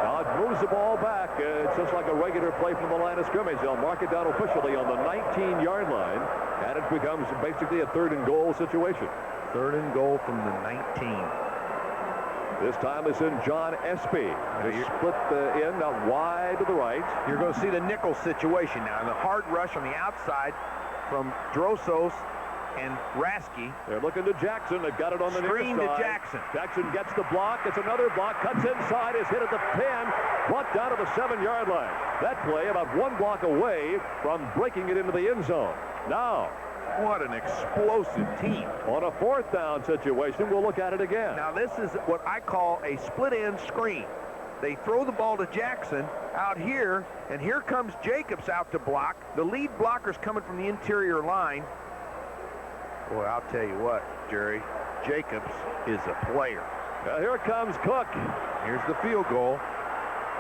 A: Now it moves the ball back. It's just like a regular play from the line of scrimmage. They'll mark it down officially on the 19-yard line, and it becomes basically a 3rd and goal situation.
B: 3rd and goal from the 19.
A: This time it's in John Espy. They split the end out wide to the right.
B: You're going to see the nickel situation now. And the hard rush on the outside from Drosos and Rasky.
A: They're looking to Jackson. They've got it on the near side.
B: Screen to Jackson.
A: Jackson gets the block. It's another block. Cuts inside. Is hit at the 10. Brought down to the 7-yard line. That play about 1 block away from breaking it into the end zone. Now,
B: what an explosive team.
A: On a 4th down situation, we'll look at it again.
B: Now, this is what I call a split-end screen. They throw the ball to Jackson out here, and here comes Jacobs out to block. The lead blocker's coming from the interior line. Boy, I'll tell you what, Jerry, Jacobs is a player.
A: Now here comes Cook.
B: Here's the field goal.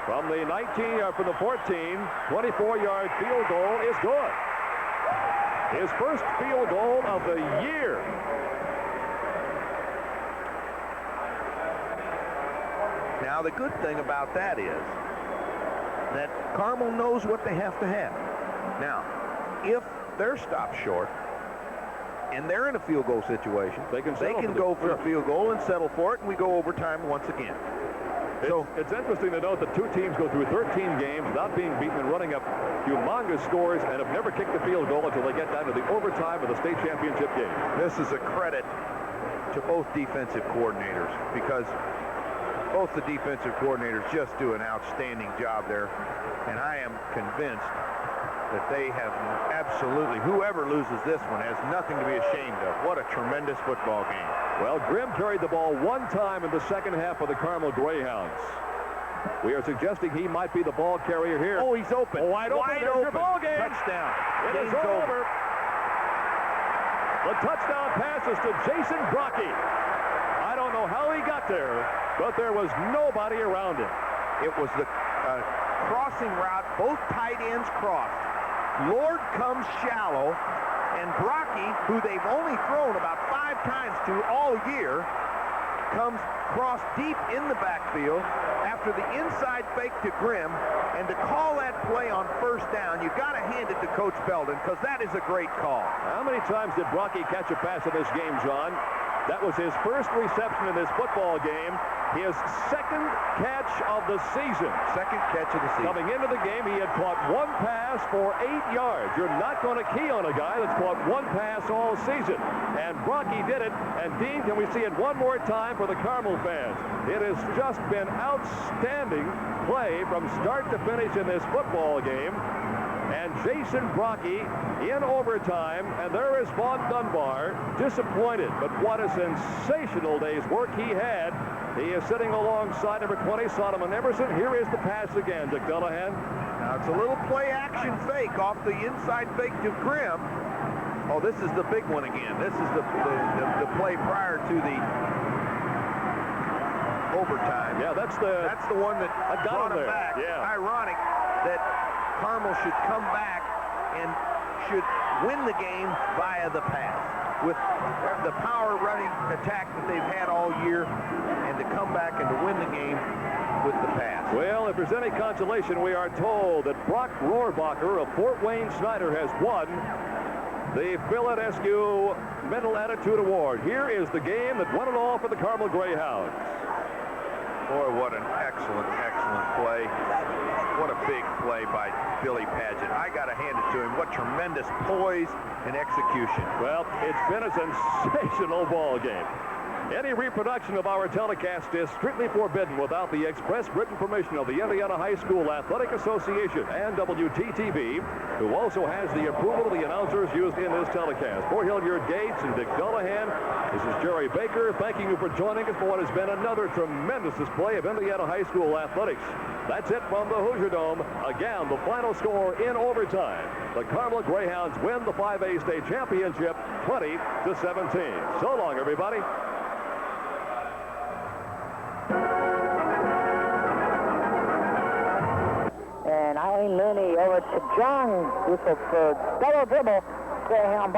A: From the 19, from the 14, 24-yard field goal is good. His first field goal of the year.
B: Now, the good thing about that is that Carmel knows what they have to have. Now, if they're stopped short and they're in a field goal situation, they can go for a field goal and settle for it, and we go overtime once again.
A: So it's interesting to note that 2 teams go through 13 games without being beaten and running up humongous scores and have never kicked a field goal until they get down to the overtime of the state championship game.
B: This is a credit to both defensive coordinators, because both the defensive coordinators just do an outstanding job there, and I am convinced that they have absolutely, whoever loses this one has nothing to be ashamed of. What a tremendous football game.
A: Well, Grimm carried the ball one time in the second half of the Carmel Greyhounds. We are suggesting he might be the ball carrier here.
B: Oh, he's open.
A: Wide open. There's your ball game.
B: Touchdown.
A: It is over. The touchdown pass is to Jason Brocky. I don't know how he got there, but there was nobody around him.
B: It was the crossing route. Both tight ends crossed. Lord comes shallow, and Brocky, who they've only thrown about 5 times to all year, comes cross deep in the backfield after the inside fake to Grimm, and to call that play on first down, you got to hand it to Coach Belden, because that is a great call.
A: How many times did Brocky catch a pass in this game, John? That was his first reception in this football game. His second catch of the season.
B: Second catch of the season.
A: Coming into the game, he had caught one pass for 8 yards. You're not going to key on a guy that's caught one pass all season. And Brocky did it. And Dean, can we see it one more time for the Carmel fans? It has just been outstanding play from start to finish in this football game. And Jason Brocky in overtime, and there is Vaughn Dunbar, disappointed, but what a sensational day's work he had. He is sitting alongside number 20, Solomon Emerson. Here is the pass again to Dullahan.
B: Now it's a little play action fake off the inside fake to Grimm. Oh, this is the big one again. This is the play prior to the overtime.
A: Yeah, that's
B: the one that brought him back.
A: Yeah.
B: Ironic that Carmel should come back and should win the game via the pass. With the power running attack that they've had all year, and to come back and to win the game with the pass.
A: Well, if there's any consolation, we are told that Brock Rohrbacher of Fort Wayne Snyder has won the Philadelphia Mental Attitude Award. Here is the game that won it all for the Carmel Greyhounds.
B: Boy, what an excellent, excellent play. What a big play by Billy Paget. I got to hand it to him. What tremendous poise and execution.
A: Well, it's been a sensational ball game. Any reproduction of our telecast is strictly forbidden without the express written permission of the Indiana High School Athletic Association and WTTV, who also has the approval of the announcers used in this telecast. For Hilliard Gates and Dick Dullahan, this is Jerry Baker thanking you for joining us for what has been another tremendous display of Indiana High School athletics. That's it from the Hoosier Dome. Again, the final score in overtime. The Carmel Greyhounds win the 5A state championship 20-17. So long, everybody.
U: And Eileen Looney over to John Whistleford. Double dribble. Greyhound.